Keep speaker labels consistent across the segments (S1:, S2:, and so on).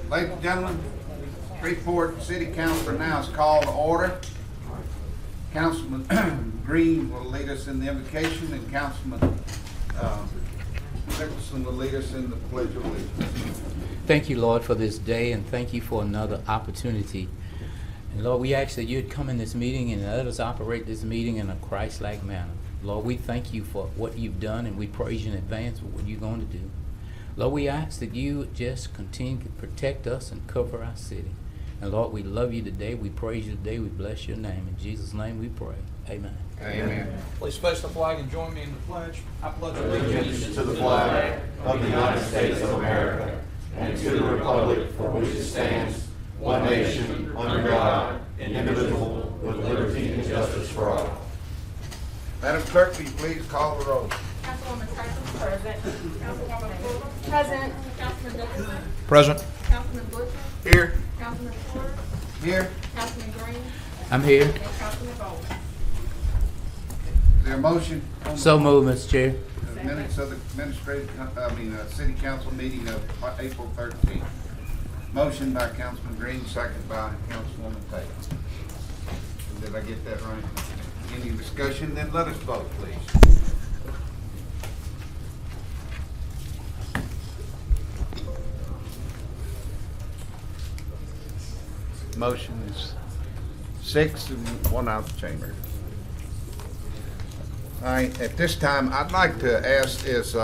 S1: Ladies and gentlemen, Shreveport City Council now is called to order. Councilman Green will lead us in the invocation, and Councilman Nicholson will lead us in the Pledge of Allegiance.
S2: Thank you, Lord, for this day, and thank you for another opportunity. And Lord, we ask that you'd come in this meeting and let us operate this meeting in a Christ-like manner. Lord, we thank you for what you've done, and we praise you in advance for what you're going to do. Lord, we ask that you would just continue to protect us and cover our city. And Lord, we love you today. We praise you today. We bless your name. In Jesus' name we pray. Amen.
S1: Amen.
S3: Please face the flag and join me in the pledge. I pledge
S4: Allegiance to the flag of the United States of America and to the republic for which it stands, one nation, under God, indivisible, with liberty and justice for all.
S1: Madam Clerk, will you please call the roll?
S5: Councilwoman Tyson. Present. Councilwoman Fuller. Present. Councilman Nicholson.
S3: Present.
S5: Councilman Butcher.
S1: Here.
S5: Councilman Porter.
S1: Here.
S5: Councilman Green.
S2: I'm here.
S5: And Councilman Bowles.
S1: Is there a motion?
S2: So moved, Mr. Chair.
S1: The minutes of the City Council meeting of April 13th. Motion by Councilman Green, second by Councilwoman Taylor. Did I get that right? Any discussion? Then let us vote, please. Motion is 6 and 1 out of the chamber. All right, at this time, I'd like to ask is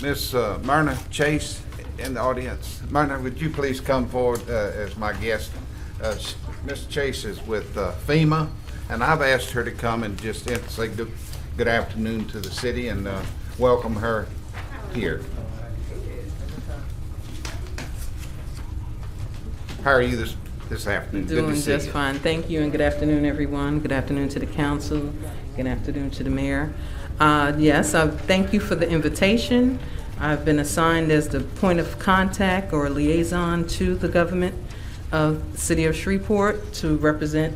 S1: Miss Myrna Chase in the audience. Myrna, would you please come forward as my guest? Miss Chase is with FEMA, and I've asked her to come and just say good afternoon to the city and welcome her here. How are you this afternoon? Good to
S6: Doing
S1: see
S6: just
S1: you.
S6: fine. Thank you, and good afternoon, everyone. Good afternoon to the council. Good afternoon to the mayor. Yes, I thank you for the invitation. I've been assigned as the point of contact or liaison to the government of the city of Shreveport to represent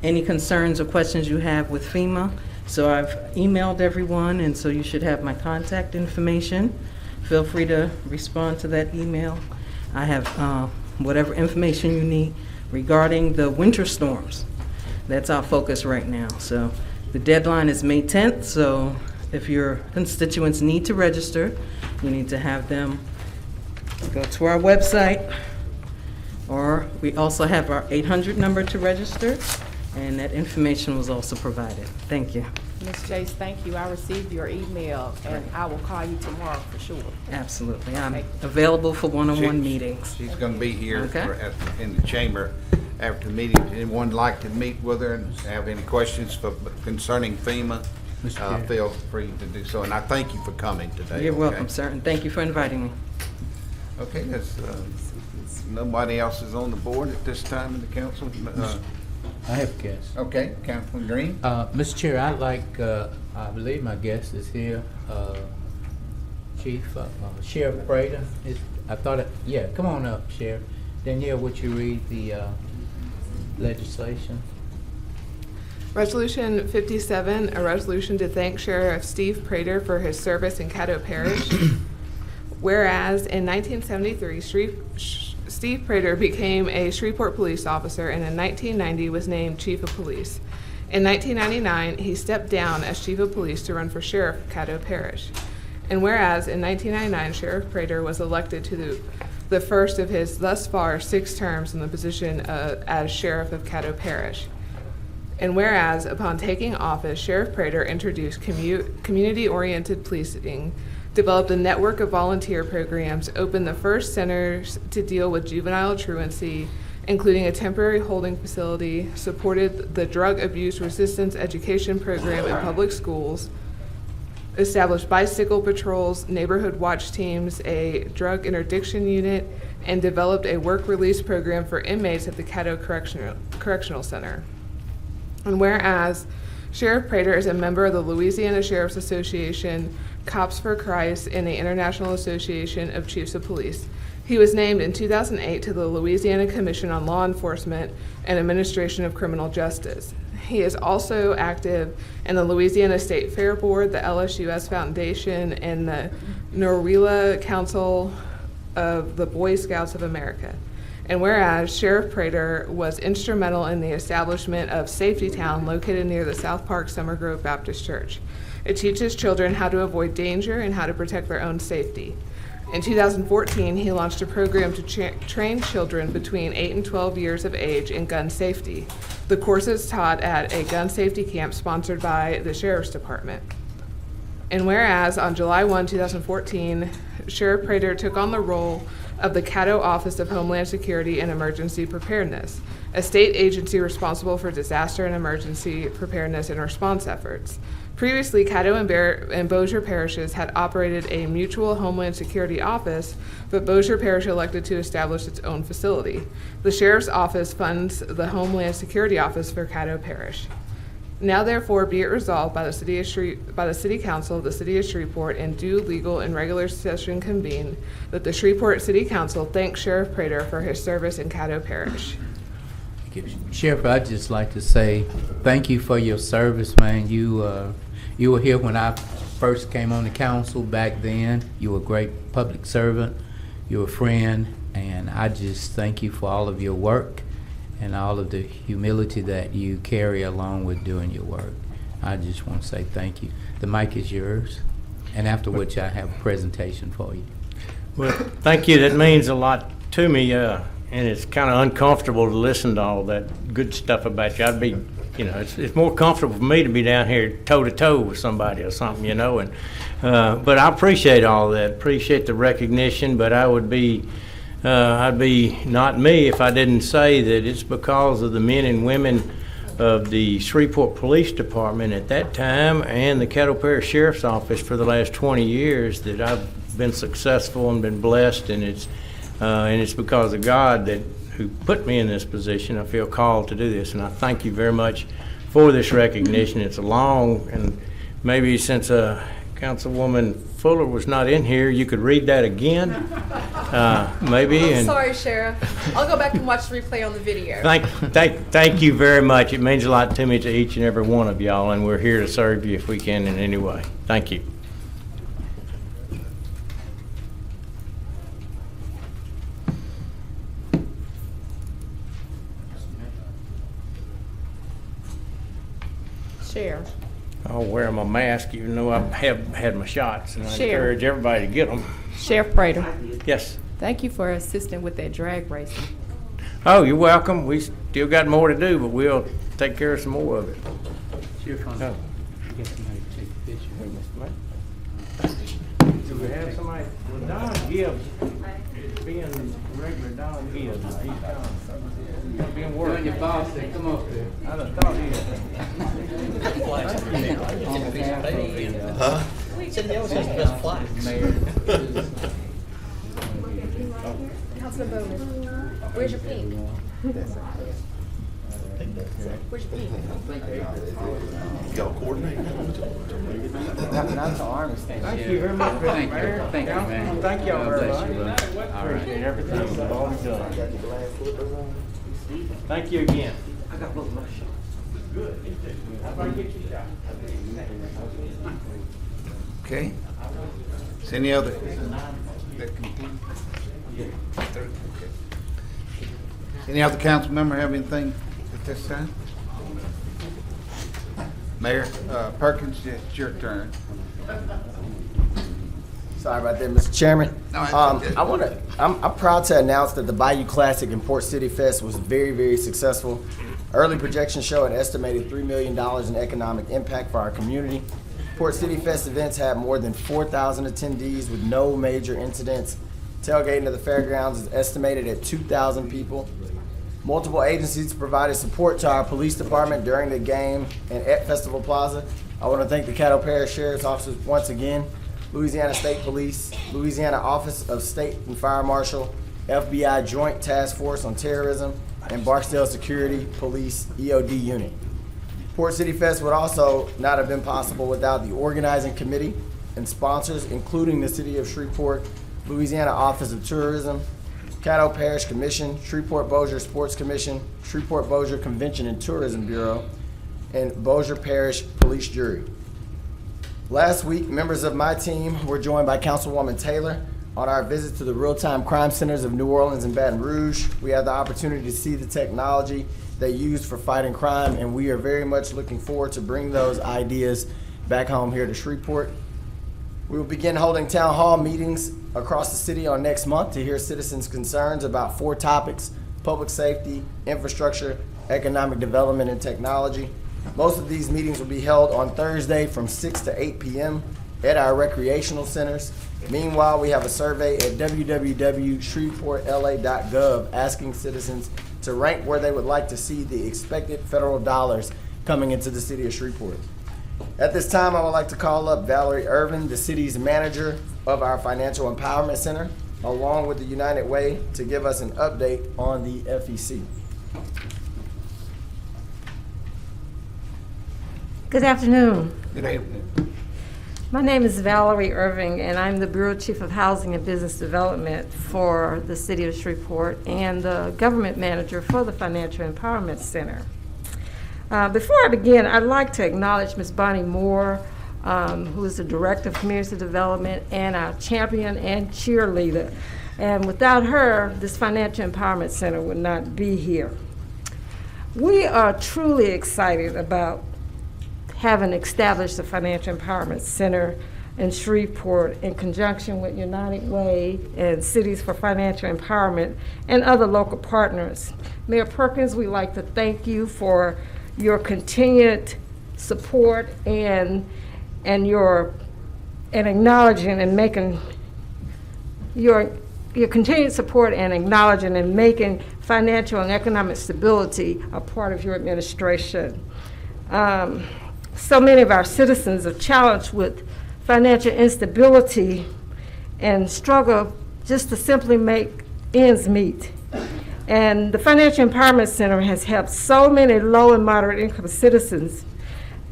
S6: any concerns or questions you have with FEMA. So I've emailed everyone, and so you should have my contact information. Feel free to respond to that email. I have whatever information you need regarding the winter storms. That's our focus right now. So the deadline is May 10th, so if your constituents need to register, you need to have them go to our website, or we also have our 800 number to register, and that information was also provided. Thank you.
S7: Ms. Chase, thank you. I received your email, and I will call you tomorrow for sure.
S6: Absolutely. I'm available for one-on-one meetings.
S1: She's going to be here
S6: Okay.
S1: in the chamber after the meeting. Anyone like to meet with her and have any questions concerning FEMA,
S2: Mr. Chair.
S1: feel free to do so. And I thank you for coming today.
S6: You're
S1: okay?
S6: welcome, sir, and thank you for inviting me.
S1: Okay, there's nobody else is on the board at this time in the council.
S2: I have a guest.
S1: Okay, Councilman Green.
S2: Mr. Chair, I'd like, I believe my guest is here, Chief Sheriff Prater. Yeah, come on up, Sheriff. Danielle, would you read the legislation?
S8: Resolution 57, a resolution to thank Sheriff Steve Prater for his service in Caddo Parish. Whereas in 1973, Steve Prater became a Shreveport police officer, and in 1990 was named Chief of Police. In 1999, he stepped down as Chief of Police to run for Sheriff of Caddo Parish. And whereas in 1999, Sheriff Prater was elected to the first of his thus far 6 terms in the position as Sheriff of Caddo Parish. And whereas, upon taking office, Sheriff Prater introduced community-oriented policing, developed a network of volunteer programs, opened the first centers to deal with juvenile truancy, including a temporary holding facility, supported the drug abuse resistance education program in public schools, established bicycle patrols, neighborhood watch teams, a drug interdiction unit, and developed a work release program for inmates at the Caddo Correctional Center. And whereas Sheriff Prater is a member of the Louisiana Sheriff's Association, Cops for Christ, and the International Association of Chiefs of Police. He was named in 2008 to the Louisiana Commission on Law Enforcement and Administration of Criminal Justice. He is also active in the Louisiana State Fair Board, the LSUS Foundation, and the Norwela Council of the Boy Scouts of America. And whereas Sheriff Prater was instrumental in the establishment of Safety Town located near the South Park Summer Grove Baptist Church. It teaches children how to avoid danger and how to protect their own safety. In 2014, he launched a program to train children between 8 and 12 years of age in gun safety. The course is taught at a gun safety camp sponsored by the Sheriff's Department. And whereas on July 1, 2014, Sheriff Prater took on the role of the Caddo Office of Homeland Security and Emergency Preparedness, a state agency responsible for disaster and emergency preparedness and response efforts. Previously, Caddo and Bossier parishes had operated a mutual Homeland Security office, but Bossier Parish elected to establish its own facility. The Sheriff's Office funds the Homeland Security Office for Caddo Parish. Now therefore be it resolved by the City Council of the City of Shreveport in due legal and regular session convened that the Shreveport City Council thanks Sheriff Prater for his service in Caddo Parish.
S2: Sheriff, I'd just like to say thank you for your service, man. You were here when I first came on the council back then. You were a great public servant. You were a friend, and I just thank you for all of your work and all of the humility that you carry along with doing your work. I just want to say thank you. The mic is yours, and after which I have a presentation for you.
S9: Well, thank you. That means a lot to me, and it's kind of uncomfortable to listen to all that good stuff about you. I'd be, it's more comfortable for me to be down here toe-to-toe with somebody or something, and but I appreciate all that, appreciate the recognition, but I'd be not me if I didn't say that it's because of the men and women of the Shreveport Police Department at that time and the Caddo Parish Sheriff's Office for the last 20 years that I've been successful and been blessed, and it's because of God who put me in this position. I feel called to do this, and I thank you very much for this recognition. It's a long, and maybe since Councilwoman Fuller was not in here, you could read that again, maybe.
S5: I'm sorry, Sheriff. I'll go back and watch the replay on the video.
S9: Thank you very much. It means a lot to me, to each and every one of y'all, and we're here to serve you if we can in any way. Thank you.
S7: Sheriff.
S9: I'll wear my mask even though I have had my shots, and I
S7: Sheriff.
S9: encourage everybody to get them.
S7: Sheriff Prater,
S9: Yes.
S7: thank you for assisting with that drag racing.
S9: Oh, you're welcome. We still got more to do, but we'll take care of some more of it.
S2: Sheriff,
S9: Oh.
S2: get somebody to take a picture.
S9: Do we have somebody? Well, Don Gibbs, being regular Don Gibbs, he's kind of being worked.
S2: Doing your boss thing, come up here.
S9: I done thought he had.
S5: Councilman Bowman, where's your pink? Where's your pink?
S4: Y'all coordinate?
S2: Not the army stand.
S9: Thank you very much, Mr.
S2: Thank
S9: Mayor.
S2: you. Thank you, man.
S9: Thank y'all
S2: God
S9: very
S2: bless you,
S9: much.
S2: bro. All right.
S9: Appreciate everything you've always done. Thank you again. I got both my shots. Good. Me too. How about I get you shot?
S1: Okay. Is any other? Any other council member have anything at this time? Mayor Perkins, it's your turn.
S10: Sorry about that, Mr. Chairman.
S1: No, it's okay.
S10: I'm proud to announce that the Bayou Classic and Port City Fest was very, very successful. Early projections show an estimated $3 million in economic impact for our community. Port City Fest events had more than 4,000 attendees with no major incidents. Tailgating to the fairgrounds is estimated at 2,000 people. Multiple agencies provided support to our police department during the game and at Festival Plaza. I want to thank the Caddo Parish Sheriff's Office once again, Louisiana State Police, Louisiana Office of State and Fire Marshal, FBI Joint Task Force on Terrorism, and Barksdale Security Police EOD Unit. Port City Fest would also not have been possible without the organizing committee and sponsors, including the City of Shreveport, Louisiana Office of Tourism, Caddo Parish Commission, Shreveport Bossier Sports Commission, Shreveport Bossier Convention and Tourism Bureau, and Bossier Parish Police Jury. Last week, members of my team were joined by Councilwoman Taylor, On our visit to the real-time crime centers of New Orleans and Baton Rouge, we had the opportunity to see the technology they use for fighting crime, and we are very much looking forward to bring those ideas back home here to Shreveport. We will begin holding town hall meetings across the city on next month to hear citizens' concerns about 4 topics: public safety, infrastructure, economic development, and technology. Most of these meetings will be held on Thursday from 6 to 8 p.m. at our recreational centers. Meanwhile, we have a survey at www.shreveportla.gov asking citizens to rank where they would like to see the expected federal dollars coming into the city of Shreveport. At this time, I would like to call up Valerie Irvin, the city's manager of our Financial Empowerment Center, along with the United Way, to give us an update on the FEC.
S11: Good afternoon.
S1: Good evening.
S11: My name is Valerie Irving, and I'm the Bureau Chief of Housing and Business Development for the City of Shreveport and the Government Manager for the Financial Empowerment Center. Before I begin, I'd like to acknowledge Ms. Bonnie Moore, who is the Director of Community Development and our champion and cheerleader. And without her, this Financial Empowerment Center would not be here. We are truly excited about having established the Financial Empowerment Center in Shreveport in conjunction with United Way and Cities for Financial Empowerment and other local partners. Mayor Perkins, we'd like to thank you for your continued support and acknowledging and making your continued support and acknowledging and making financial and economic stability a part of your administration. So many of our citizens are challenged with financial instability and struggle just to simply make ends meet. And the Financial Empowerment Center has helped so many low and moderate income citizens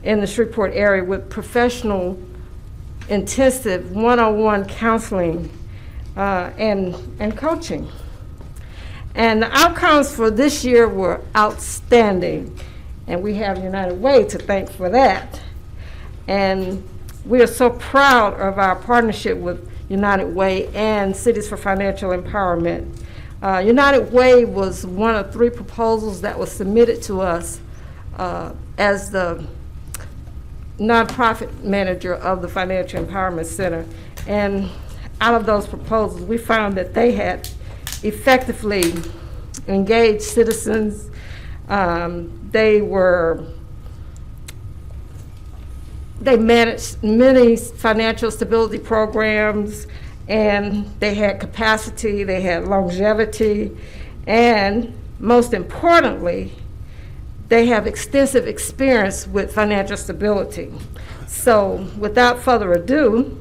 S11: in the Shreveport area with professional, intensive, one-on-one counseling and coaching. And the outcomes for this year were outstanding. And we have United Way to thank for that. And we are so proud of our partnership with United Way and Cities for Financial Empowerment. United Way was one of 3 proposals that was submitted to us as the nonprofit manager of the Financial Empowerment Center. And out of those proposals, we found that they had effectively engaged citizens. They managed many financial stability programs, and they had capacity, they had longevity, and most importantly, they have extensive experience with financial stability. So without further ado,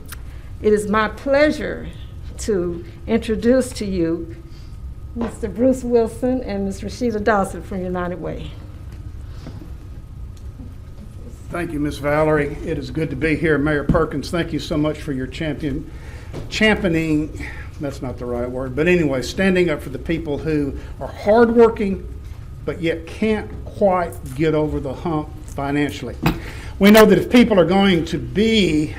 S11: it is my pleasure to introduce to you Mr. Bruce Wilson and Ms. Rashida Dawson from United Way.
S12: Thank you, Ms. Valerie. It is good to be here. Mayor Perkins, thank you so much for your championing, that's not the right word, but anyway, standing up for the people who are hardworking, but yet can't quite get over the hump financially. We know that if people are going to be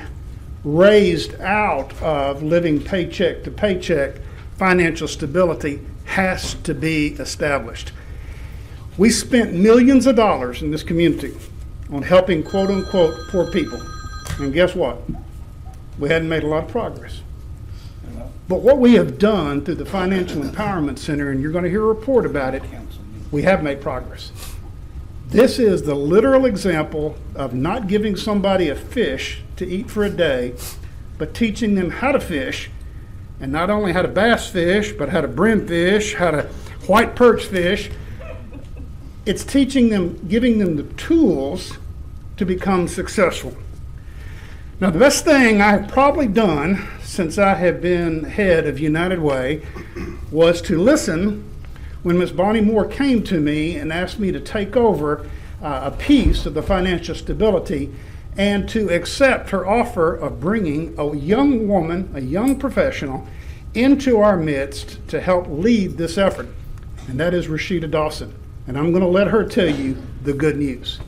S12: raised out of living paycheck to paycheck, financial stability has to be established. We spent millions of dollars in this community on helping quote unquote poor people. And guess what? We hadn't made a lot of progress. But what we have done through the Financial Empowerment Center, and you're going to hear a report about it, we have made progress. This is the literal example of not giving somebody a fish to eat for a day, but teaching them how to fish, and not only how to bass fish, but how to brim fish, how to white perch fish. It's teaching them, giving them the tools to become successful. Now, the best thing I have probably done since I have been head of United Way was to listen when Ms. Bonnie Moore came to me and asked me to take over a piece of the financial stability and to accept her offer of bringing a young woman, a young professional, into our midst to help lead this effort. And that is Rashida Dawson. And I'm going to let her tell you the good news.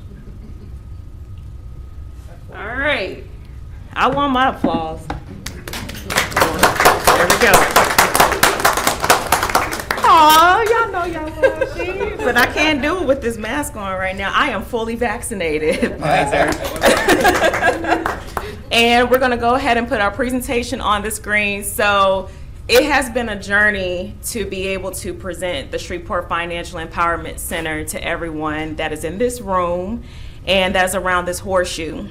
S13: All right. I want my applause.
S6: go. Aw, y'all know y'all love me. But I can't do it with this mask on right now. I am fully vaccinated. And we're going to go ahead and put our presentation on the screen. So it has been a journey to be able to present the Shreveport Financial Empowerment Center to everyone that is in this room and that's around this horseshoe.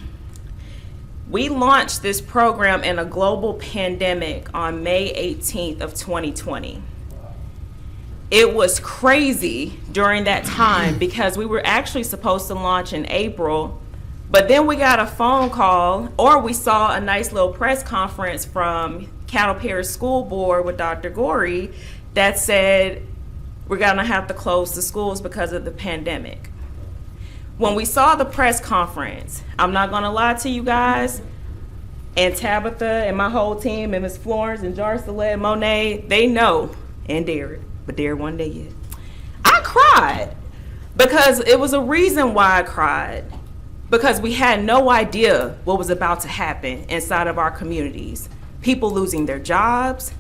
S6: We launched this program in a global pandemic on May 18th of 2020. It was crazy during that time because we were actually supposed to launch in April, but then we got a phone call, or we saw a nice little press conference from Cattle Parish School Board with Dr. Gorey that said we're gonna have to close the schools because of the pandemic. When we saw the press conference, I'm not gonna lie to you guys, and Tabitha and my whole team and Ms. Florence and Jarcelette and Monet, they know, and Derek, but Derek one day yet. I cried because it was a reason why I cried. Because we had no idea what was about to happen inside of our communities. People losing their jobs,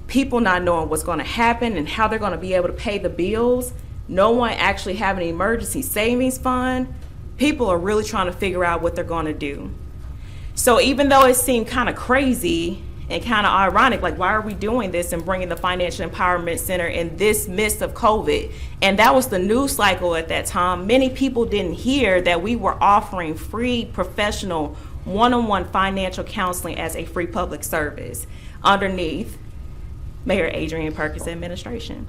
S6: people not knowing what's going to happen and how they're going to be able to pay the bills, no one actually having an emergency savings fund. People are really trying to figure out what they're going to do. So even though it seemed kind of crazy and kind of ironic, like why are we doing this and bringing the Financial Empowerment Center in this midst of COVID? And that was the news cycle at that time. Many people didn't hear that we were offering free professional one-on-one financial counseling as a free public service underneath Mayor Adrian Perkins' administration.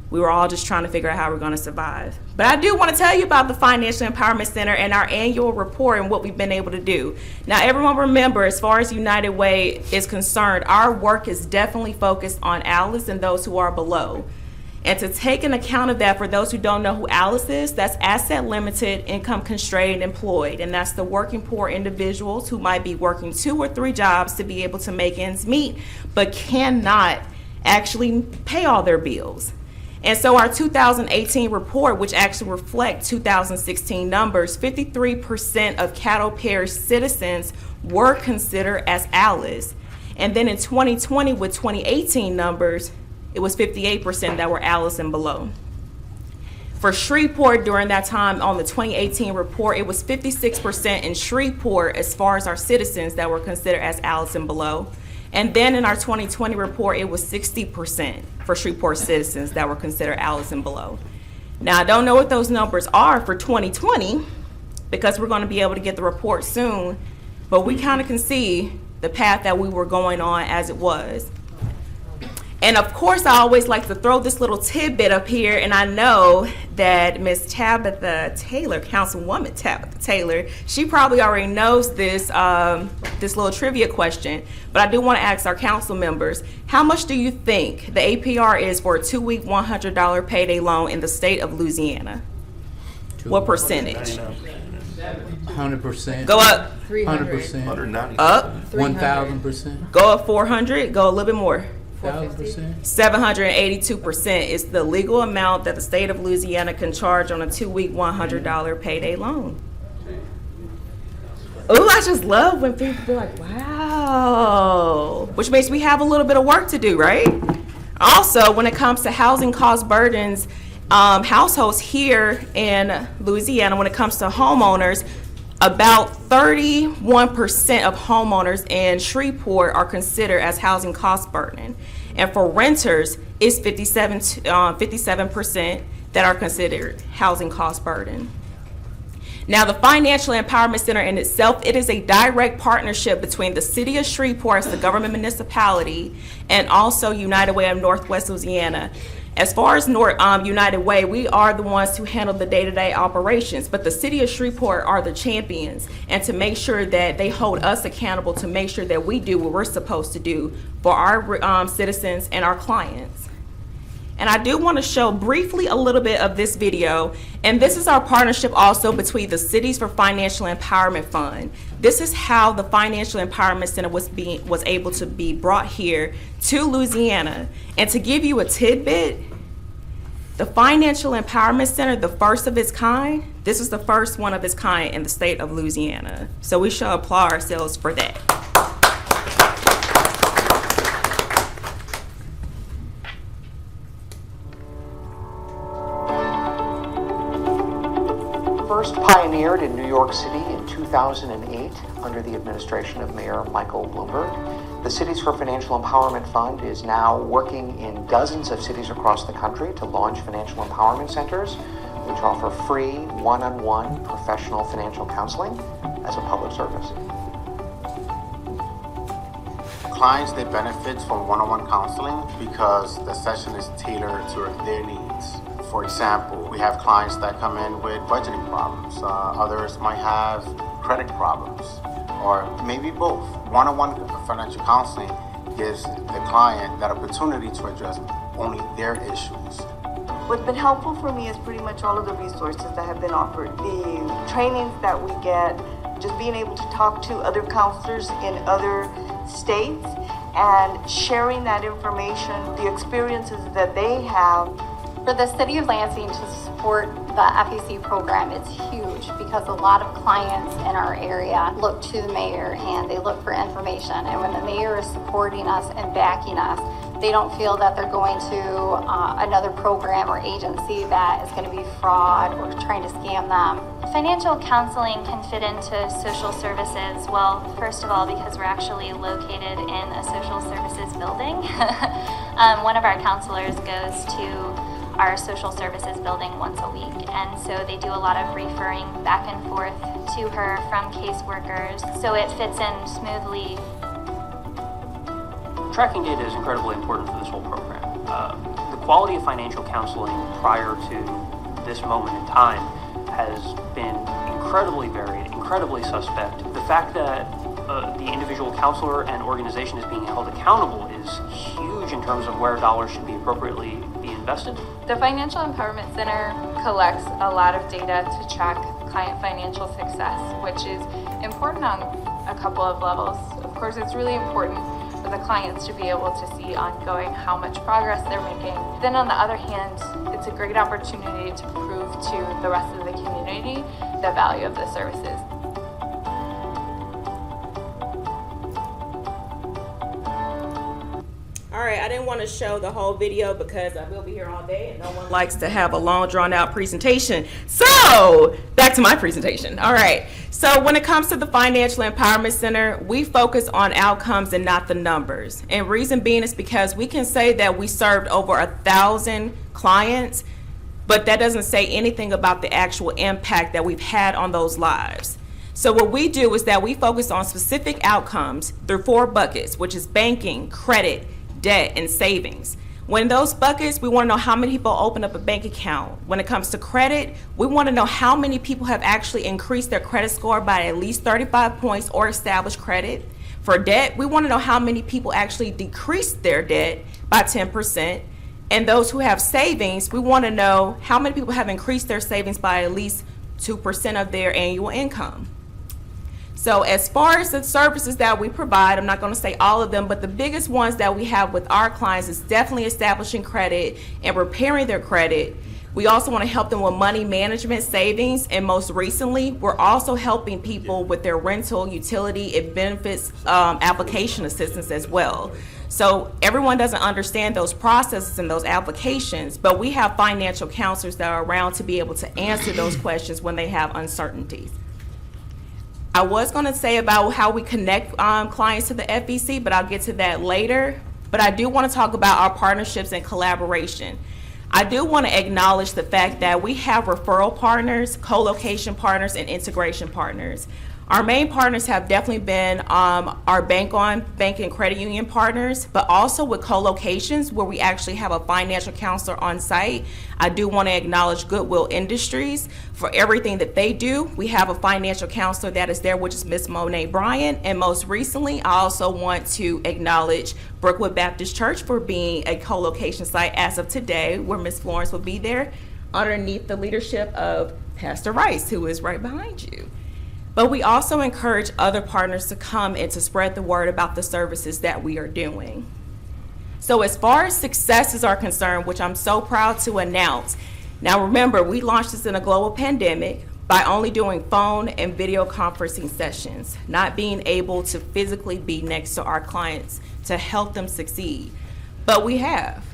S6: We were all just trying to figure out how we're going to survive. But I do want to tell you about the Financial Empowerment Center and our annual report and what we've been able to do. Now, everyone remember, as far as United Way is concerned, our work is definitely focused on ALICE and those who are below. And to take an account of that, for those who don't know who ALICE is, that's asset limited, income constrained, employed. And that's the working poor individuals who might be working 2 or 3 jobs to be able to make ends meet, but cannot actually pay all their bills. And so our 2018 report, which actually reflects 2016 numbers, 53% of Cattle Parish citizens were considered as ALICE. And then in 2020, with 2018 numbers, it was 58% that were ALICE and below. For Shreveport during that time on the 2018 report, it was 56% in Shreveport as far as our citizens that were considered as ALICE and below. And then in our 2020 report, it was 60% for Shreveport citizens that were considered ALICE and below. Now, I don't know what those numbers are for 2020 because we're going to be able to get the report soon, but we kind of can see the path that we were going on as it was. And of course, I always like to throw this little tidbit up here, and I know that Ms. Tabitha Taylor, Councilwoman Tabitha Taylor, she probably already knows this, this little trivia question, but I do want to ask our council members, how much do you think the APR is for a 2-week $100 payday loan in the state of Louisiana? What percentage?
S2: 100%.
S6: Go up.
S2: 100%.
S4: 190.
S6: Up.
S2: 1,000%.
S6: Go up 400. Go a little bit more.
S2: 1,000%.
S6: 782% is the legal amount that the state of Louisiana can charge on a 2-week $100 payday loan. Oh, I just love when people be like, wow, which makes me have a little bit of work to do, right? Also, when it comes to housing cost burdens, households here in Louisiana, when it comes to homeowners, about 31% of homeowners in Shreveport are considered as housing cost burden. And for renters, it's 57% that are considered housing cost burden. Now, the Financial Empowerment Center in itself, it is a direct partnership between the city of Shreveport as the government municipality and also United Way of Northwest Louisiana. As far as United Way, we are the ones who handle the day-to-day operations, but the city of Shreveport are the champions, and to make sure that they hold us accountable to make sure that we do what we're supposed to do for our citizens and our clients. And I do want to show briefly a little bit of this video, and this is our partnership also between the Cities for Financial Empowerment Fund. This is how the Financial Empowerment Center was able to be brought here to Louisiana. And to give you a tidbit, the Financial Empowerment Center, the first of its kind, this is the first one of its kind in the state of Louisiana. So we should applaud ourselves for that.
S13: 2008, under the administration of Mayor Michael Bloomberg, the Cities for Financial Empowerment Fund is now working in dozens of cities across the country to launch financial empowerment centers, which offer free one-on-one professional financial counseling as a public service.
S14: Clients, they benefit from one-on-one counseling because the session is tailored to their needs. For example, we have clients that come in with budgeting problems. Others might have credit problems, or maybe both. One-on-one financial counseling gives the client that opportunity to address only their issues.
S15: What's been helpful for me is pretty much all of the resources that have been offered. The trainings that we get, just being able to talk to other counselors in other states and sharing that information, the experiences that they have.
S5: For the city of Lansing to support the FEC program, it's huge because a lot of clients in our area look to the mayor and they look for information. And when the mayor is supporting us and backing us, they don't feel that they're going to another program or agency that is going to be fraud or trying to scam them.
S16: Financial counseling can fit into social services. Well, first of all, because we're actually located in a social services building. One of our counselors goes to our social services building once a week, and so they do a lot of referring back and forth to her from caseworkers, so it fits in smoothly.
S17: Tracking data is incredibly important for this whole program. The quality of financial counseling prior to this moment in time has been incredibly varied, incredibly suspect. The fact that the individual counselor and organization is being held accountable is huge in terms of where dollars should be appropriately be invested.
S18: The Financial Empowerment Center collects a lot of data to track client financial success, which is important on a couple of levels. Of course, it's really important for the clients to be able to see ongoing how much progress they're making. Then on the other hand, it's a great opportunity to prove to the rest of the community the value of the services.
S19: All right, I didn't want to show the whole video because I will be here all day and no one likes to have a long drawn out presentation. So back to my presentation. All right, so when it comes to the Financial Empowerment Center, we focus on outcomes and not the numbers. And reason being is because we can say that we served over 1,000 clients, but that doesn't say anything about the actual impact that we've had on those lives. So what we do is that we focus on specific outcomes through 4 buckets, which is banking, credit, debt, and savings. When those buckets, we want to know how many people open up a bank account. When it comes to credit, we want to know how many people have actually increased their credit score by at least 35 points or established credit. For debt, we want to know how many people actually decreased their debt by 10%. And those who have savings, we want to know how many people have increased their savings by at least 2% of their annual income. So as far as the services that we provide, I'm not going to say all of them, but the biggest ones that we have with our clients is definitely establishing credit and repairing their credit. We also want to help them with money management, savings, and most recently, we're also helping people with their rental, utility, and benefits application assistance as well. So everyone doesn't understand those processes and those applications, but we have financial counselors that are around to be able to answer those questions when they have uncertainties. I was going to say about how we connect clients to the FEC, but I'll get to that later. But I do want to talk about our partnerships and collaboration. I do want to acknowledge the fact that we have referral partners, co-location partners, and integration partners. Our main partners have definitely been our bank and credit union partners, but also with co-locations where we actually have a financial counselor on site. I do want to acknowledge Goodwill Industries for everything that they do. We have a financial counselor that is there, which is Ms. Monet Bryant. And most recently, I also want to acknowledge Brookwood Baptist Church for being a co-location site as of today, where Ms. Florence will be there underneath the leadership of Pastor Rice, who is right behind you. But we also encourage other partners to come and to spread the word about the services that we are doing. So as far as successes are concerned, which I'm so proud to announce, now remember, we launched this in a global pandemic by only doing phone and video conferencing sessions, not being able to physically be next to our clients to help them succeed. But we have.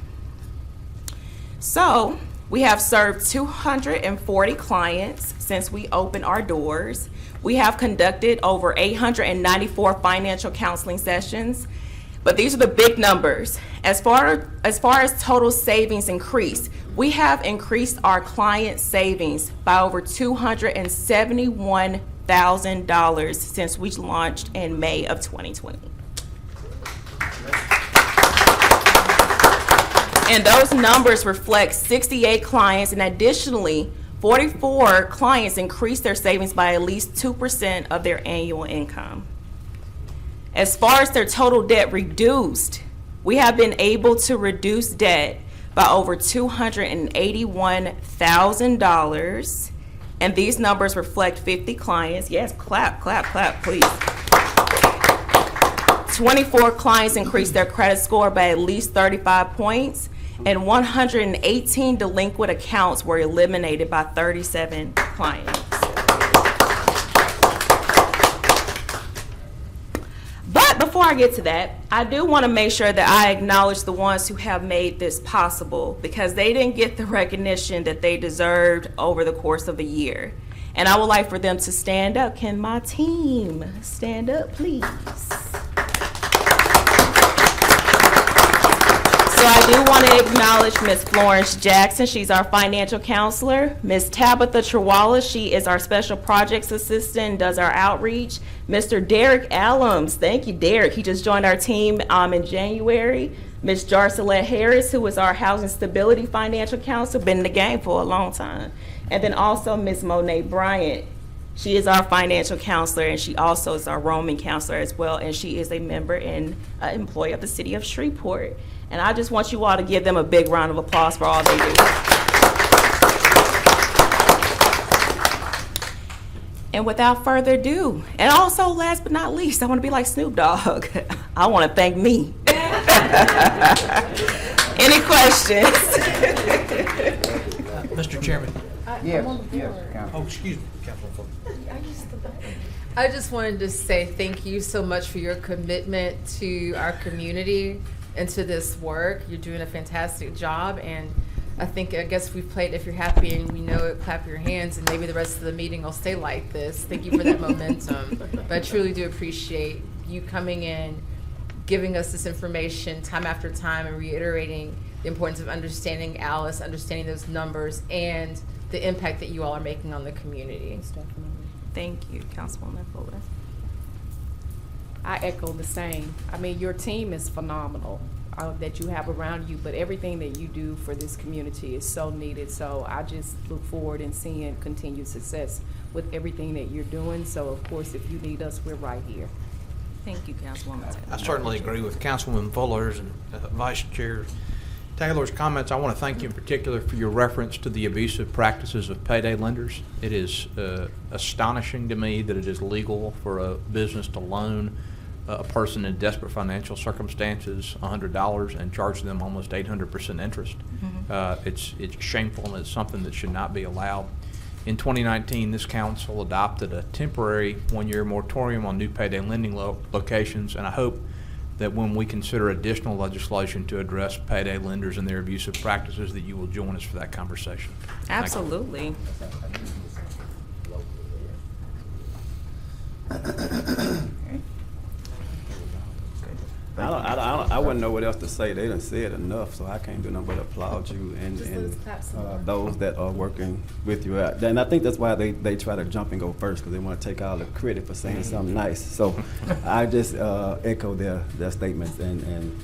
S19: So We have served 240 clients since we opened our doors. We have conducted over 894 financial counseling sessions. But these are the big numbers. As far as total savings increase, we have increased our client savings by over $271,000 since we launched in May of 2020. And those numbers reflect 68 clients, and additionally, 44 clients increased their savings by at least 2% of their annual income. As far as their total debt reduced, we have been able to reduce debt by over $281,000, and these numbers reflect 50 clients. Yes, clap, clap, clap, please. 24 clients increased their credit score by at least 35 points, and 118 delinquent accounts were eliminated by 37 clients. But before I get to that, I do want to make sure that I acknowledge the ones who have made this possible, because they didn't get the recognition that they deserved over the course of a year. And I would like for them to stand up. Can my team stand up, please? So I do want to acknowledge Ms. Florence Jackson. She's our financial counselor. Ms. Tabitha Trewalla, she is our special projects assistant, does our outreach. Mr. Derek Allums, thank you, Derek. He just joined our team in January. Ms. Jarcelette Harris, who is our housing stability financial counselor, been in the game for a long time. And then also Ms. Monet Bryant. She is our financial counselor, and she also is our roaming counselor as well, and she is a member and employee of the city of Shreveport. And I just want you all to give them a big round of applause for all they do. And without further ado, and also last but not least, I want to be like Snoop Dogg. I want to thank me. Any questions?
S3: Mr. Chairman.
S1: Yes,
S3: Oh, excuse me, Councilman.
S20: I just wanted to say thank you so much for your commitment to our community and to this work. You're doing a fantastic job, and I guess we've played If You're Happy and We Know It, clap your hands, and maybe the rest of the meeting will stay like this. Thank you for that momentum. But I truly do appreciate you coming in, giving us this information time after time, and reiterating the importance of understanding Alice, understanding those numbers, and the impact that you all are making on the community.
S19: Thank you, Councilwoman Fuller.
S7: I echo the same. I mean, your team is phenomenal that you have around you, but everything that you do for this community is so needed. So I just look forward in seeing continued success with everything that you're doing. So of course, if you need us, we're right here.
S19: Thank you, Councilwoman Taylor.
S3: I certainly agree with Councilwoman Fuller's and Vice Chair Taylor's comments. I want to thank you in particular for your reference to the abusive practices of payday lenders. It is astonishing to me that it is legal for a business to loan a person in desperate financial circumstances $100 and charge them almost 800% interest. It's shameful, and it's something that should not be allowed. In 2019, this council adopted a temporary one-year moratorium on new payday lending locations, and I hope that when we consider additional legislation to address payday lenders and their abusive practices, that you will join us for that conversation.
S19: Absolutely.
S21: I wouldn't know what else to say. They done said enough, so I can't do nothing but applaud you and those that are working with you. And I think that's why they try to jump and go first, because they want to take all the credit for saying something nice. So I just echo their statements and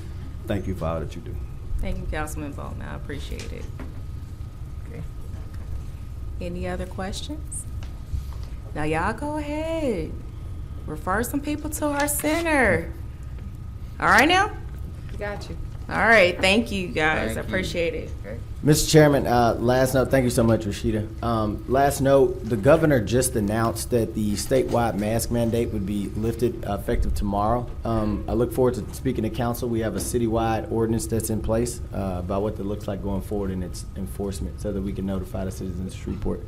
S21: thank you for all that you do.
S19: Thank you, Councilman Bolton. I appreciate it. Okay. Any other questions? Now y'all go ahead. Refer some people to our center. All right now?
S20: Got you.
S19: All right, thank you guys. I appreciate it.
S10: Okay. Mr. Chairman, last note, thank you so much, Rashida. Last note, the governor just announced that the statewide mask mandate would be lifted effective tomorrow. I look forward to speaking to council. We have a citywide ordinance that's in place about what it looks like going forward in its enforcement, so that we can notify the citizens of Shreveport.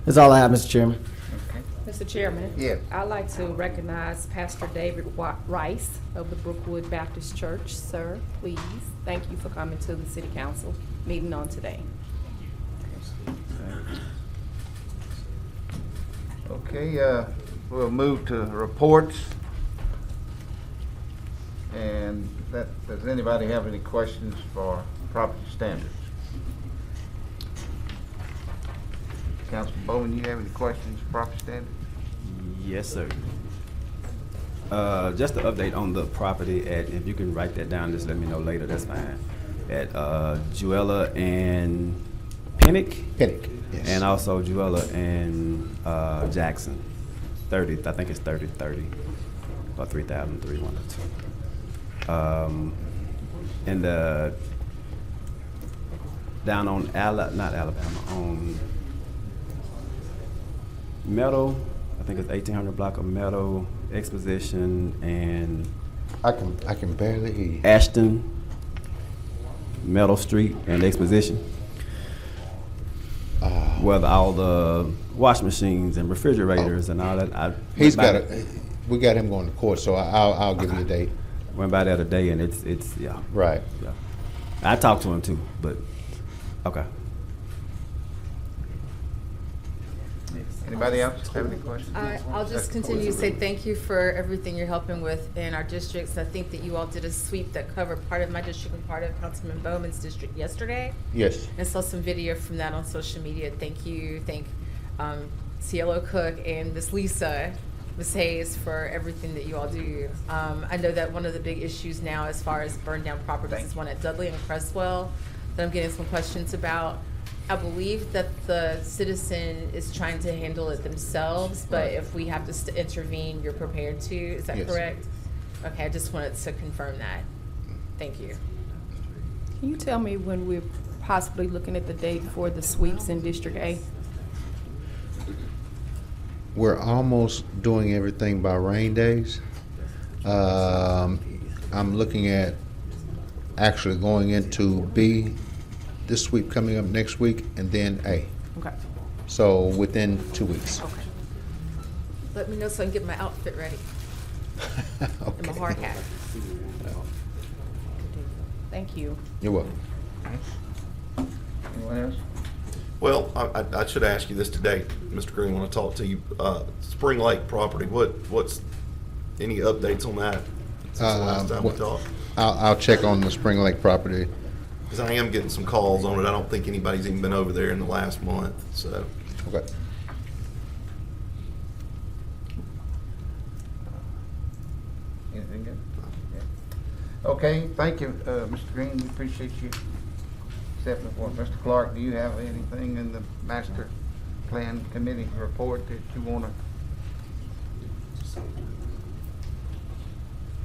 S10: That's all I have, Mr. Chairman.
S7: Okay. Mr. Chairman, I'd like to recognize Pastor David Rice of the Brookwood Baptist Church. Sir, please. Thank you for coming to the City Council meeting on today.
S1: Okay, we'll move to reports. And does anybody have any questions for property standards? Councilman Bowman, you have any questions for property standards?
S21: Yes, sir. Just an update on the property at, if you can write that down, just let me know later, that's fine. At Juella and Pennick?
S8: Pennick, yes.
S21: And also Juella and Jackson. 30, I think it's 3030 or 3003, one or two. And down on not Alabama, on Meadow, I think it's 1800 block of Meadow, Exposition, and
S8: I can barely hear you.
S21: Ashton, Meadow Street, and Exposition. Where all the wash machines and refrigerators and all that.
S8: We got him going to court, so I'll give you a date.
S21: Went by there today, and it's yeah.
S8: Right.
S21: Yeah. I talked to him too, but okay.
S1: Anybody else have any questions?
S20: I'll just continue to say thank you for everything you're helping with in our districts. I think that you all did a sweep that covered part of my district and part of Councilman Bowman's district yesterday.
S8: Yes.
S20: And saw some video from that on social media. Thank you. Thank CLO Cook and Miss Lisa, Miss Hayes, for everything that you all do. I know that one of the big issues now as far as burned down properties is one at Dudley and Crestwell that I'm getting some questions about. I believe that the citizen is trying to handle it themselves, but if we have to intervene, you're prepared to. Is that
S8: Yes.
S20: correct? Okay, I just wanted to confirm that. Thank you.
S7: Can you tell me when we're possibly looking at the date for the sweeps in District A?
S8: We're almost doing everything by rain days. I'm looking at actually going into B, this sweep coming up next week, and then A.
S7: Okay.
S8: So within 2 weeks.
S20: Okay. Let me know so I can get my outfit ready. And my hard hat.
S7: Thank you.
S8: You're welcome.
S1: Anyone else?
S4: Well, I should ask you this today, Mr. Green, when I talk to you. Spring Lake property, what's any updates on that since the last time we talked?
S8: I'll check on the Spring Lake property.
S4: Because I am getting some calls on it. I don't think anybody's even been over there in the last month, so.
S8: Okay.
S1: Anything good? Yeah. Okay, thank you, Mr. Green. We appreciate you stepping forward. Mr. Clark, do you have anything in the master plan committee report that you want to?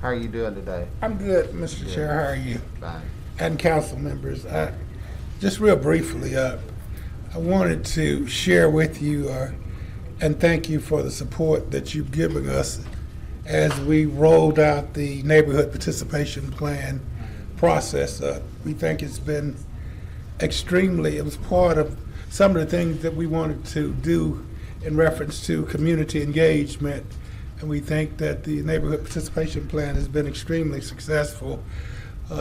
S1: How are you doing today?
S22: I'm good, Mr. Chair. How are you?
S1: Fine.
S22: And council members. Just real briefly, I wanted to share with you and thank you for the support that you've given us as we rolled out the neighborhood participation plan process. We think it's been it was part of some of the things that we wanted to do in reference to community engagement. And we think that the neighborhood participation plan has been extremely successful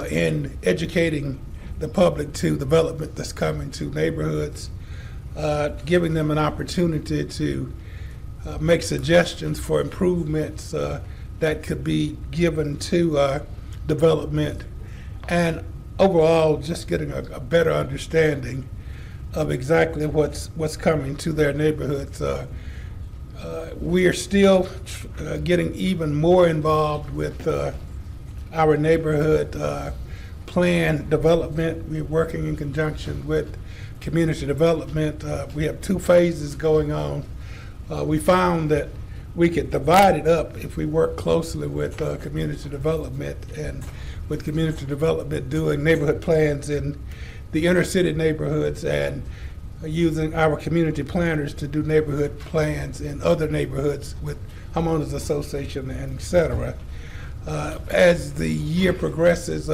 S22: in educating the public to development that's coming to neighborhoods, giving them an opportunity to make suggestions for improvements that could be given to development, and overall just getting a better understanding of exactly what's coming to their neighborhoods. We are still getting even more involved with our neighborhood plan development. We're working in conjunction with community development. We have 2 phases going on. We found that we could divide it up if we work closely with community development, and with community development doing neighborhood plans in the inner city neighborhoods, and using our community planners to do neighborhood plans in other neighborhoods with homeowners association and et cetera. As the year progresses,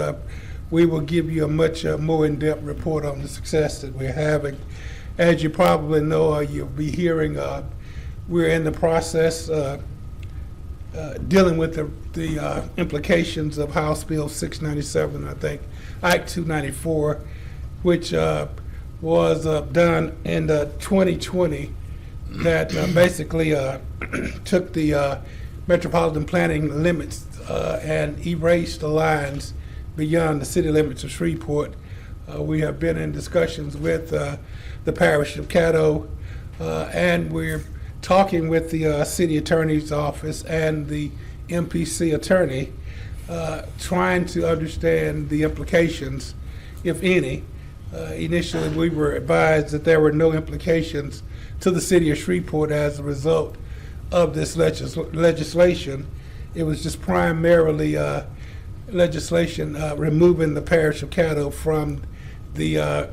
S22: we will give you a much more in-depth report on the success that we're having. As you probably know, or you'll be hearing, we're in the process dealing with the implications of House Bill 697, I think, Act 294, which was done in 2020 that basically took the metropolitan planning limits and erased the lines beyond the city limits of Shreveport. We have been in discussions with the parish of Caddo, and we're talking with the city attorney's office and the MPC attorney, trying to understand the implications, if any. Initially, we were advised that there were no implications to the city of Shreveport as a result of this legislation. It was just primarily legislation removing the parish of Caddo from the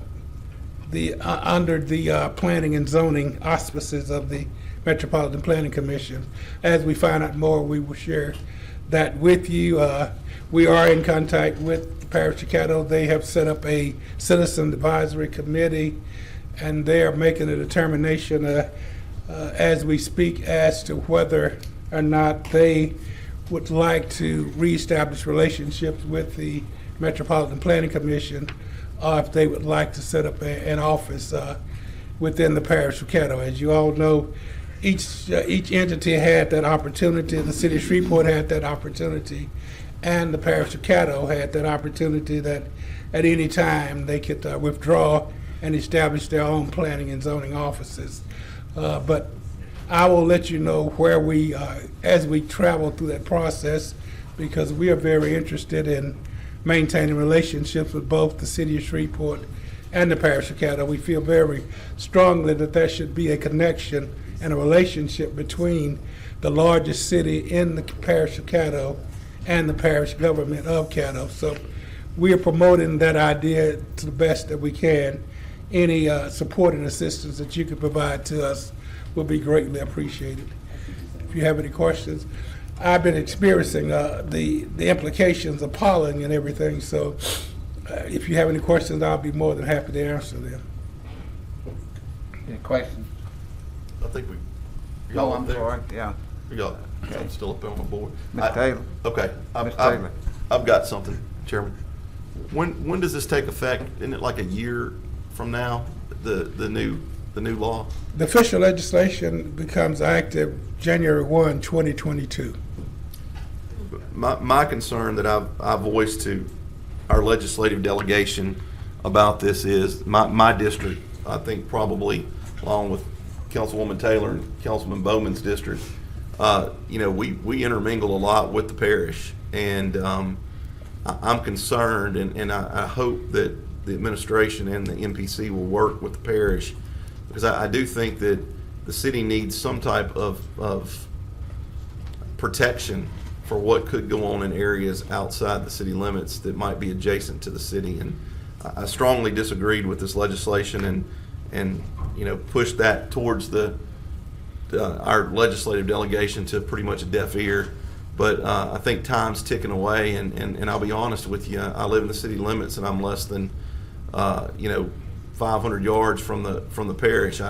S22: under the planning and zoning auspices of the Metropolitan Planning Commission. As we find out more, we will share that with you. We are in contact with the parish of Caddo. They have set up a citizen advisory committee, and they are making a determination as we speak as to whether or not they would like to reestablish relationships with the Metropolitan Planning Commission, or if they would like to set up an office within the parish of Caddo. As you all know, each entity had that opportunity. The city of Shreveport had that opportunity, and the parish of Caddo had that opportunity that at any time they could withdraw and establish their own planning and zoning offices. But I will let you know where we, as we travel through that process, because we are very interested in maintaining relationships with both the city of Shreveport and the parish of Caddo. We feel very strongly that there should be a connection and a relationship between the largest city in the parish of Caddo and the parish government of Caddo. So we are promoting that idea to the best that we can. Any support and assistance that you can provide to us will be greatly appreciated. If you have any questions, I've been experiencing the implications of polling and everything, so if you have any questions, I'll be more than happy to answer them.
S1: Any questions?
S4: I think we.
S1: Oh, I'm sorry, yeah.
S4: Y'all, I'm still up on my board.
S1: Ms. Taylor.
S4: Okay,
S1: Ms. Taylor.
S4: I've got something, Chairman. When does this take effect? Isn't it like a year from now, the new law?
S22: The official legislation becomes active January 1, 2022.
S4: My concern that I've voiced to our legislative delegation about this is my district, I think probably along with Councilwoman Taylor and Councilman Bowman's district, we intermingle a lot with the parish, and I'm concerned, and I hope that the administration and the MPC will work with the parish, because I do think that the city needs some type of protection for what could go on in areas outside the city limits that might be adjacent to the city. And I strongly disagreed with this legislation and pushed that towards our legislative delegation to pretty much a deaf ear. But I think time's ticking away, and I'll be honest with you, I live in the city limits, and I'm less than 500 yards from the parish.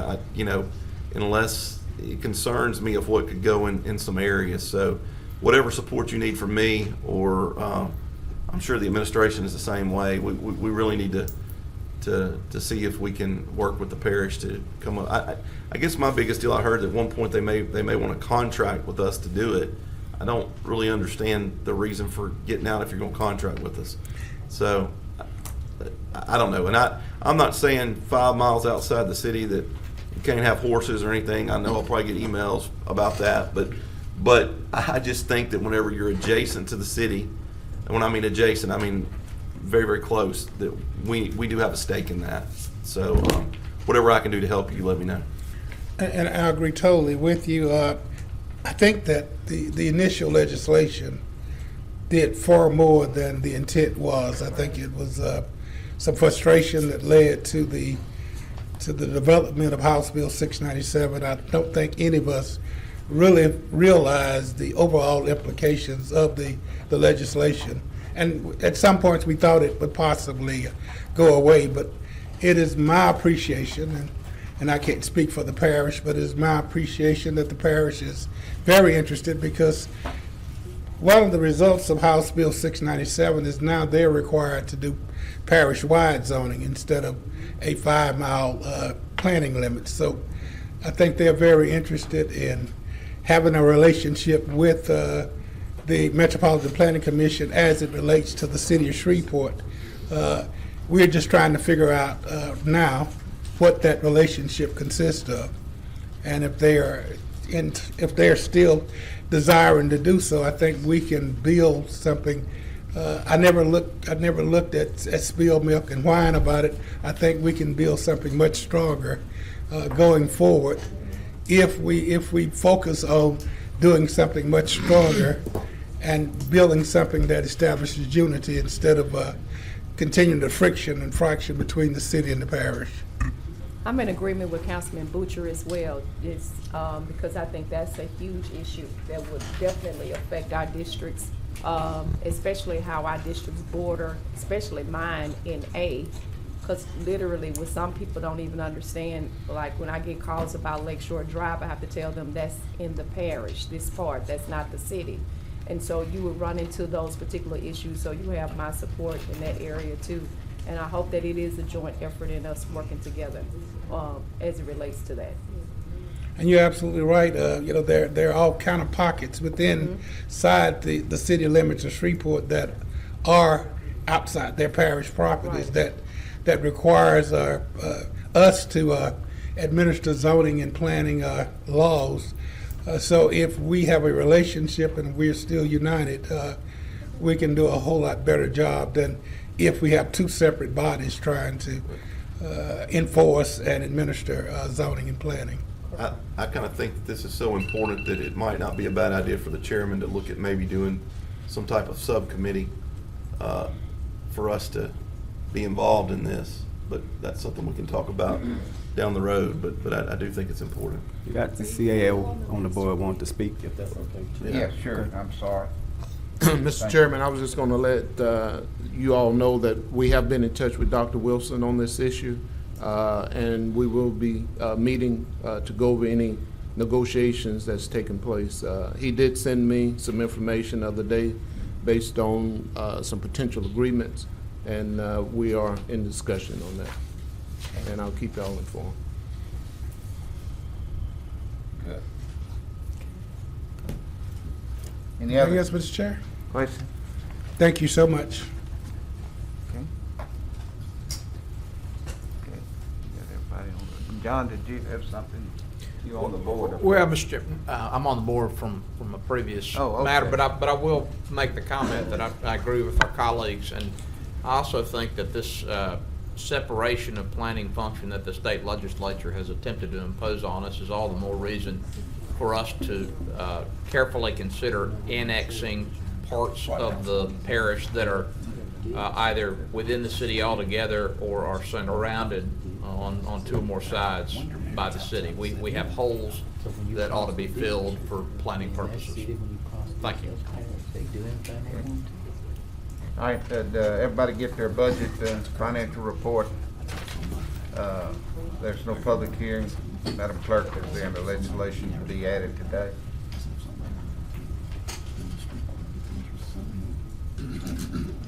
S4: Unless it concerns me of what could go in some areas. So whatever support you need from me, or I'm sure the administration is the same way. We really need to see if we can work with the parish to come up. I guess my biggest deal, I heard at one point they may want to contract with us to do it. I don't really understand the reason for getting out if you're going to contract with us. So I don't know. And I'm not saying 5 miles outside the city that you can't have horses or anything. I know I'll probably get emails about that, but I just think that whenever you're adjacent to the city, and when I mean adjacent, I mean very, very close, that we do have a stake in that. So whatever I can do to help you, let me know.
S22: And I agree totally with you. I think that the initial legislation did far more than the intent was. I think it was some frustration that led to the development of House Bill 697. I don't think any of us really realized the overall implications of the legislation. And at some points we thought it would possibly go away, but it is my appreciation, and I can't speak for the parish, but it is my appreciation that the parish is very interested, because one of the results of House Bill 697 is now they're required to do parish-wide zoning instead of a 5-mile planning limit. So I think they're very interested in having a relationship with the Metropolitan Planning Commission as it relates to the city of Shreveport. We're just trying to figure out now what that relationship consists of, and if they're still desiring to do so, I think we can build something. I never looked at spilled milk and wine about it. I think we can build something much stronger going forward if we focus on doing something much stronger and building something that establishes unity instead of continuing the friction and fraction between the city and the parish.
S7: I'm in agreement with Councilman Butcher as well, because I think that's a huge issue that would definitely affect our districts, especially how our districts border, especially mine in A, because literally what some people don't even understand, like when I get calls about Lakeshore Drive, I have to tell them that's in the parish, this part, that's not the city. And so you would run into those particular issues, so you have my support in that area too. And I hope that it is a joint effort in us working together as it relates to that.
S22: And you're absolutely right. There are all kind of pockets within inside the city limits of Shreveport that are outside their parish properties that requires us to administer zoning and planning laws. So if we have a relationship and we're still united, we can do a whole lot better job than if we have two separate bodies trying to enforce and administer zoning and planning.
S4: I kind of think that this is so important that it might not be a bad idea for the chairman to look at maybe doing some type of subcommittee for us to be involved in this. But that's something we can talk about down the road. But I do think it's important.
S21: You got the CAO on the board want to speak, if that's okay.
S1: Yeah, sure. I'm sorry.
S9: Mr. Chairman, I was just going to let you all know that we have been in touch with Dr. Wilson on this issue, and we will be meeting to go over any negotiations that's taken place. He did send me some information the other day based on some potential agreements, and we are in discussion on that. And I'll keep y'all informed.
S1: Good.
S22: Anything else, Mr. Chair?
S1: Question?
S22: Thank you so much.
S1: Okay. Got everybody on. John, did you have something? You on the board?
S3: Well, Mr. Chairman, I'm on the board from a previous matter, but I will make the comment that I agree with our colleagues, and I also think that this separation of planning function that the state legislature has attempted to impose on us is all the more reason for us to carefully consider annexing parts of the parish that are either within the city altogether or are surrounded on two or more sides by the city. We have holes that ought to be filled for planning purposes. Thank you.
S1: All right, everybody get their budget financial report. There's no public hearing. Madam Clerk, is there any legislation to be added today?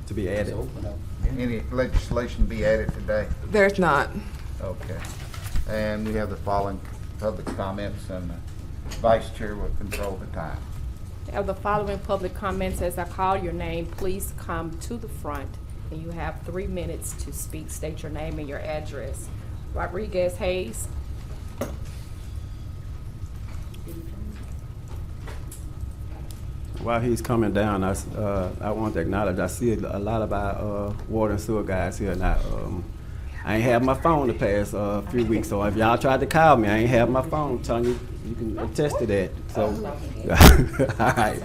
S21: To be added.
S1: Any legislation be added today?
S11: There's not.
S1: Okay. And we have the following public comments, and the Vice Chair will control the time.
S7: Of the following public comments, as I call your name, please come to the front, and you have 3 minutes to speak. State your name and your address. Rodriguez Hayes.
S21: While he's coming down, I want to acknowledge, I see a lot of our water and sewer guys here now. I ain't have my phone the past few weeks, so if y'all tried to call me, I ain't have my phone. Telling you, you can attest to that. So, all right.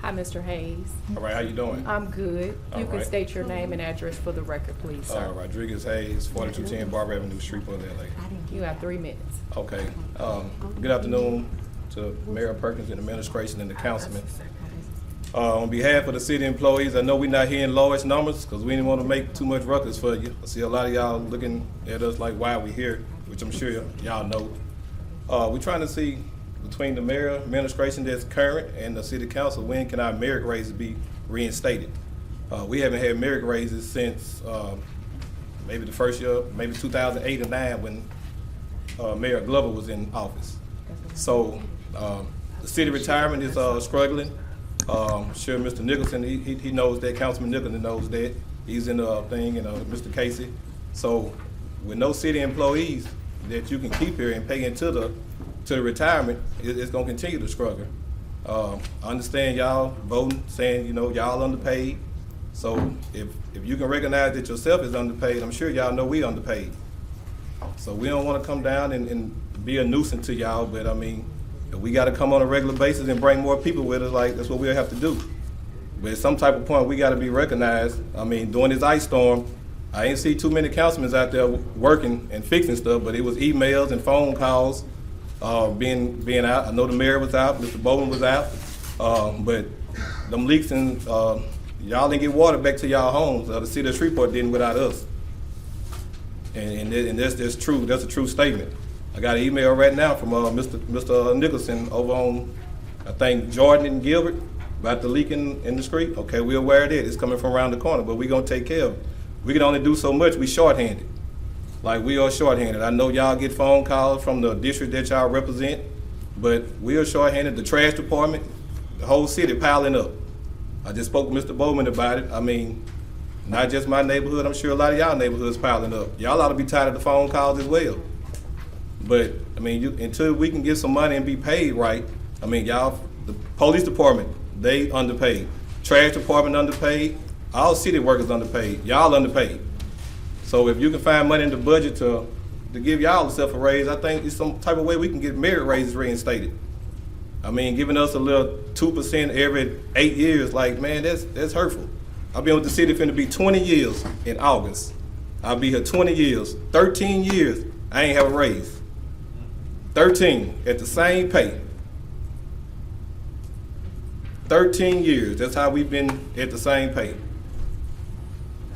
S7: Hi, Mr. Hayes.
S23: All right, how you doing?
S7: I'm good.
S23: All
S7: You can
S23: right.
S7: state your name and address for the record, please, sir.
S23: Rodriguez Hayes, 4210 Barber Avenue, Shreveport, LA.
S7: You have 3 minutes.
S23: Okay. Good afternoon to Mayor Perkins and administration and the councilman. On behalf of the city employees, I know we're not hearing lowest numbers because we didn't want to make too much ruckus for you. I see a lot of y'all looking at us like, why are we here? Which I'm sure y'all know. We're trying to see between the mayor administration that's current and the city council, when can our merit raises be reinstated? We haven't had merit raises since maybe the first year, maybe 2008 or 9 when Mayor Glover was in office. So the city retirement is struggling. Sure, Mr. Nicholson, he knows that. Councilman Nicholson knows that. He's in the thing, and Mr. Casey. So with no city employees that you can keep here and pay into the retirement, it's gonna continue to struggle. I understand y'all voting, saying, you know, y'all underpaid. So if you can recognize that yourself is underpaid, I'm sure y'all know we underpaid. So we don't wanna come down and be a nuisance to y'all, but I mean, if we gotta come on a regular basis and bring more people with us, like, that's what we'll have to do. But at some type of point, we gotta be recognized. I mean, during this ice storm, I ain't see too many councilmen out there working and fixing stuff, but it was emails and phone calls being out. I know the mayor was out, Mr. Bowman was out, but them leaks and y'all didn't get water back to y'all homes. The city of Shreveport didn't without us. And that's true. That's a true statement. I got an email right now from Mr. Nicholson over on, I think, Jordan and Gilbert about the leak in the street. Okay, we're aware of that. It's coming from around the corner, but we're gonna take care of it. We can only do so much. We shorthanded. Like, we are shorthanded. I know y'all get phone calls from the district that y'all represent, but we are shorthanded. The trash department, the whole city piling up. I just spoke with Mr. Bowman about it. I mean, not just my neighborhood. I'm sure a lot of y'all neighborhoods piling up. Y'all ought to be tired of the phone calls as well. But I mean, until we can get some money and be paid right, I mean, y'all, the police department, they underpaid. Trash department underpaid. All city workers underpaid. Y'all underpaid. So if you can find money in the budget to give y'all a raise, I think it's some type of way we can get merit raises reinstated. I mean, giving us a little 2% every 8 years, like, man, that's hurtful. I've been with the city finna be 20 years in August. I'll be here 20 years. 13 years, I ain't have a raise. 13 at the same pay. 13 years, that's how we've been at the same pay.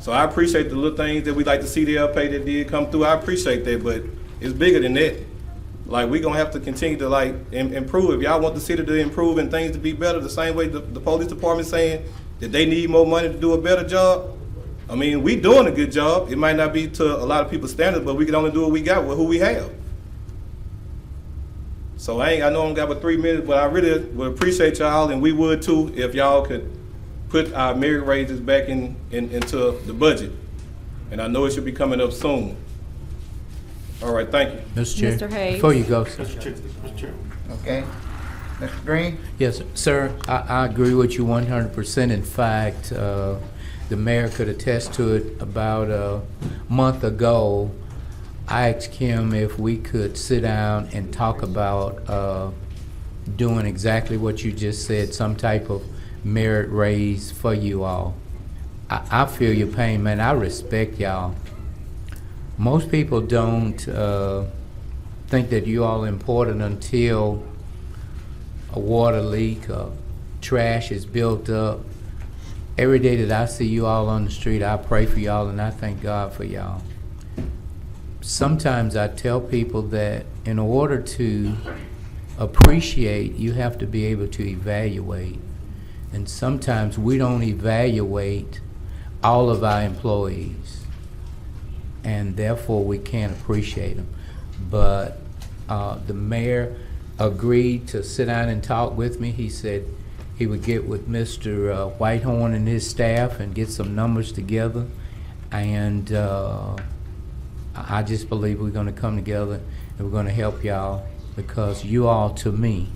S23: So I appreciate the little things that we like to see the pay that did come through. I appreciate that, but it's bigger than that. Like, we're gonna have to continue to like improve. If y'all want the city to improve and things to be better, the same way the police department saying that they need more money to do a better job. I mean, we doing a good job. It might not be to a lot of people's standards, but we can only do what we got with who we have. So I know I'm got about 3 minutes, but I really would appreciate y'all, and we would too, if y'all could put our merit raises back into the budget. And I know it should be coming up soon. All right, thank you.
S2: Mr. Chair.
S7: Mr. Hayes.
S2: Before you go, sir.
S1: Okay. Mr. Green?
S2: Yes, sir. I agree with you 100%. In fact, the mayor could attest to it. About a month ago, I asked him if we could sit down and talk about doing exactly what you just said, some type of merit raise for you all. I feel your pain, man. I respect y'all. Most people don't think that you all are important until a water leak or trash is built up. Every day that I see you all on the street, I pray for y'all and I thank God for y'all. Sometimes I tell people that in order to appreciate, you have to be able to evaluate. And sometimes we don't evaluate all of our employees, and therefore we can't appreciate them. But the mayor agreed to sit down and talk with me. He said he would get with Mr. Whitehorn and his staff and get some numbers together. And I just believe we're going to come together and we're going to help y'all, because you all, to me,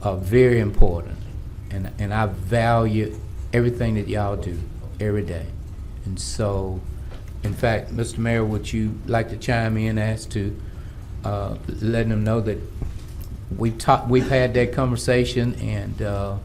S2: are very important. And I value everything that y'all do every day. And so, in fact, Mr. Mayor, would you like to chime in as to letting them know that we've had that conversation, and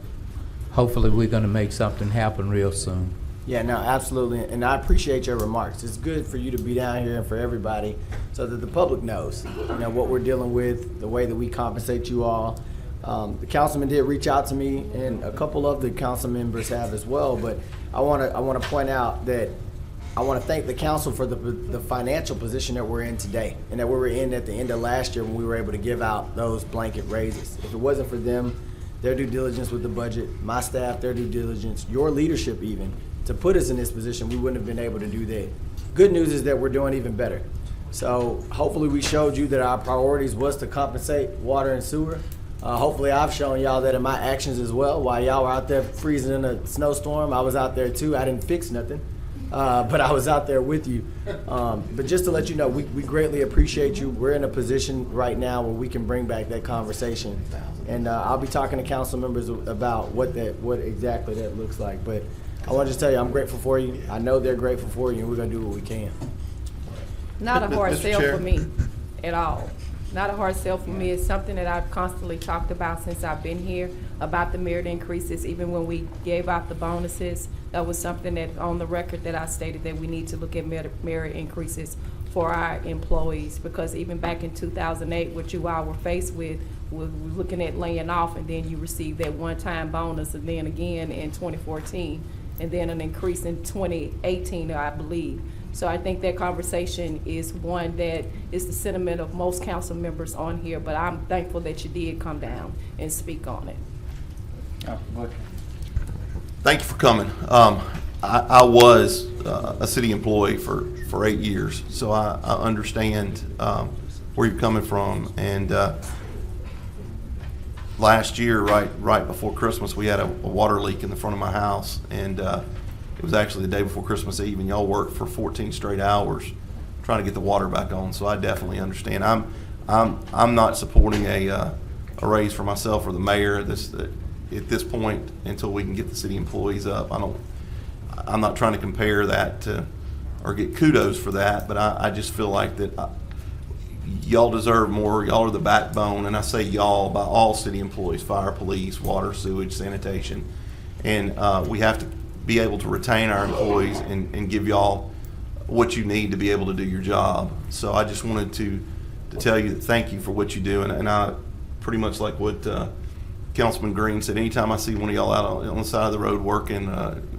S2: hopefully we're going to make something happen real soon.
S10: Yeah, no, absolutely. And I appreciate your remarks. It's good for you to be down here and for everybody so that the public knows, what we're dealing with, the way that we compensate you all. The councilman did reach out to me, and a couple of the council members have as well, but I want to point out that I want to thank the council for the financial position that we're in today and that we were in at the end of last year when we were able to give out those blanket raises. If it wasn't for them, their due diligence with the budget, my staff, their due diligence, your leadership even, to put us in this position, we wouldn't have been able to do that. Good news is that we're doing even better. So hopefully we showed you that our priorities was to compensate water and sewer. Hopefully I've shown y'all that in my actions as well. While y'all were out there freezing in a snowstorm, I was out there too. I didn't fix nothing, but I was out there with you. But just to let you know, we greatly appreciate you. We're in a position right now where we can bring back that conversation. And I'll be talking to council members about what exactly that looks like. But I want to just tell you, I'm grateful for you. I know they're grateful for you, and we're going to do what we can.
S7: Not a hard
S1: Mr.
S7: sell
S1: Chair.
S7: for me at all. Not a hard sell for me. It's something that I've constantly talked about since I've been here, about the merit increases. Even when we gave out the bonuses, that was something that on the record that I stated that we need to look at merit increases for our employees, because even back in 2008, what you all were faced with, was looking at laying off, and then you received that one-time bonus, and then again in 2014, and then an increase in 2018, I believe. So I think that conversation is one that is the sentiment of most council members on here, but I'm thankful that you did come down and speak on it.
S4: Thank you for coming. I was a city employee for 8 years, so I understand where you're coming from. And last year, right before Christmas, we had a water leak in the front of my house, and it was actually the day before Christmas Eve, and y'all worked for 14 straight hours trying to get the water back on. So I definitely understand. I'm not supporting a raise for myself or the mayor at this point until we can get the city employees up. I'm not trying to compare that to or get kudos for that, but I just feel like that y'all deserve more. Y'all are the backbone, and I say y'all by all city employees: fire, police, water, sewage, sanitation, and we have to be able to retain our employees and give y'all what you need to be able to do your job. So I just wanted to tell you that thank you for what you do, and I pretty much like what Councilman Green said. Anytime I see one of y'all out on the side of the road working,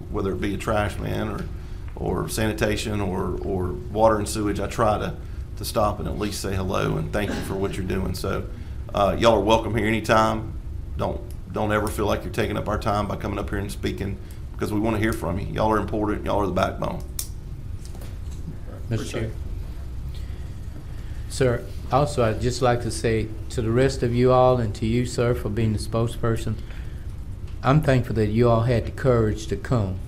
S4: whether it be a trash man or sanitation or water and sewage, I try to stop and at least say hello and thank you for what you're doing. So y'all are welcome here anytime. Don't ever feel like you're taking up our time by coming up here and speaking, because we want to hear from you. Y'all are important. Y'all are the backbone.
S2: Mr. Chair. Sir, also I'd just like to say to the rest of you all and to you, sir, for being the spokesperson, I'm thankful that you all had the courage to come,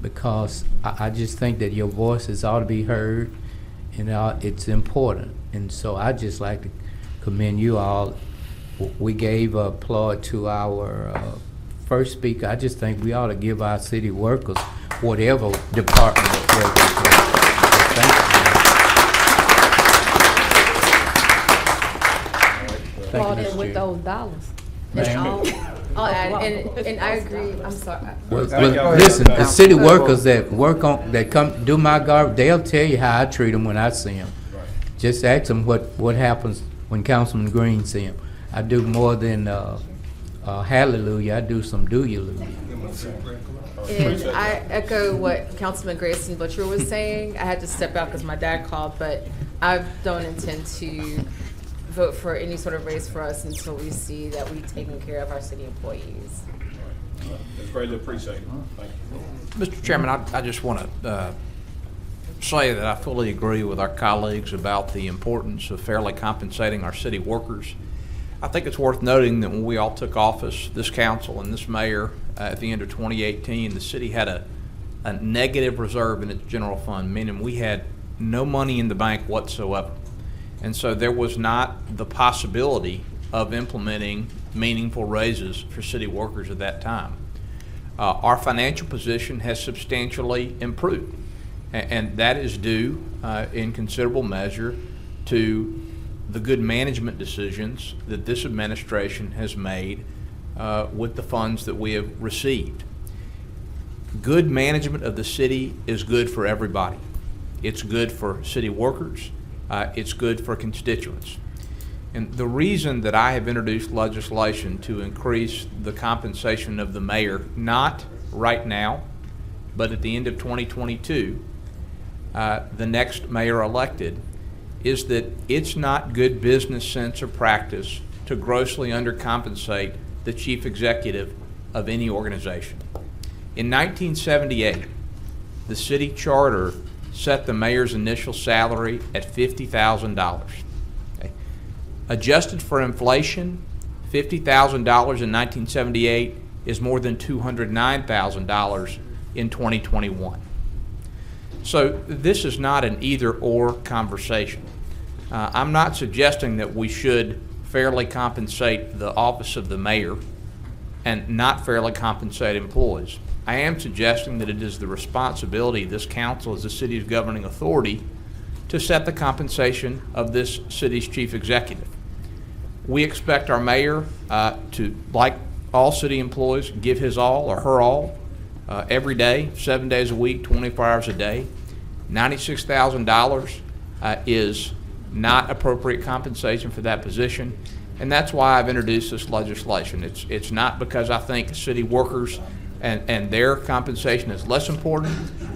S2: because I just think that your voices ought to be heard, and it's important. And so I'd just like to commend you all. We gave applaud to our first speaker. I just think we ought to give our city workers whatever department they're working. Thank you.
S7: Brought in with those dollars.
S2: Ma'am.
S20: And I agree, I'm sorry.
S2: Well, listen, the city workers that come do my garbage, they'll tell you how I treat them when I see them. Just ask them what happens when Councilman Green see them. I do more than hallelujah. I do some do-you-lujah.
S20: And I echo what Councilman Grayson Butcher was saying. I had to step out because my dad called, but I don't intend to vote for any sort of raise for us until we see that we've taken care of our city employees.
S23: It's greatly appreciated. Thank you.
S3: Mr. Chairman, I just want to say that I fully agree with our colleagues about the importance of fairly compensating our city workers. I think it's worth noting that when we all took office, this council and this mayor, at the end of 2018, the city had a negative reserve in its general fund, meaning we had no money in the bank whatsoever. And so there was not the possibility of implementing meaningful raises for city workers at that time. Our financial position has substantially improved, and that is due in considerable measure to the good management decisions that this administration has made with the funds that we have received. Good management of the city is good for everybody. It's good for city workers. It's good for constituents. And the reason that I have introduced legislation to increase the compensation of the mayor, not right now, but at the end of 2022, the next mayor elected is that it's not good business sense or practice to grossly undercompensate the chief executive of any organization. In 1978, the city charter set the mayor's initial salary at $50,000. Okay. Adjusted for inflation, $50,000 in 1978 is more than $209,000 in 2021. So this is not an either-or conversation. I'm not suggesting that we should fairly compensate the office of the mayor and not fairly compensate employees. I am suggesting that it is the responsibility of this council as the city's governing authority to set the compensation of this city's chief executive. We expect our mayor to, like all city employees, give his all or her all every day, 7 days a week, 24 hours a day. $96,000 is not appropriate compensation for that position, and that's why I've introduced this legislation. It's not because I think city workers and their compensation is less important.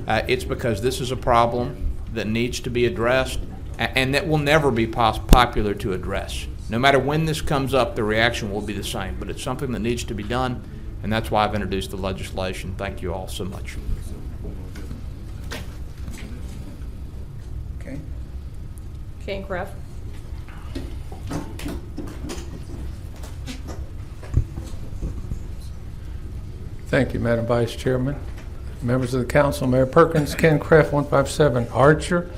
S3: It's because this is a problem that needs to be addressed and that will never be popular to address. No matter when this comes up, the reaction will be the same, but it's something that needs to be done, and that's why I've introduced the legislation. Thank you all so much.
S1: Okay.
S7: Ken Cruff.
S22: Thank you, Madam Vice Chairman. Members of the council, Mayor Perkins, Ken Kraft, 157 Archer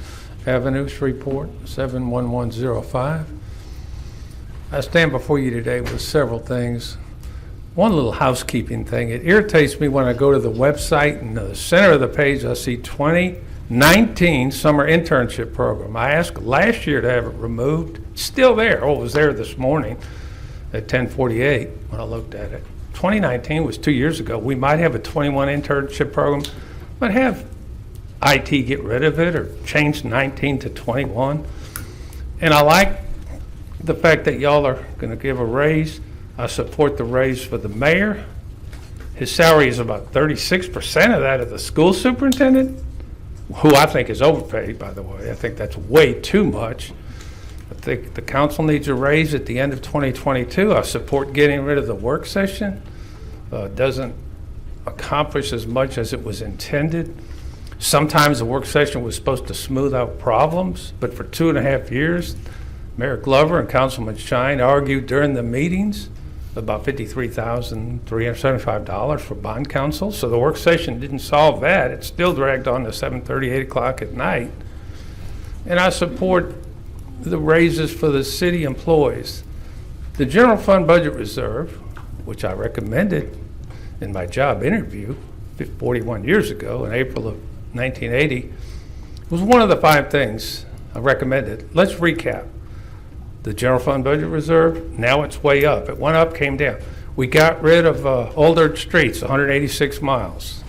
S22: Avenue, Shreveport, 71105. I stand before you today with several things. One little housekeeping thing. It irritates me when I go to the website and in the center of the page I see 2019 summer internship program. I asked last year to have it removed. It's still there. Oh, it was there this morning at 10:48 when I looked at it. 2019 was 2 years ago. We might have a 21 internship program, but have IT get rid of it or change 19 to 21. And I like the fact that y'all are going to give a raise. I support the raise for the mayor. His salary is about 36% of that of the school superintendent, who I think is overpaid, by the way. I think that's way too much. I think the council needs a raise at the end of 2022. I support getting rid of the work session. Doesn't accomplish as much as it was intended. Sometimes the work session was supposed to smooth out problems, but for 2.5 years, Mayor Glover and Councilman Shine argued during the meetings about $53,375 for bond counsel. So the work session didn't solve that. It still dragged on to 7:30, 8 o'clock at night. And I support the raises for the city employees. The general fund budget reserve, which I recommended in my job interview 41 years ago in April of 1980, was one of the 5 things I recommended. Let's recap. The general fund budget reserve, now it's way up. It went up, came down. We got rid of older streets, 186 miles.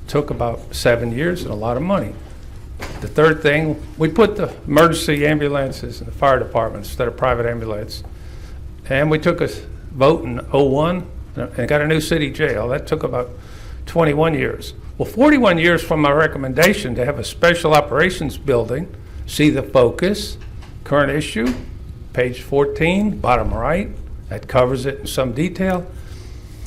S22: Took about 7 years and a lot of money. The third thing, we put the emergency ambulances in the fire department instead of private ambulance. And we took a vote in 01 and got a new city jail. That took about 21 years. Well, 41 years from my recommendation to have a special operations building, see the focus, current issue, page 14, bottom right, that covers it in some detail.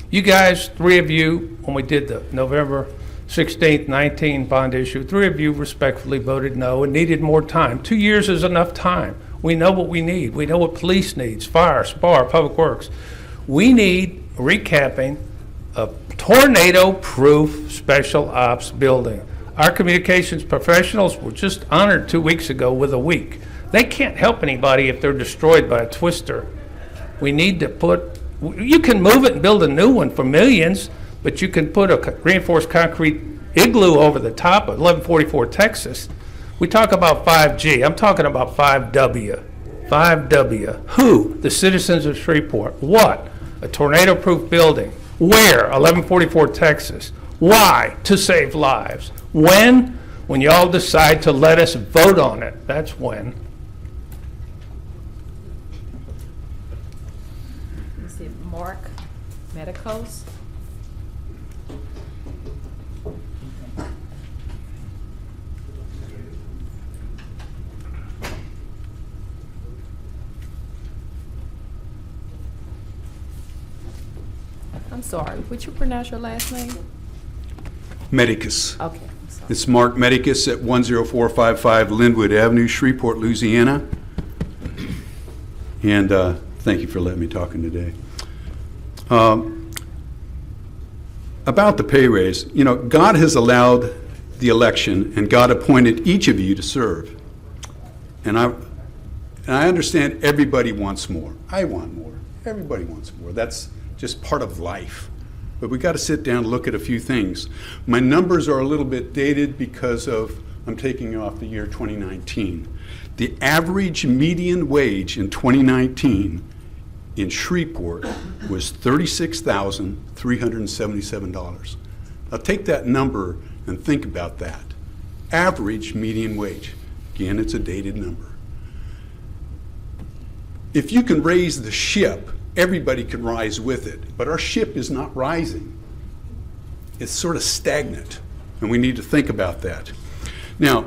S22: You guys, 3 of you, when we did the November 16th, 19 bond issue, 3 of you respectfully voted no and needed more time. 2 years is enough time. We know what we need. We know what police needs, fire, SPAR, Public Works. We need, recapping, a tornado-proof special ops building. Our communications professionals were just honored 2 weeks ago with a week. They can't help anybody if they're destroyed by a twister. We need to put, you can move it and build a new one for millions, but you can put a reinforced concrete igloo over the top of 1144 Texas. We talk about 5G. I'm talking about 5W. 5W. Who? The citizens of Shreveport. What? A tornado-proof building. Where? 1144 Texas. Why? To save lives. When? When y'all decide to let us vote on it. That's when.
S7: Is it Mark Medicos? I'm sorry, would you pronounce your last name?
S6: Medicus.
S7: Okay, I'm sorry.
S6: It's Mark Medicus at 10455 Linwood Avenue, Shreveport, Louisiana. And thank you for letting me talk in today. About the pay raise, you know, God has allowed the election, and God appointed each of you to serve. And I understand everybody wants more. I want more. Everybody wants more. That's just part of life. But we got to sit down and look at a few things. My numbers are a little bit dated because of, I'm taking off the year 2019. The average median wage in 2019 in Shreveport was $36,377. Now take that number and think about that. Average median wage. Again, it's a dated number. If you can raise the ship, everybody can rise with it. But our ship is not rising. It's sort of stagnant, and we need to think about that. Now,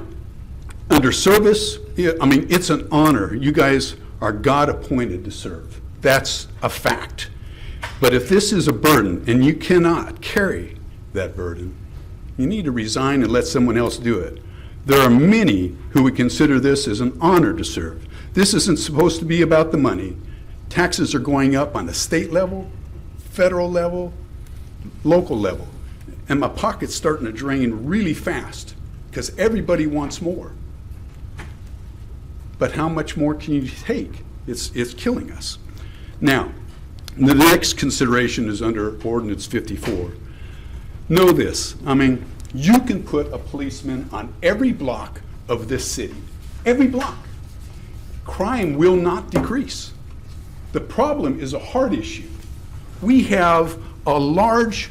S6: under service, I mean, it's an honor. You guys are God appointed to serve. That's a fact. But if this is a burden and you cannot carry that burden, you need to resign and let someone else do it. There are many who would consider this as an honor to serve. This isn't supposed to be about the money. Taxes are going up on the state level, federal level, local level. And my pocket's starting to drain really fast because everybody wants more. But how much more can you take? It's killing us. Now, the next consideration is under Ordinance 54. Know this, I mean, you can put a policeman on every block of this city, every block. Crime will not decrease. The problem is a heart issue. We have a large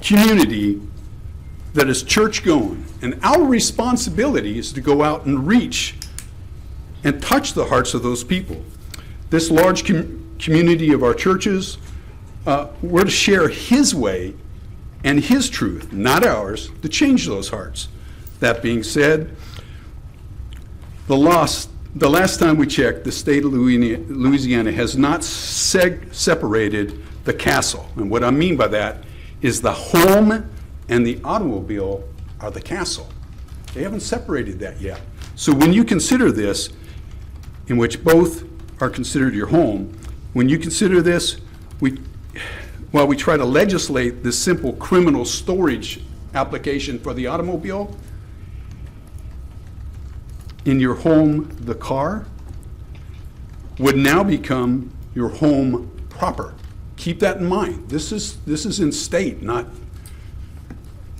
S6: community that is church going, and our responsibility is to go out and reach and touch the hearts of those people. This large community of our churches, we're to share His way and His truth, not ours, to change those hearts. That being said, the last time we checked, the state of Louisiana has not separated the castle. And what I mean by that is the home and the automobile are the castle. They haven't separated that yet. So when you consider this, in which both are considered your home, when you consider this, while we try to legislate this simple criminal storage application for the automobile, in your home, the car would now become your home proper. Keep that in mind. This is in state, not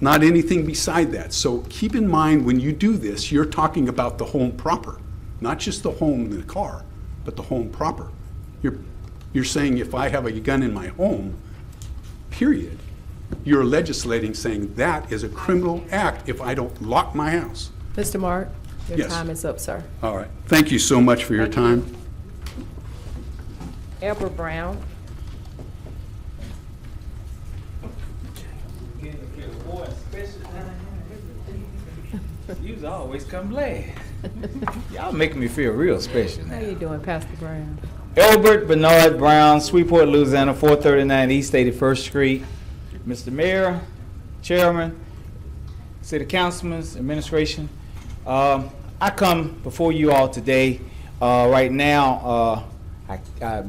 S6: anything beside that. So keep in mind when you do this, you're talking about the home proper, not just the home in the car, but the home proper. You're saying if I have a gun in my home, period, you're legislating saying that is a criminal act if I don't lock my house.
S7: Mr. Mark, your
S6: Yes.
S7: time is up, sir.
S6: All right. Thank you so much for your time.
S7: Edward Brown.
S11: You always come last. Y'all making me feel real special
S7: How
S11: now.
S7: you doing, Pastor Brown?
S11: Albert Bernard Brown, Shreveport, Louisiana, 439 East 81st Street. Mr. Mayor, Chairman, City Councilmen, Administration. I come before you all today. Right now,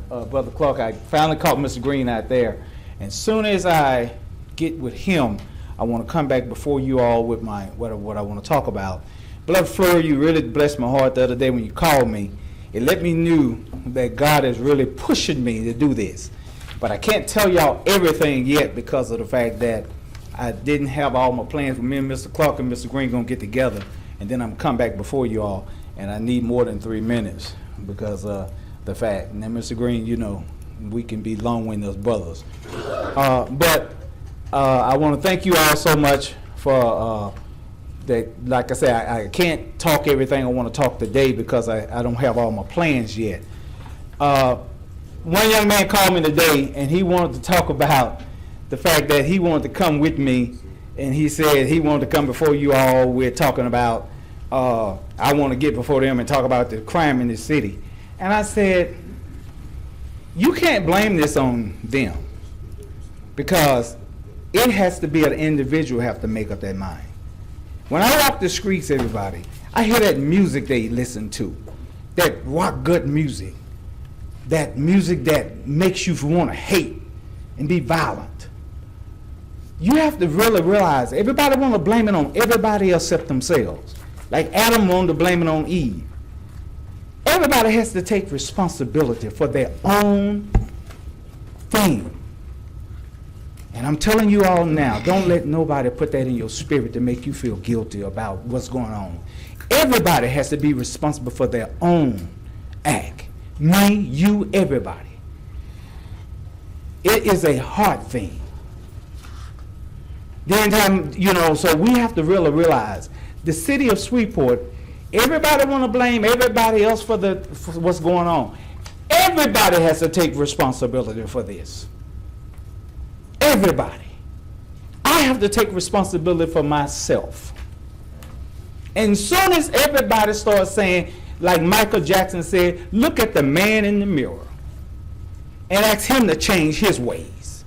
S11: Brother Clark, I finally caught Mr. Green out there. And soon as I get with him, I want to come back before you all with what I want to talk about. Beloved Fleur, you really blessed my heart the other day when you called me. It let me know that God is really pushing me to do this. But I can't tell y'all everything yet because of the fact that I didn't have all my plans. Me and Mr. Clark and Mr. Green going to get together, and then I'm come back before you all, and I need more than 3 minutes because of the fact. And then Mr. Green, you know, we can be long-winded as brothers. But I want to thank you all so much for that. Like I said, I can't talk everything I want to talk today because I don't have all my plans yet. One young man called me today, and he wanted to talk about the fact that he wanted to come with me, and he said he wanted to come before you all. We're talking about, I want to get before them and talk about the crime in the city. And I said, you can't blame this on them, because it has to be an individual have to make up their mind. When I walk the streets, everybody, I hear that music they listen to, that rock good music, that music that makes you want to hate and be violent. You have to really realize everybody want to blame it on everybody else except themselves. Like Adam wanted to blame it on Eve. Everybody has to take responsibility for their own thing. And I'm telling you all now, don't let nobody put that in your spirit to make you feel guilty about what's going on. Everybody has to be responsible for their own act. Me, you, everybody. It is a hard thing. Then, so we have to really realize the city of Shreveport, everybody want to blame everybody else for what's going on. Everybody has to take responsibility for this. Everybody. I have to take responsibility for myself. And soon as everybody starts saying, like Michael Jackson said, look at the man in the mirror and ask him to change his ways.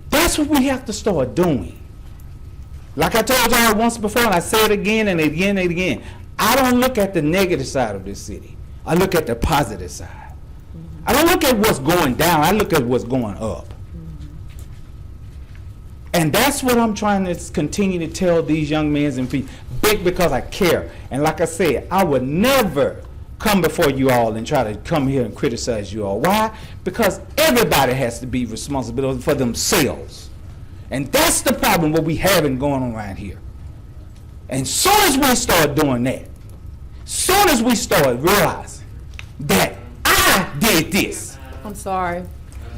S11: That's what we have to start doing. Like I told y'all once before, and I say it again and again and again, I don't look at the negative side of this city. I look at the positive side. I don't look at what's going down. I look at what's going up. And that's what I'm trying to continue to tell these young men and people. Big because I care. And like I said, I would never come before you all and try to come here and criticize you all. Why? Because everybody has to be responsible for themselves. And that's the problem what we having going on around here. And soon as we start doing that, soon as we start realizing that I did this,
S7: I'm sorry.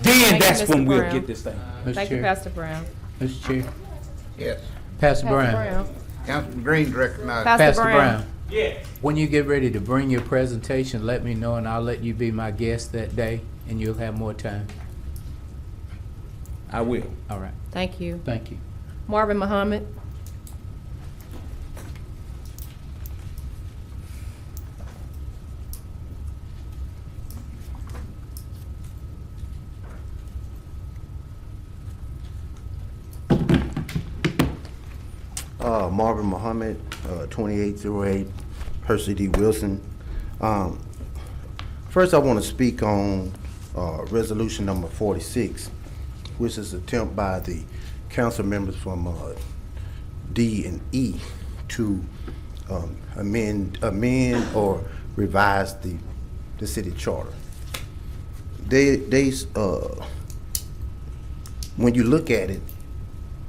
S11: then
S7: Thank
S11: that's
S7: you,
S11: when
S7: Mr.
S11: we'll
S7: Brown.
S11: get this thing.
S7: Thank you, Pastor Brown.
S2: Mr. Chair.
S1: Yes.
S2: Pastor
S7: Pastor
S2: Brown.
S7: Brown.
S1: Councilman Green recognized.
S7: Pastor Brown.
S3: Yes.
S2: When you get ready to bring your presentation, let me know and I'll let you be my guest that day and you'll have more time.
S11: I will.
S2: All right.
S7: Thank you.
S2: Thank you.
S7: Marvin Muhammad.
S12: Marvin Muhammad, 2808 Percy D. Wilson. First, I want to speak on resolution number 46, which is an attempt by the council members from D and E to amend or revise the city charter. When you look at it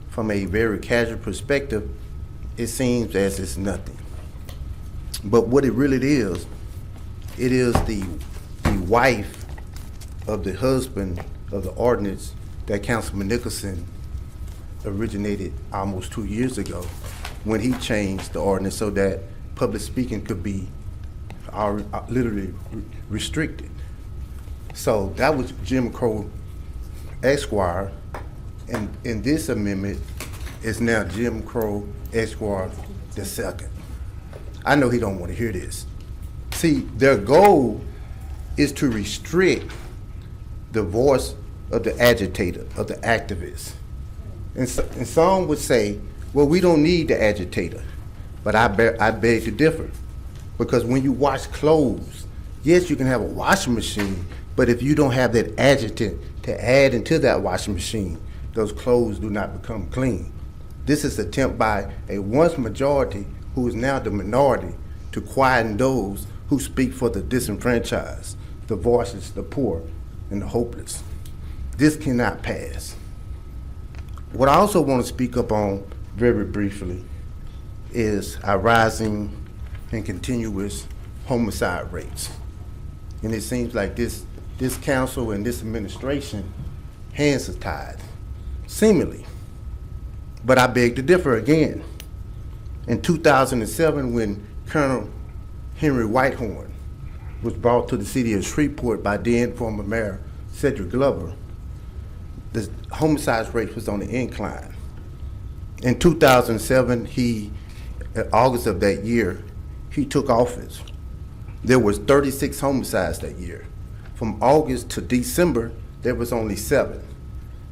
S12: from a very casual perspective, it seems as it's nothing. But what it really is, it is the wife of the husband of the ordinance that Councilman Nicholson originated almost 2 years ago when he changed the ordinance so that public speaking could be literally restricted. So that was Jim Crow Esquire, and in this amendment is now Jim Crow Esquire II. I know he don't want to hear this. See, their goal is to restrict the voice of the agitator, of the activist. And some would say, well, we don't need the agitator. But I beg to differ. Because when you wash clothes, yes, you can have a washing machine, but if you don't have that adjutant to add into that washing machine, those clothes do not become clean. This is an attempt by a once majority who is now the minority to quieten those who speak for the disenfranchised, the voiceless, the poor, and the hopeless. This cannot pass. What I also want to speak up on very briefly is our rising and continuous homicide rates. And it seems like this council and this administration, hands are tied, seemingly. But I beg to differ again. In 2007, when Colonel Henry Whitehorn was brought to the city of Shreveport by then former Mayor Cedric Glover, the homicide rate was on the incline. In 2007, in August of that year, he took office. There was 36 homicides that year. From August to December, there was only 7.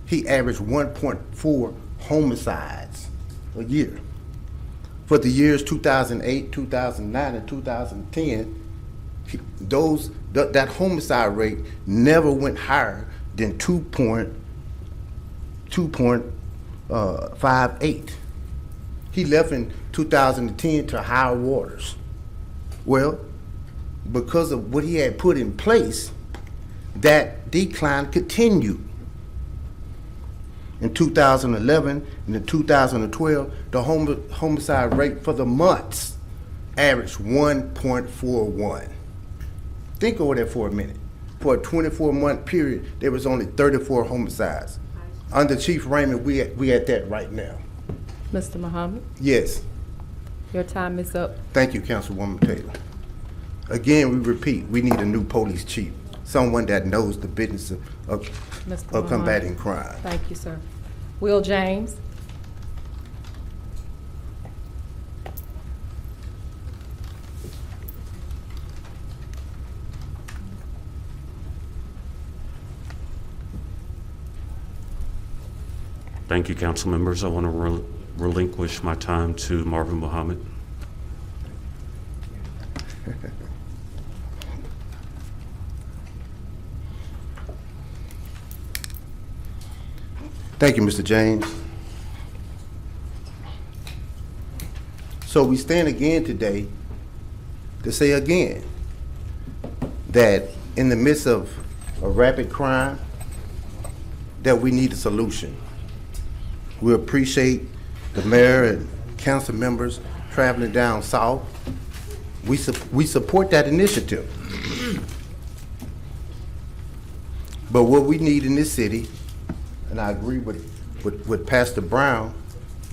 S12: He averaged 1.4 homicides a year. For the years 2008, 2009, and 2010, that homicide rate never went higher than 2.58. He left in 2010 to higher waters. Well, because of what he had put in place, that decline continued. In 2011 and in 2012, the homicide rate for the months averaged 1.41. Think over that for a minute. For a 24-month period, there was only 34 homicides. Under Chief Raymond, we at that right now.
S7: Mr. Muhammad,
S12: Yes.
S7: your time is up.
S12: Thank you, Councilwoman Taylor. Again, we repeat, we need a new police chief, someone that knows the business of
S7: Mr.
S12: combating
S7: Muhammad.
S12: crime.
S7: Thank you, sir. Will James?
S13: Thank you, council members. I want to relinquish my time to Marvin Muhammad.
S12: Thank you, Mr. James. So we stand again today to say again that in the midst of a rapid crime, that we need a solution. We appreciate the mayor and council members traveling down south. We support that initiative. But what we need in this city, and I agree with Pastor Brown,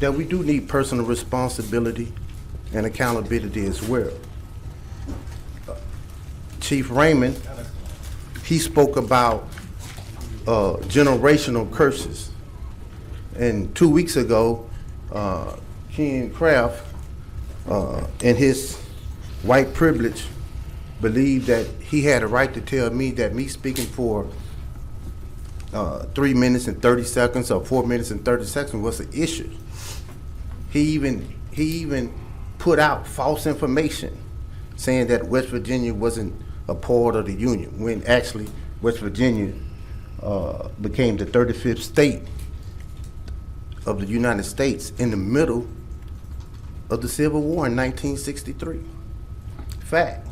S12: that we do need personal responsibility and accountability as well. Chief Raymond, he spoke about generational curses. And 2 weeks ago, Ken Kraft, in his white privilege, believed that he had a right to tell me that me speaking for 3 minutes and 30 seconds or 4 minutes and 30 seconds was an issue. He even put out false information saying that West Virginia wasn't a part of the Union, when actually West Virginia became the 35th state of the United States in the middle of the Civil War in 1963. Fact.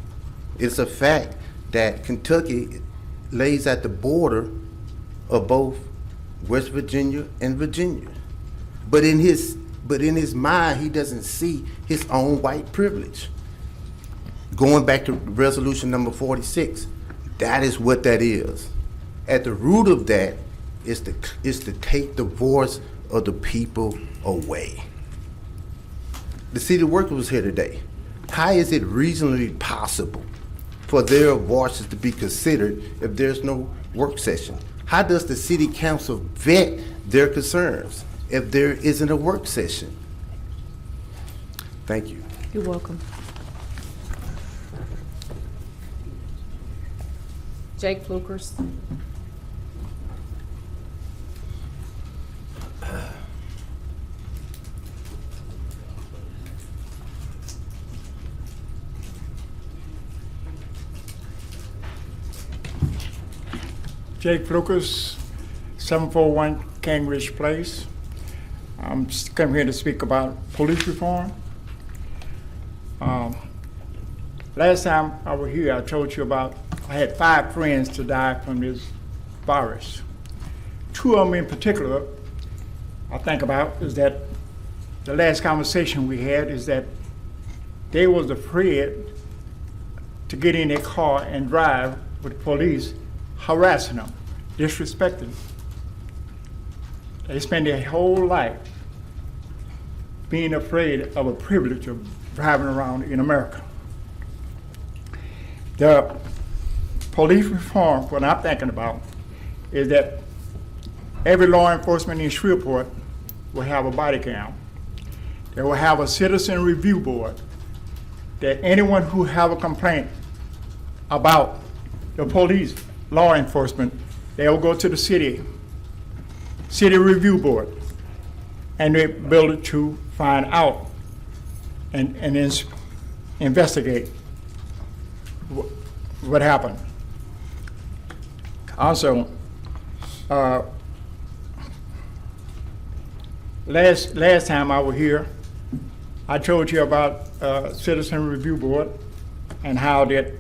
S12: It's a fact that Kentucky lays at the border of both West Virginia and Virginia. But in his mind, he doesn't see his own white privilege. Going back to resolution number 46, that is what that is. At the root of that is to take the voice of the people away. The city worker was here today. How is it reasonably possible for their voices to be considered if there's no work session? How does the city council vet their concerns if there isn't a work session? Thank you.
S7: You're welcome. Jake Flukers.
S14: Jake Flukers, 741 Cambridge Place. I'm coming here to speak about police reform. Last time I was here, I told you about I had 5 friends to die from this virus. 2 of them in particular I think about is that the last conversation we had is that they was afraid to get in their car and drive with police harassing them, disrespecting them. They spend their whole life being afraid of a privilege of driving around in America. The police reform, what I'm thinking about, is that every law enforcement in Shreveport will have a body cam. They will have a citizen review board that anyone who have a complaint about the police law enforcement, they'll go to the city review board, and they build it to find out and then investigate what happened. Also, last time I was here, I told you about Citizen Review Board and how that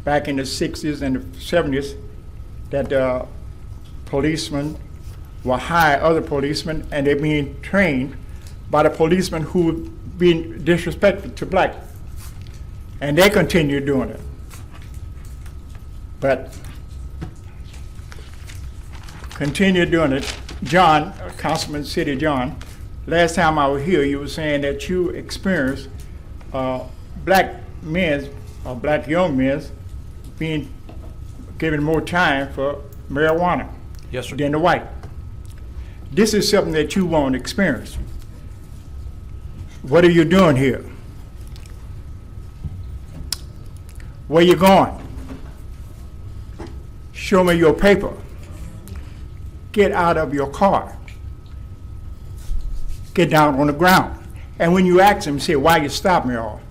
S14: back in the 60s and the 70s that policemen will hire other policemen, and they're being trained by the policemen who were being disrespectful to black. And they continue doing it. But continue doing it. John, Councilman City John, last time I was here, you were saying that you experienced black men or black young men being given more time for marijuana than the white. This is something that you won't experience. What are you doing here? Where you going? Show me your paper. Get out of your car. Get down on the ground. And when you ask them, say, why you stop me all?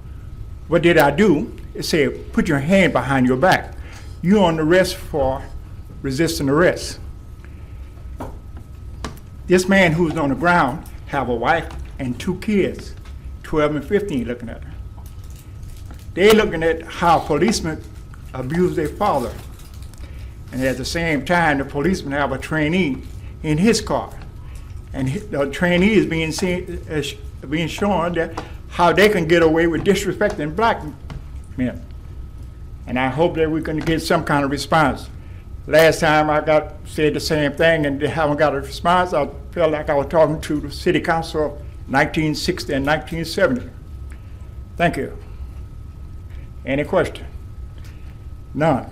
S14: What did I do? It said, put your hand behind your back. You're on arrest for resisting arrest. This man who's on the ground have a wife and 2 kids, 12 and 15, looking at her. They're looking at how policemen abuse their father. And at the same time, the policeman have a trainee in his car. And the trainee is being shown that how they can get away with disrespecting black men. And I hope that we're going to get some kind of response. Last time I said the same thing and they haven't got a response. I felt like I was talking to the city council of 1960 and 1970. Thank you. Any question? None.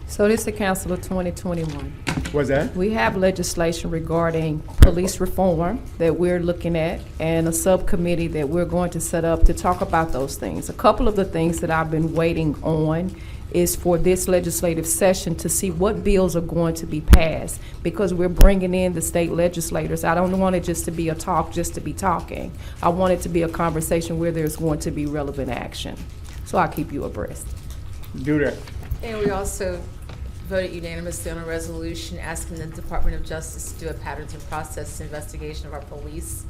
S7: So this is the council of 2021.
S14: What's that?
S7: We have legislation regarding police reform that we're looking at, and a subcommittee that we're going to set up to talk about those things. A couple of the things that I've been waiting on is for this legislative session to see what bills are going to be passed, because we're bringing in the state legislators. I don't want it just to be a talk just to be talking. I want it to be a conversation where there's going to be relevant action. So I'll keep you abreast.
S14: Do that.
S20: And we also voted unanimously on a resolution asking the Department of Justice to do a patterns and process investigation of our police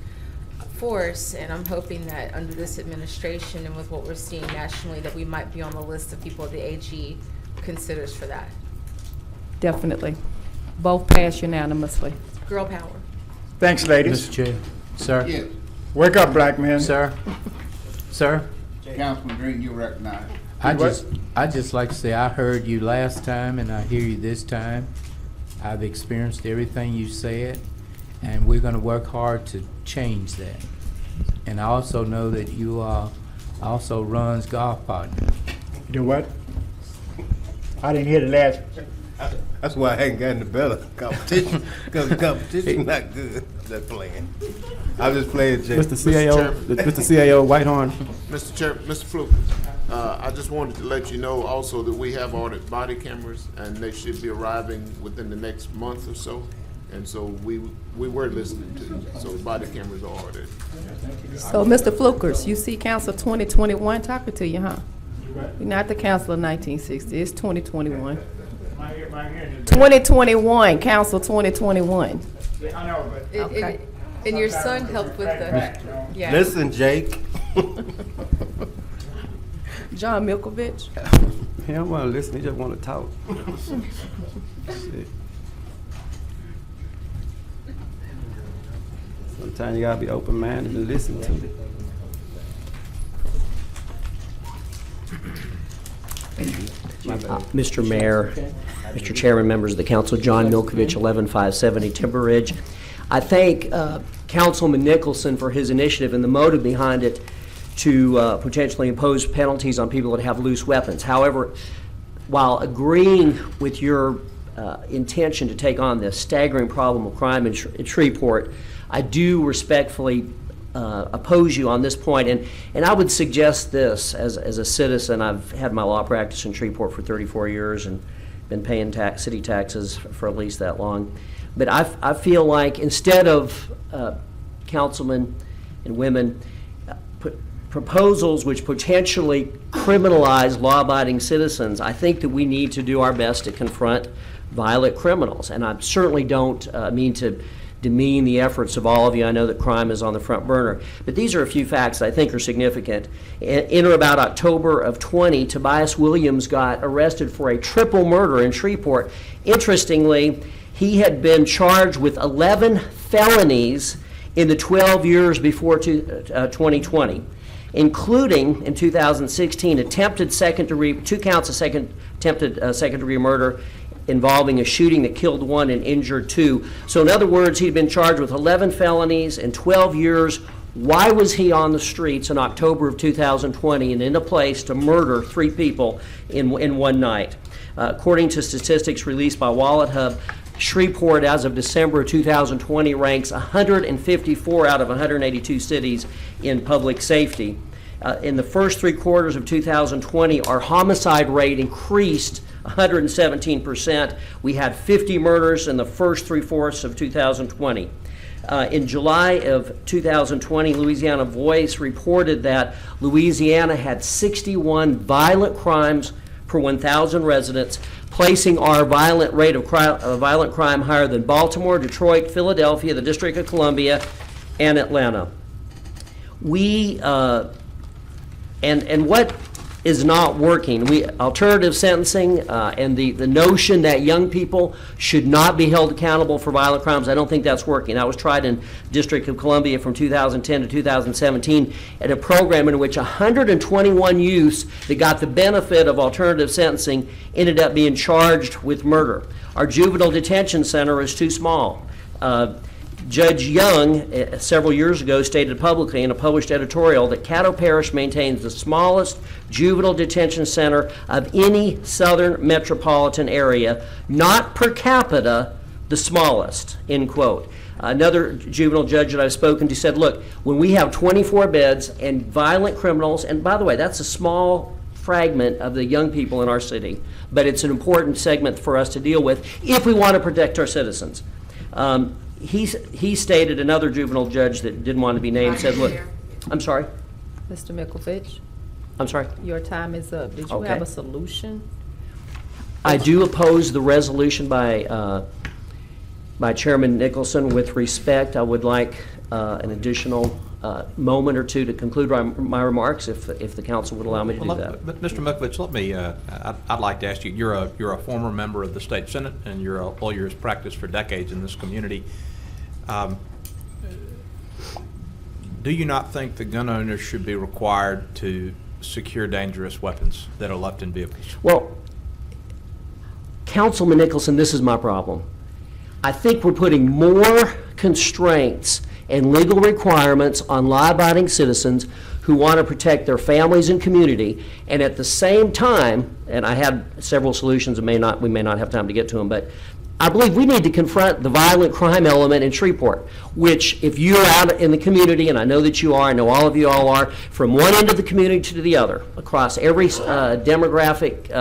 S20: force. And I'm hoping that under this administration and with what we're seeing nationally, that we might be on the list of people the AG considers for that.
S7: Definitely. Both passed unanimously.
S20: Girl power.
S14: Thanks, ladies.
S2: Mr. Chair. Sir.
S22: Yes.
S14: Wake up, black men.
S2: Sir. Sir.
S22: Councilman Green, you recognize.
S2: I just like to say I heard you last time and I hear you this time. I've experienced everything you said, and we're going to work hard to change that. And I also know that you also runs golf partner.
S14: Do what? I didn't hear the last.
S22: That's why I hadn't gotten the better competition, because the competition not good. They're playing. I was just playing, Jay.
S23: Mr. CAO Whitehorn.
S9: Mr. Chair, Mr. Fluke, I just wanted to let you know also that we have ordered body cameras, and they should be arriving within the next month or so. And so we were listening to you, so body cameras are ordered.
S7: So, Mr. Flukers, you see Council 2021 talking to you, huh? You're not the Council of 1960, it's 2021. 2021, Council 2021.
S14: I know, but.
S7: Okay.
S20: And your son helped with the, yeah.
S22: Listen, Jake.
S7: John Milkovich.
S21: He don't want to listen, he just want to talk. Shit. Sometimes you gotta be open-minded and listen to it.
S5: Mr. Mayor, Mr. Chairman, members of the council, John Milkovich, 11570 Timber Ridge. I thank Councilman Nicholson for his initiative and the motive behind it to potentially impose penalties on people that have loose weapons. However, while agreeing with your intention to take on this staggering problem of crime in Shreveport, I do respectfully oppose you on this point. And I would suggest this as a citizen. I've had my law practice in Shreveport for 34 years and been paying city taxes for at least that long. But I feel like instead of councilmen and women proposals which potentially criminalize law-abiding citizens, I think that we need to do our best to confront violent criminals. And I certainly don't mean to demean the efforts of all of you. I know that crime is on the front burner. But these are a few facts that I think are significant. In or about October of 20, Tobias Williams got arrested for a triple murder in Shreveport. Interestingly, he had been charged with 11 felonies in the 12 years before 2020, including in 2016 attempted second-degree, 2 counts of attempted second-degree murder involving a shooting that killed 1 and injured 2. So in other words, he'd been charged with 11 felonies in 12 years. Why was he on the streets in October of 2020 and in a place to murder 3 people in one night? According to statistics released by Wallet Hub, Shreveport, as of December 2020, ranks 154 out of 182 cities in public safety. In the first 3 quarters of 2020, our homicide rate increased 117%. We had 50 murders in the first 3/4 of 2020. In July of 2020, Louisiana Voice reported that Louisiana had 61 violent crimes per 1,000 residents, placing our violent rate of violent crime higher than Baltimore, Detroit, Philadelphia, the District of Columbia, and Atlanta. We and what is not working? Alternative sentencing and the notion that young people should not be held accountable for violent crimes, I don't think that's working. That was tried in District of Columbia from 2010 to 2017 at a program in which 121 youths that got the benefit of alternative sentencing ended up being charged with murder. Our juvenile detention center is too small. Judge Young, several years ago, stated publicly in a published editorial that Caddo Parish maintains the smallest juvenile detention center of any southern metropolitan area, not per capita, the smallest, end quote. Another juvenile judge that I've spoken to said, look, when we have 24 beds and violent criminals, and by the way, that's a small fragment of the young people in our city, but it's an important segment for us to deal with if we want to protect our citizens. He stated, another juvenile judge that didn't want to be named said, look, I'm sorry?
S7: Mr. Mikulvich,
S5: I'm sorry?
S7: your time is up. Did you
S5: Okay.
S7: have a solution?
S5: I do oppose the resolution by Chairman Nicholson. With respect, I would like an additional moment or two to conclude my remarks, if the council would allow me to do that.
S3: But Mr. Mikulvich, let me, I'd like to ask you, you're a former member of the state senate and you're a lawyer who's practiced for decades in this community. Do you not think that gun owners should be required to secure dangerous weapons that are left in vehicles?
S5: Well, Councilman Nicholson, this is my problem. I think we're putting more constraints and legal requirements on law-abiding citizens who want to protect their families and community, and at the same time, and I have several solutions, we may not have time to get to them, but I believe we need to confront the violent crime element in Shreveport, which if you're out in the community, and I know that you are, I know all of you all are, from one end of the community to the other, across every demographic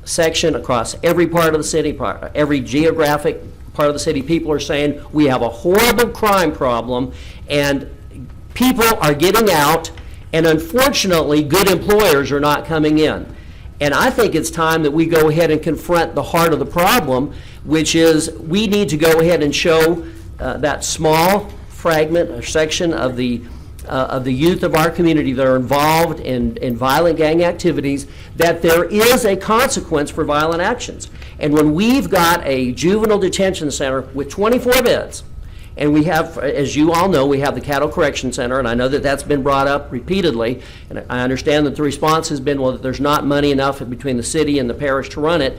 S5: section, across every part of the city, every geographic part of the city, people are saying we have a horrible crime problem and people are getting out, and unfortunately good employers are not coming in. And I think it's time that we go ahead and confront the heart of the problem, which is we need to go ahead and show that small fragment or section of the youth of our community that are involved in violent gang activities that there is a consequence for violent actions. And when we've got a juvenile detention center with 24 beds, and we have, as you all know, we have the Cattle Correction Center, and I know that that's been brought up repeatedly, and I understand that the response has been, well, that there's not money enough between the city and the parish to run it.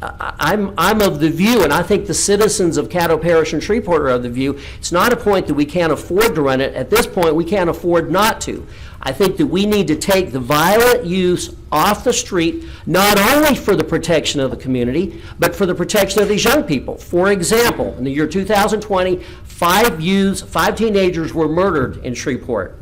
S5: I'm of the view, and I think the citizens of Caddo Parish and Shreveport are of the view, it's not a point that we can't afford to run it. At this point, we can't afford not to. I think that we need to take the violent use off the street, not only for the protection of the community, but for the protection of these young people. For example, in the year 2020, 5 teenagers were murdered in Shreveport.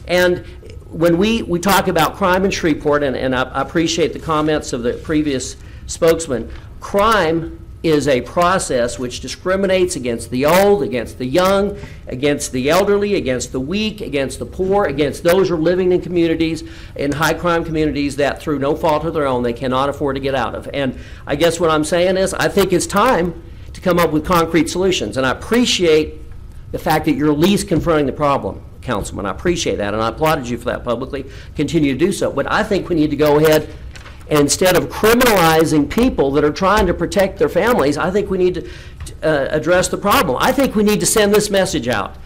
S5: And when we talk about crime in Shreveport, and I appreciate the comments of the previous spokesman, crime is a process which discriminates against the old, against the young, against the elderly, against the weak, against the poor, against those who are living in communities, in high crime communities that through no fault of their own they cannot afford to get out of. And I guess what I'm saying is I think it's time to come up with concrete solutions. And I appreciate the fact that you're at least confronting the problem, Councilman. I appreciate that, and I applauded you for that publicly. Continue to do so. But I think we need to go ahead, and instead of criminalizing people that are trying to protect their families, I think we need to address the problem. I think we need to send this message out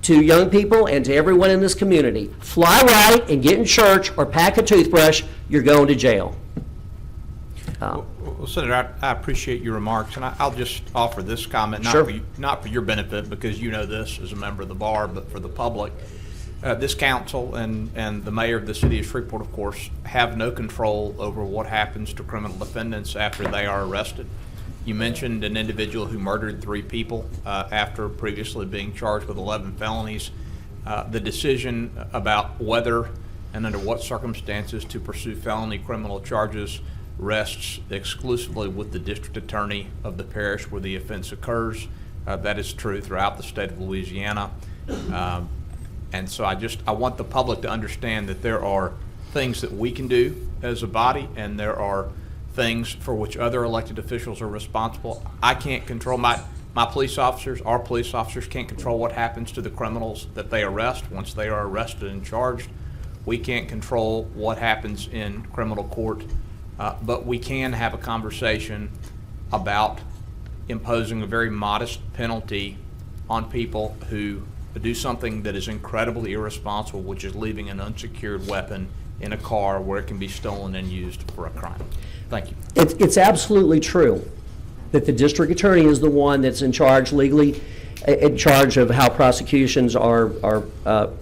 S5: to young people and to everyone in this community. Fly right and get in church or pack a toothbrush, you're going to jail.
S3: Well, Senator, I appreciate your remarks, and I'll just offer this comment,
S5: Sure.
S3: not for your benefit, because you know this as a member of the bar, but for the public. This council and the mayor of the city of Shreveport, of course, have no control over what happens to criminal defendants after they are arrested. You mentioned an individual who murdered 3 people after previously being charged with 11 felonies. The decision about whether and under what circumstances to pursue felony criminal charges rests exclusively with the district attorney of the parish where the offense occurs. That is true throughout the state of Louisiana. And so I want the public to understand that there are things that we can do as a body, and there are things for which other elected officials are responsible. I can't control my police officers, our police officers can't control what happens to the criminals that they arrest once they are arrested and charged. We can't control what happens in criminal court, but we can have a conversation about imposing a very modest penalty on people who do something that is incredibly irresponsible, which is leaving an unsecured weapon in a car where it can be stolen and used for a crime. Thank you.
S5: It's absolutely true that the district attorney is the one that's in charge legally, in charge of how prosecutions are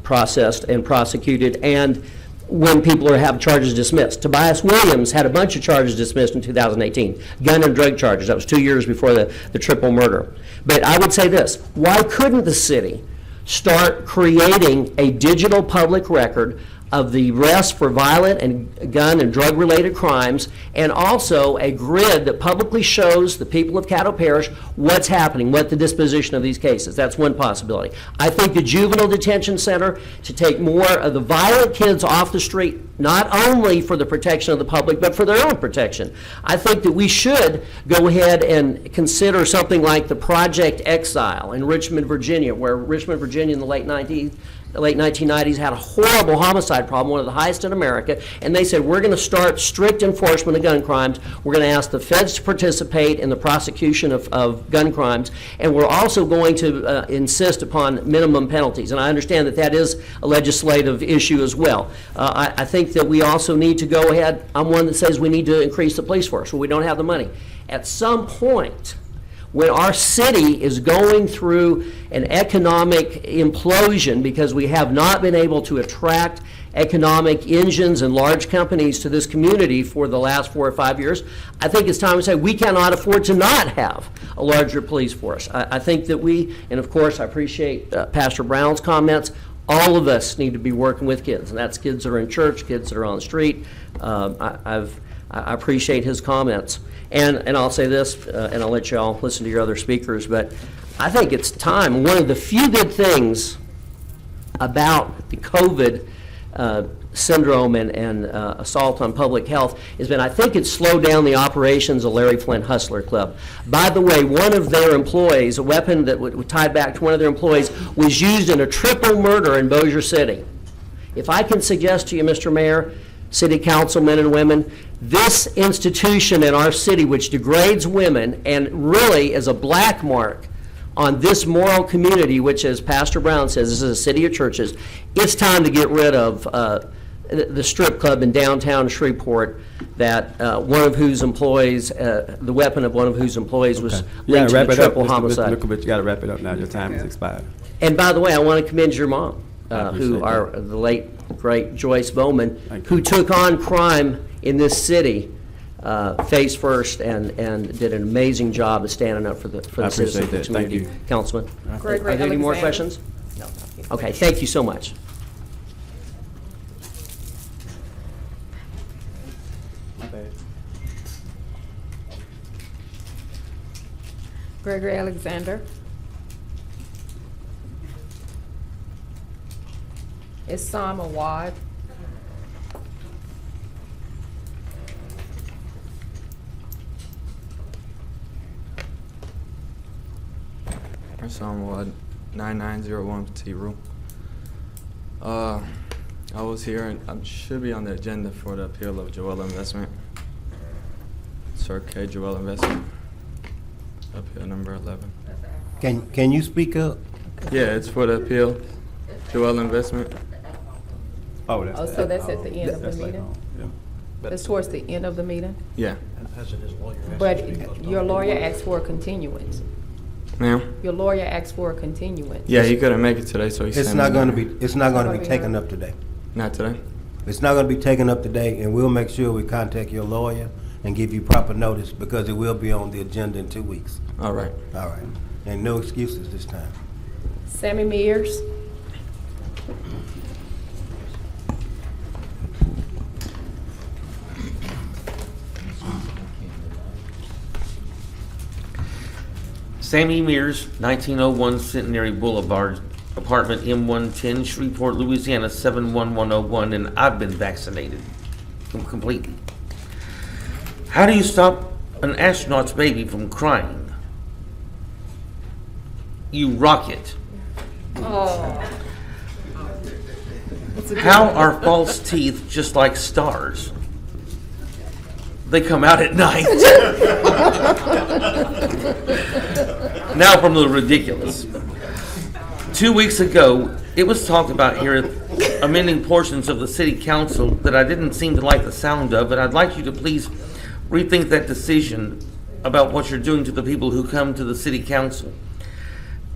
S5: processed and prosecuted, and when people have charges dismissed. Tobias Williams had a bunch of charges dismissed in 2018, gun and drug charges. That was 2 years before the triple murder. But I would say this, why couldn't the city start creating a digital public record of the arrests for violent and gun and drug-related crimes, and also a grid that publicly shows the people of Caddo Parish what's happening, what the disposition of these cases. That's one possibility. I think the juvenile detention center to take more of the violent kids off the street, not only for the protection of the public, but for their own protection. I think that we should go ahead and consider something like the Project Exile in Richmond, Virginia, where Richmond, Virginia in the late 1990s had a horrible homicide problem, one of the highest in America, and they said, we're going to start strict enforcement of gun crimes. We're going to ask the feds to participate in the prosecution of gun crimes, and we're also going to insist upon minimum penalties. And I understand that that is a legislative issue as well. I think that we also need to go ahead. I'm one that says we need to increase the police force, but we don't have the money. At some point, when our city is going through an economic implosion because we have not been able to attract economic engines and large companies to this community for the last 4 or 5 years, I think it's time to say we cannot afford to not have a larger police force. I think that we, and of course I appreciate Pastor Brown's comments, all of us need to be working with kids, and that's kids that are in church, kids that are on the street. I appreciate his comments. And I'll say this, and I'll let you all listen to your other speakers, but I think it's time. One of the few good things about the COVID syndrome and assault on public health has been, I think it's slowed down the operations of Larry Flint Hustler Club. By the way, one of their employees, a weapon that would tied back to one of their employees, was used in a triple murder in Bossier City. If I can suggest to you, Mr. Mayor, city councilmen and women, this institution in our city which degrades women and really is a black mark on this moral community, which, as Pastor Brown says, this is a city of churches, it's time to get rid of the strip club in downtown Shreveport that one of whose employees, the weapon of one of whose employees was linked to the triple homicide.
S21: Mr. Milkovich, you got to wrap it up now. Your time has expired.
S5: And by the way, I want to commend your mom, the late, great Joyce Bowman, who took on crime in this city face first and did an amazing job of standing up for the citizens of the community.
S21: Thank you.
S5: Councilman,
S7: Gregory
S5: are there any more
S7: Alexander.
S5: questions? No. Okay, thank you so much.
S7: Gregory Alexander. Isam Awad.
S15: Awad, 9901 Petit Roux. I was here and I should be on the agenda for the appeal of Joel Investment. Sir K. Joel Investment. Appeal number 11.
S12: Can you speak up?
S15: Yeah, it's for the appeal. Joel Investment.
S21: Oh,
S7: So that's at the end of the meeting? That's towards the end of the meeting?
S15: Yeah.
S7: But your lawyer asked for a continuance.
S15: Ma'am?
S7: Your lawyer asked for a continuance.
S15: Yeah, he couldn't make it today, so he
S12: It's
S15: sent
S12: not
S15: me.
S12: going to be. It's not going to be taken up today.
S15: Not today?
S12: It's not going to be taken up today, and we'll make sure we contact your lawyer and give you proper notice because it will be on the agenda in 2 weeks.
S15: All right.
S12: All right. And no excuses this time.
S7: Sammy Mears.
S16: Sammy Mears, 1901 Centenary Boulevard, apartment M110, Shreveport, Louisiana, 71101, and I've been vaccinated completely. How do you stop an astronaut's baby from crying? You rock it.
S7: Oh.
S16: How are false teeth just like stars? They come out at night. Now from the ridiculous. 2 weeks ago, it was talked about here amending portions of the city council that I didn't seem to like the sound of, and I'd like you to please rethink that decision about what you're doing to the people who come to the city council.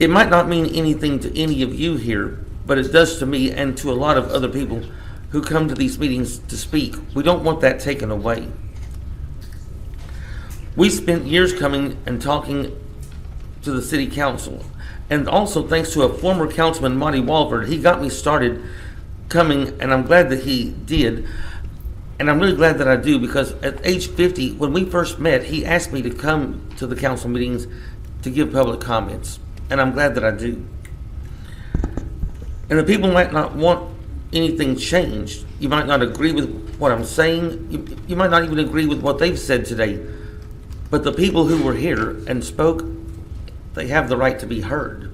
S16: It might not mean anything to any of you here, but it does to me and to a lot of other people who come to these meetings to speak. We don't want that taken away. We spent years coming and talking to the city council. And also thanks to a former councilman, Monty Walford, he got me started coming, and I'm glad that he did. And I'm really glad that I do, because at age 50, when we first met, he asked me to come to the council meetings to give public comments. And I'm glad that I do. And the people might not want anything changed. You might not agree with what I'm saying. You might not even agree with what they've said today. But the people who were here and spoke, they have the right to be heard.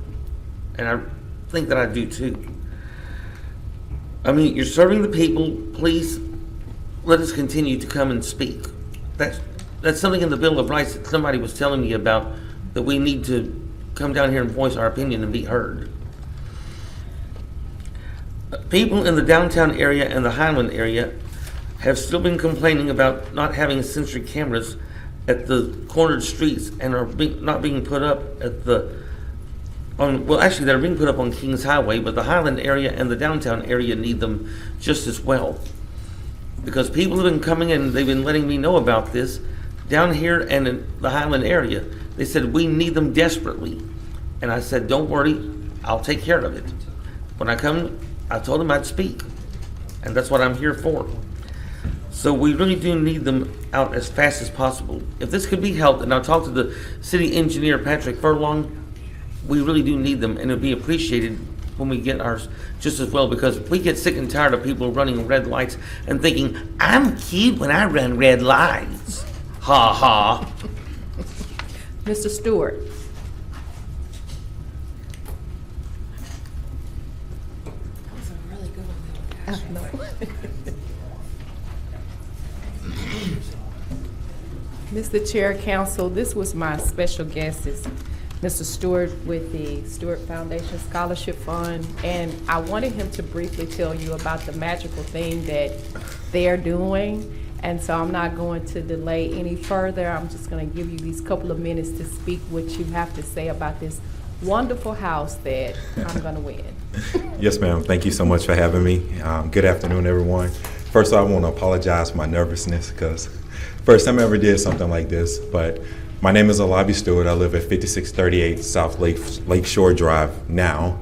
S16: And I think that I do too. I mean, you're serving the people. Please let us continue to come and speak. That's something in the Bill of Rights that somebody was telling me about, that we need to come down here and voice our opinion and be heard. People in the downtown area and the Highland area have still been complaining about not having sensory cameras at the cornered streets, and are not being put up at they're being put up on Kings Highway, but the Highland area and the downtown area need them just as well. Because people have been coming in, they've been letting me know about this down here and in the Highland area. They said, we need them desperately. And I said, don't worry, I'll take care of it. When I come, I told them I'd speak. And that's what I'm here for. So we really do need them out as fast as possible. If this could be helped, and I'll talk to the city engineer, Patrick Furlong, we really do need them, and it'll be appreciated when we get ours just as well, because we get sick and tired of people running red lights and thinking, I'm cute when I run red lights. Ha ha.
S7: Mr. Stewart. Mr. Chair, Council, this was my special guest's Mr. Stewart with the Stewart Foundation Scholarship Fund, and I wanted him to briefly tell you about the magical thing that they're doing. And so I'm not going to delay any further. I'm just going to give you these couple of minutes to speak what you have to say about this wonderful house that I'm going to win.
S17: Yes, ma'am. Thank you so much for having me. Good afternoon, everyone. First, I want to apologize for my nervousness because first time I ever did something like this. But my name is Alabi Stewart. I live at 5638 South Lakeshore Drive now,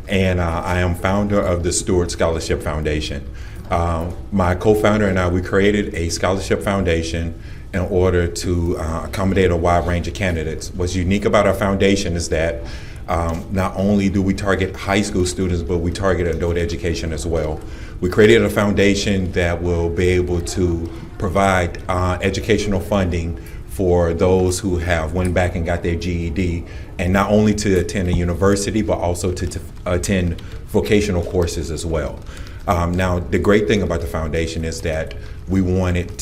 S17: and I am founder of the Stewart Scholarship Foundation. My co-founder and I, we created a scholarship foundation in order to accommodate a wide range of candidates. What's unique about our foundation is that not only do we target high school students, but we target adult education as well. We created a foundation that will be able to provide educational funding for those who have went back and got their GED, and not only to attend a university, but also to attend vocational courses as well. Now, the great thing about the foundation is that we wanted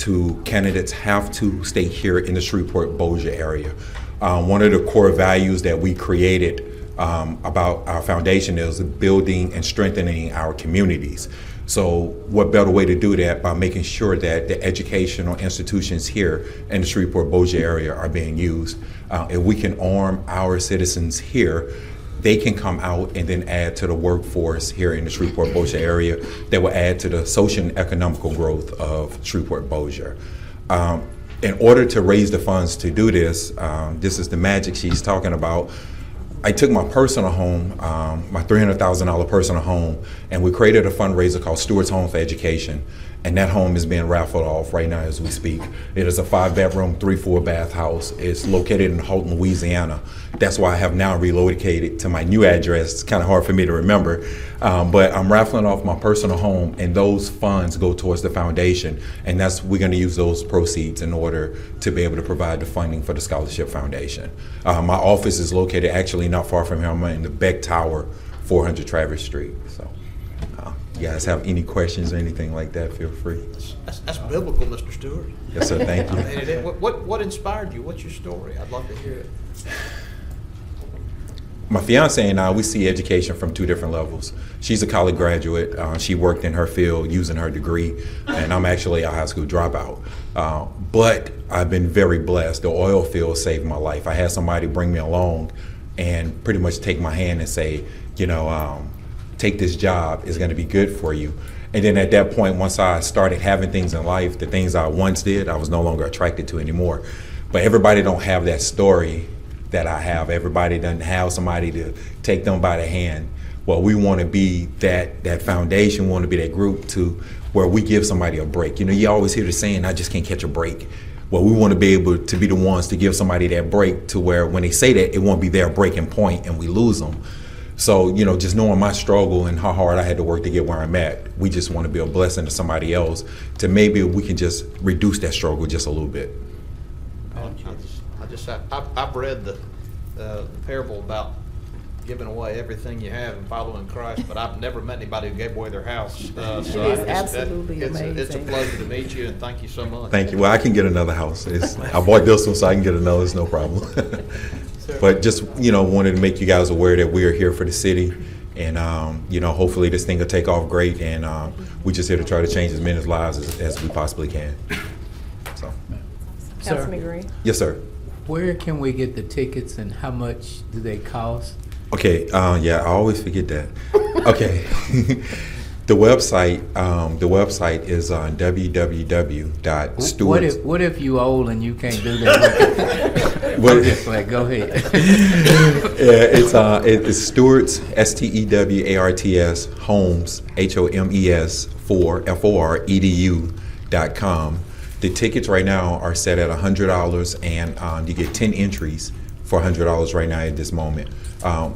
S17: candidates have to stay here in the Shreveport-Bossier area. One of the core values that we created about our foundation is building and strengthening our communities. So what better way to do that by making sure that the educational institutions here in the Shreveport-Bossier area are being used. If we can arm our citizens here, they can come out and then add to the workforce here in the Shreveport-Bossier area that will add to the social and economical growth of Shreveport-Bossier. In order to raise the funds to do this, this is the magic she's talking about. I took my personal home, my $300,000 personal home, and we created a fundraiser called Stewart's Home for Education. And that home is being raffled off right now as we speak. It is a 5-bedroom, 3-4-bath house. It's located in Houghton, Louisiana. That's why I have now relocated to my new address. It's kind of hard for me to remember. But I'm raffling off my personal home, and those funds go towards the foundation. And we're going to use those proceeds in order to be able to provide the funding for the Scholarship Foundation. My office is located actually not far from here. I'm in the Beck Tower, 400 Travis Street. So. You guys have any questions or anything like that, feel free.
S3: That's biblical, Mr. Stewart.
S17: Yes, sir, thank you.
S3: I mean, what inspired you? What's your story? I'd love to hear it.
S17: My fiance and I, we see education from 2 different levels. She's a college graduate. She worked in her field using her degree, and I'm actually a high school dropout. But I've been very blessed. The oil field saved my life. I had somebody bring me along and pretty much take my hand and say, take this job, it's going to be good for you. And then at that point, once I started having things in life, the things I once did, I was no longer attracted to anymore. But everybody don't have that story that I have. Everybody doesn't have somebody to take them by the hand. Well, we want to be that foundation, we want to be that group to where we give somebody a break. You always hear the saying, I just can't catch a break. Well, we want to be able to be the ones to give somebody that break to where when they say that, it won't be their breaking point and we lose them. So, just knowing my struggle and how hard I had to work to get where I'm at, we just want to be a blessing to somebody else to maybe we can just reduce that struggle just a little bit.
S3: I've read the parable about giving away everything you have and following Christ, but I've never met anybody who gave away their house. So
S7: it is absolutely amazing.
S3: It's a pleasure to meet you, and thank you so much.
S17: Thank you. Well, I can get another house. I bought this one, so I can get another. It's no problem. But just, wanted to make you guys aware that we are here for the city, and, hopefully this thing will take off great, and we're just here to try to change as many lives as we possibly can. So.
S7: Councilman Green?
S17: Yes, sir.
S2: Where can we get the tickets and how much do they cost?
S17: Okay, I always forget that. Okay. The website is on www.stewarts.
S2: What if you old and you can't do that? Go ahead.
S17: It's Stewarts, STEWARTS, Homes, HOMES, FOREDU.com. The tickets right now are set at $100, and you get 10 entries for $100 right now at this moment.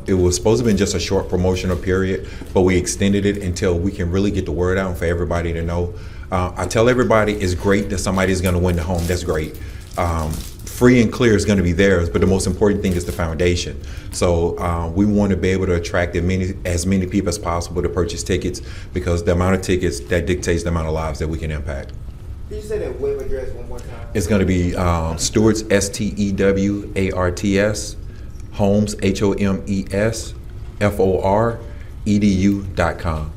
S17: It was supposed to have been just a short promotional period, but we extended it until we can really get the word out for everybody to know. I tell everybody it's great that somebody's going to win the home. That's great. Free and clear is going to be theirs, but the most important thing is the foundation. So we want to be able to attract as many people as possible to purchase tickets, because the amount of tickets that dictates the amount of lives that we can impact.
S18: Can you say that web address one more time?
S17: It's going to be Stewarts, STEWARTS, Homes, HOMESFOREDU.com.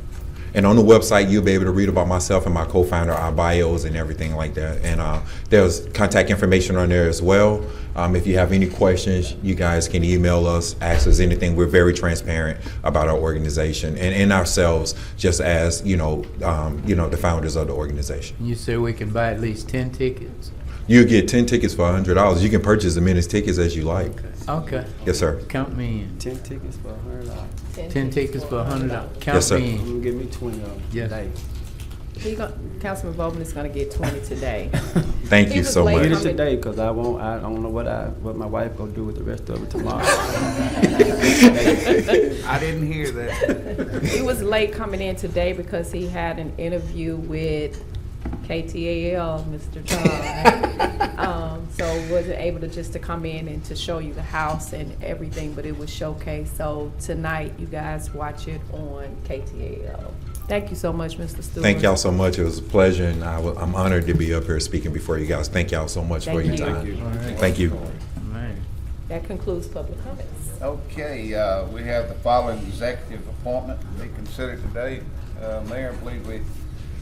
S17: And on the website, you'll be able to read about myself and my co-founder, our bios and everything like that. And there's contact information on there as well. If you have any questions, you guys can email us, ask us anything. We're very transparent about our organization and ourselves, just as the founders of the organization.
S2: You say we can buy at least 10 tickets?
S17: You get 10 tickets for $100. You can purchase as many tickets as you like.
S2: Okay.
S17: Yes, sir.
S2: Count me in.
S21: 10 tickets for $100.
S2: 10 tickets for $100. Count
S17: Yes, sir.
S2: me
S21: You
S2: in.
S21: can give me 20 of them
S2: Yes.
S21: today.
S7: Councilman Bowman is gonna get 20 today.
S17: Thank
S7: He
S17: you
S7: was
S17: so
S7: late
S17: much.
S21: Get it
S7: coming-
S21: today, because I don't know what my wife gonna do with the rest of it tomorrow.
S1: I didn't hear that.
S7: He was late coming in today because he had an interview with KTAL, Mr. John. So wasn't able to come in and to show you the house and everything, but it was showcased. So tonight, you guys watch it on KTAL. Thank you so much, Mr. Stewart.
S17: Thank y'all so much. It was a pleasure, and I'm honored to be up here speaking before you guys. Thank y'all so much for
S7: Thank
S17: your
S7: you.
S17: time.
S7: Thank you.
S17: Thank you.
S7: That concludes public comments.
S1: Okay, we have the following executive appointment to be considered today. Mayor, I believe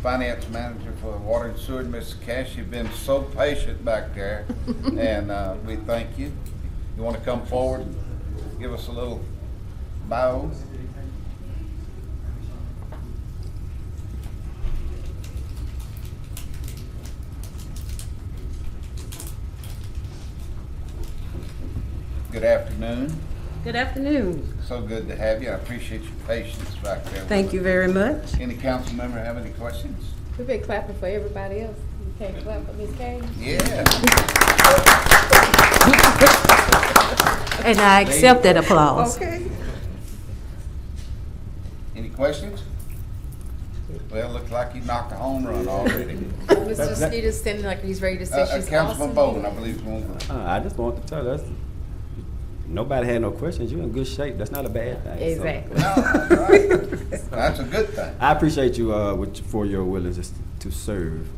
S1: Finance Manager for Water and Sewer, Mr. Cash, you've been so patient back there, and we thank you. You want to come forward and give us a little bio? Good afternoon.
S8: Good afternoon.
S1: So good to have you. I appreciate your patience back there.
S8: Thank you very much.
S1: Any council member have any questions?
S7: We've been clapping for everybody else. You can't clap for Ms. Kane?
S1: Yeah.
S8: And I accept that applause.
S7: Okay.
S1: Any questions? Well, looks like you knocked a home run already.
S20: Mr. Skeeter's standing like he's ready to say she's
S1: Councilman
S20: awesome.
S1: Bowman, I believe, is one.
S21: I just want to tell us, nobody had no questions. You're in good shape. That's not a bad thing.
S7: Exactly.
S1: No, that's right. That's a good thing.
S21: I appreciate you for your willingness to serve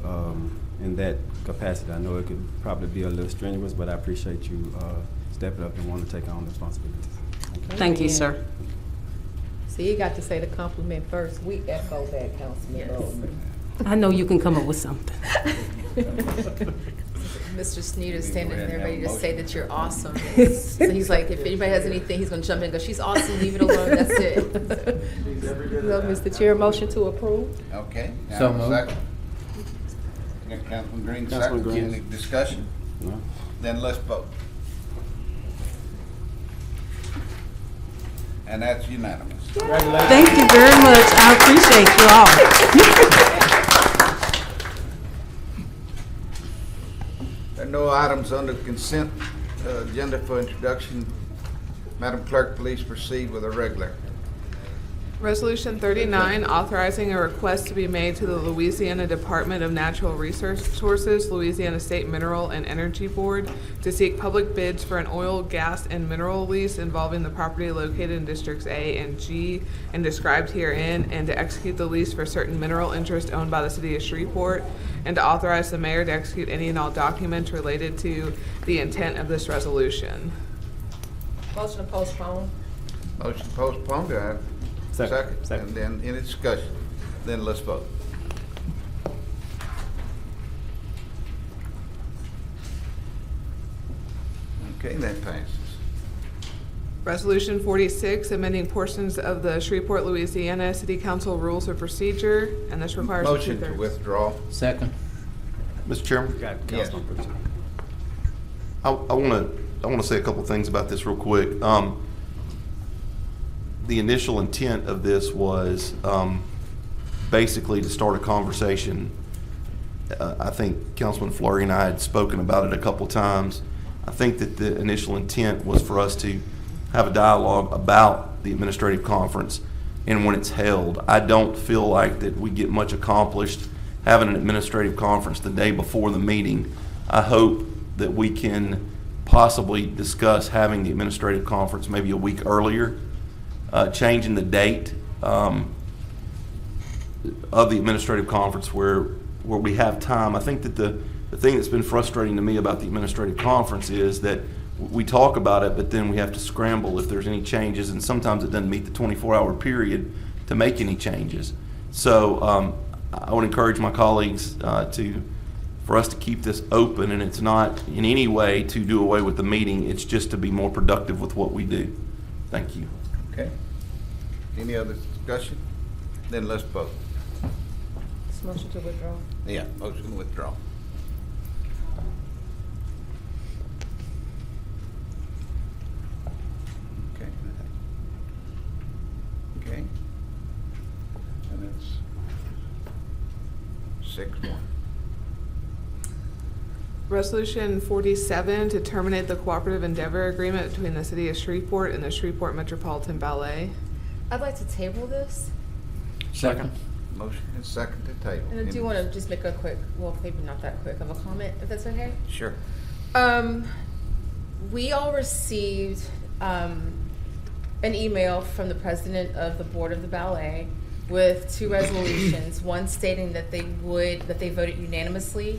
S21: in that capacity. I know it could probably be a little strenuous, but I appreciate you stepping up and wanting to take on responsibilities.
S8: Thank you, sir.
S7: See, you got to say the compliment first. We echo that, Councilman Bowman.
S8: I know you can come up with something.
S20: Mr. Sneeder's standing there ready to say that you're awesome. So he's like, if anybody has anything, he's gonna jump in and go, she's awesome, leave it alone, that's it.
S7: So, Mr. Chair, motion to approve?
S1: Okay. now
S2: So
S1: a
S2: moved.
S1: second. Got Councilman Green,
S21: Councilman
S1: second.
S21: Green.
S1: Any discussion?
S21: No?
S1: Then let's vote. And that's unanimous.
S8: Thank you very much. I appreciate you all.
S1: There are no items under the consent agenda for introduction. Madam Clerk, please proceed with a regular.
S18: Resolution 39, authorizing a request to be made to the Louisiana Department of Natural Resources, Louisiana State Mineral and Energy Board to seek public bids for an oil, gas, and mineral lease involving the property located in Districts A and G and described herein, and to execute the lease for certain mineral interest owned by the city of Shreveport, and to authorize the mayor to execute any and all documents related to the intent of this resolution.
S7: Motion to postpone?
S1: Motion to postpone, do I have a second? And then any discussion? Then let's vote. Okay, that passes.
S18: Resolution 46, amending portions of the Shreveport, Louisiana City Council Rules of Procedure, and this requires a
S1: Motion to
S18: two-thirds.
S1: withdraw.
S2: Second.
S19: Mr. Chairman?
S1: Yes.
S19: I want to say a couple things about this real quick. The initial intent of this was basically to start a conversation. I think Councilman Fleury and I had spoken about it a couple times. I think that the initial intent was for us to have a dialogue about the administrative conference and when it's held. I don't feel like that we get much accomplished having an administrative conference the day before the meeting. I hope that we can possibly discuss having the administrative conference maybe a week earlier, changing the date of the administrative conference where we have time. I think that the thing that's been frustrating to me about the administrative conference is that we talk about it, but then we have to scramble if there's any changes, and sometimes it doesn't meet the 24-hour period to make any changes. So I would encourage my colleagues for us to keep this open, and it's not in any way to do away with the meeting. It's just to be more productive with what we do. Thank you.
S1: Okay. Any other discussion? Then let's vote.
S7: This motion to withdraw.
S1: Yeah, motion to withdraw. Okay. Okay. And it's 6-1.
S18: Resolution 47 to terminate the cooperative endeavor agreement between the City of Shreveport and the Shreveport Metropolitan Ballet.
S20: I'd like to table this.
S3: Second.
S1: Motion and second to table.
S20: And I do want to just make a quick, well, maybe not that quick of a comment, if that's okay.
S1: Sure.
S20: We all received an email from the president of the board of the ballet with 2 resolutions, one stating that they voted unanimously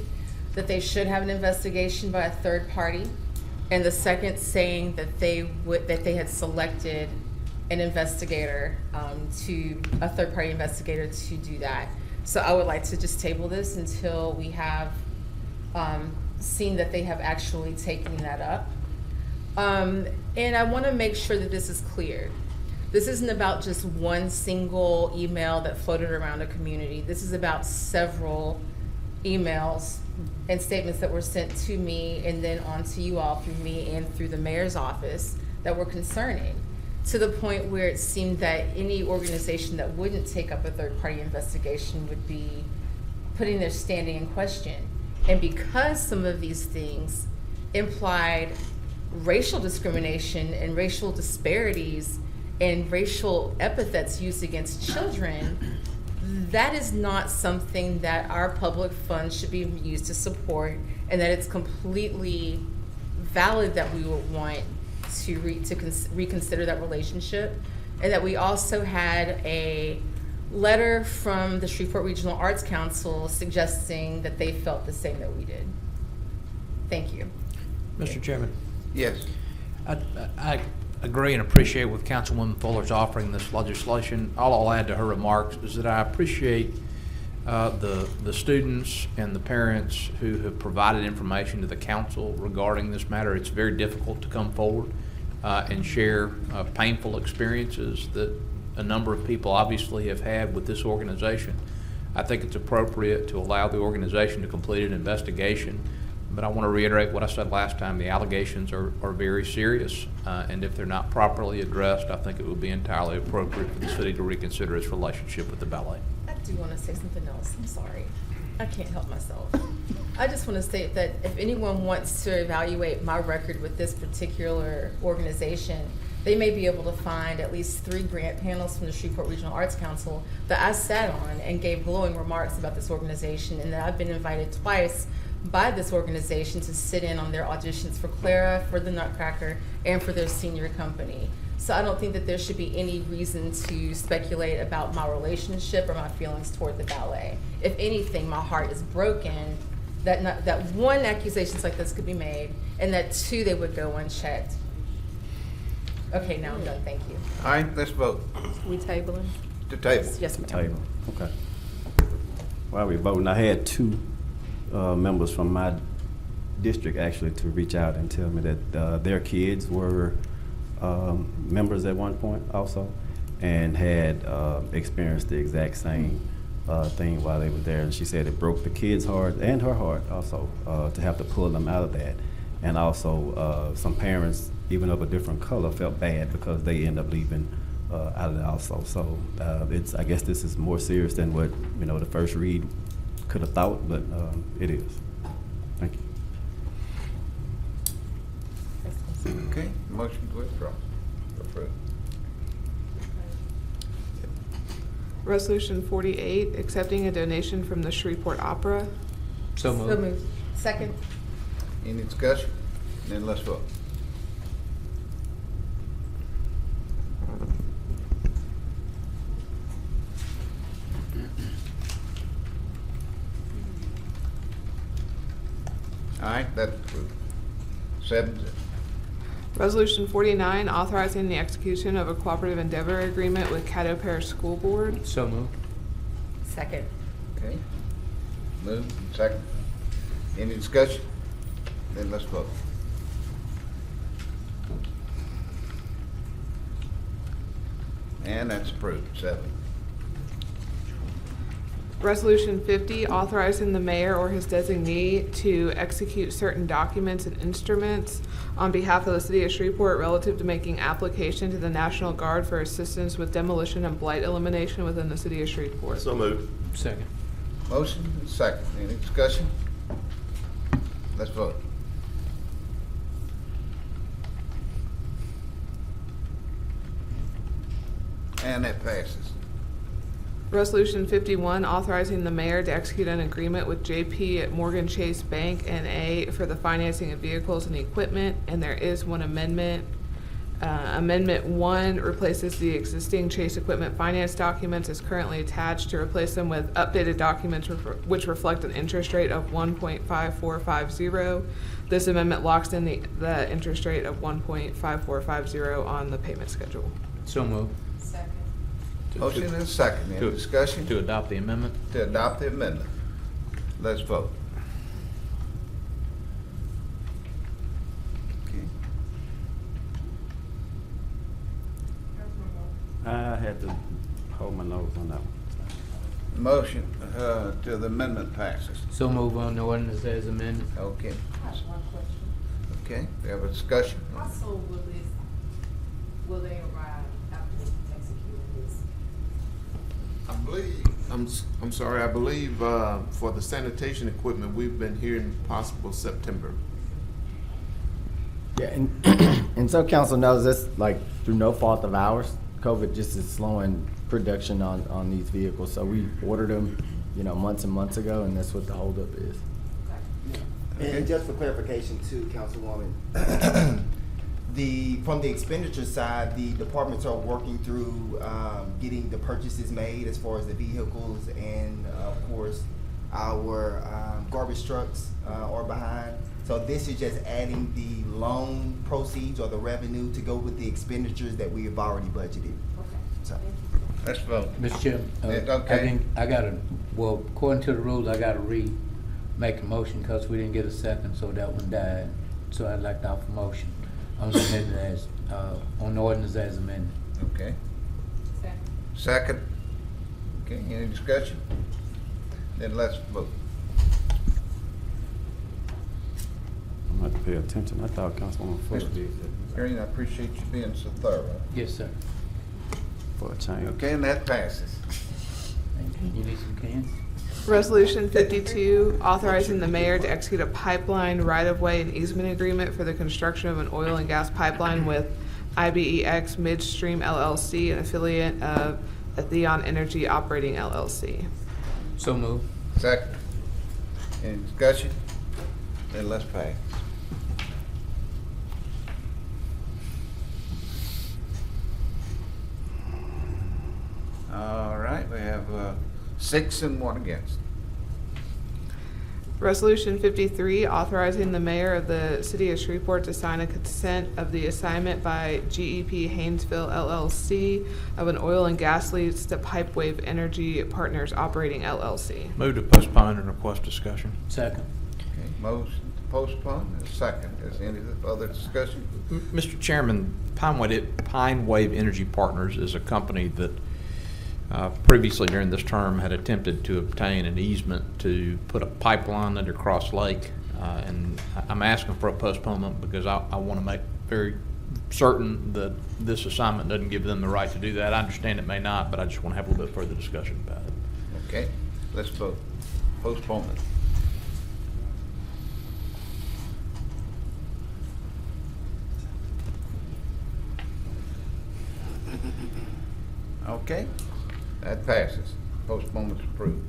S20: that they should have an investigation by a third party, and the second saying that they had selected an investigator, a third party investigator to do that. So I would like to just table this until we have seen that they have actually taken that up. And I want to make sure that this is clear. This isn't about just one single email that floated around a community. This is about several emails and statements that were sent to me and then on to you all through me and through the mayor's office that were concerning, to the point where it seemed that any organization that wouldn't take up a third-party investigation would be putting their standing in question. And because some of these things implied racial discrimination and racial disparities and racial epithets used against children, that is not something that our public funds should be used to support, and that it's completely valid that we would want to reconsider that relationship. And that we also had a letter from the Shreveport Regional Arts Council suggesting that they felt the same that we did. Thank you.
S3: Mr. Chairman.
S1: Yes.
S3: I agree and appreciate with Councilwoman Fuller's offering this legislation. All I'll add to her remarks is that I appreciate the students and the parents who have provided information to the council regarding this matter. It's very difficult to come forward and share painful experiences that a number of people obviously have had with this organization. I think it's appropriate to allow the organization to complete an investigation, but I want to reiterate what I said last time. The allegations are very serious, and if they're not properly addressed, I think it would be entirely appropriate for the city to reconsider its relationship with the ballet.
S20: I do want to say something else. I'm sorry. I can't help myself. I just want to state that if anyone wants to evaluate my record with this particular organization, they may be able to find at least 3 grant panels from the Shreveport Regional Arts Council that I sat on and gave glowing remarks about this organization, and that I've been invited twice by this organization to sit in on their auditions for Clara, for the Nutcracker, and for their senior company. So I don't think that there should be any reason to speculate about my relationship or my feelings toward the ballet. If anything, my heart is broken that one, accusations like this could be made, and that 2, they would go unchecked. Okay, now I'm done. Thank you.
S1: All right, let's vote.
S7: We tabling?
S1: To table.
S7: Yes, ma'am.
S21: Table, okay. While we're voting, I had 2 members from my district actually to reach out and tell me that their kids were members at one point also, and had experienced the exact same thing while they were there. And she said it broke the kids' heart and her heart also to have to pull them out of that. And also some parents, even of a different color, felt bad because they end up leaving out of it also. So I guess this is more serious than what the first read could have thought, but it is. Thank you.
S1: Okay, motion to withdraw. Approved.
S18: Resolution 48, accepting a donation from the Shreveport Opera.
S3: So moved.
S20: So moved. Second.
S1: Any discussion? Then let's vote. All right, that's approved. 7-0.
S18: Resolution 49, authorizing the execution of a cooperative endeavor agreement with Caddo Parish School Board.
S2: So moved.
S20: Second.
S1: Okay. Move, second. Any discussion? Then let's vote. And that's approved, 7.
S18: Resolution 50, authorizing the mayor or his designee to execute certain documents and instruments on behalf of the city of Shreveport relative to making application to the National Guard for assistance with demolition and blight elimination within the city of Shreveport.
S19: So moved.
S2: Second.
S1: Motion and second. Any discussion? Let's vote. And that passes.
S18: Resolution 51, authorizing the mayor to execute an agreement with JP at Morgan Chase Bank N.A. for the financing of vehicles and equipment, and there is one amendment. Amendment 1 replaces the existing Chase equipment finance documents as currently attached to replace them with updated documents which reflect an interest rate of 1.5450. This amendment locks in the interest rate of 1.5450 on the payment schedule.
S2: So moved.
S1: Motion and second. Any discussion?
S3: To adopt the amendment?
S1: To adopt the amendment. Let's vote. Okay.
S21: I had to hold my nose on that one.
S1: Motion to the amendment passes.
S2: So move on the ordinance as amended.
S1: Okay.
S4: I have one question.
S1: Okay, we have a discussion.
S4: How soon will they arrive after executing this?
S9: I believe, I'm sorry, I believe for the sanitation equipment, we've been hearing possible September.
S6: Yeah, and, and so council knows this, like, through no fault of ours, COVID just is slowing production on these vehicles. So we ordered them, months and months ago, and that's what the holdup is.
S12: And just for clarification too, Councilwoman, from the expenditure side, the departments are working through getting the purchases made as far as the vehicles, and of course, our garbage trucks are behind. So this is just adding the loan proceeds or the revenue to go with the expenditures that we have already budgeted. So.
S1: Let's vote.
S2: Mr. Chairman,
S1: Okay.
S2: According to the rules, I gotta make a motion because we didn't get a second, so that one died. So I'd like to offer a motion on the amendment on the ordinance as amended.
S1: Okay. Second. Okay, any discussion? Then let's vote.
S21: I'm going to have to pay attention. I thought Councilwoman Fuller did that.
S1: Green, I appreciate you being so thorough.
S2: Yes, sir.
S21: For a change.
S1: Okay, and that passes.
S2: You need some cans?
S18: Resolution 52, authorizing the mayor to execute a pipeline right-of-way and easement agreement for the construction of an oil and gas pipeline with IBEX Midstream LLC, an affiliate of Atheon Energy Operating LLC.
S2: So moved.
S1: Second. Any discussion? Then let's pass. All right, we have 6 and 1 against.
S18: Resolution 53, authorizing the mayor of the city of Shreveport to sign a consent of the assignment by GEP Haynesville LLC of an oil and gas lease to Pipewave Energy Partners Operating LLC.
S3: Move to postpone and request discussion.
S2: Second.
S1: Okay, motion to postpone and second. Is there any other discussion?
S3: Mr. Chairman, Pine Wave Energy Partners is a company that previously during this term had attempted to obtain an easement to put a pipeline under Cross Lake. And I'm asking for a postponement because I want to make very certain that this assignment doesn't give them the right to do that. I understand it may not, but I just want to have a little bit further discussion about it.
S1: Okay, let's vote. Postponement. Okay, that passes. Postponement's approved.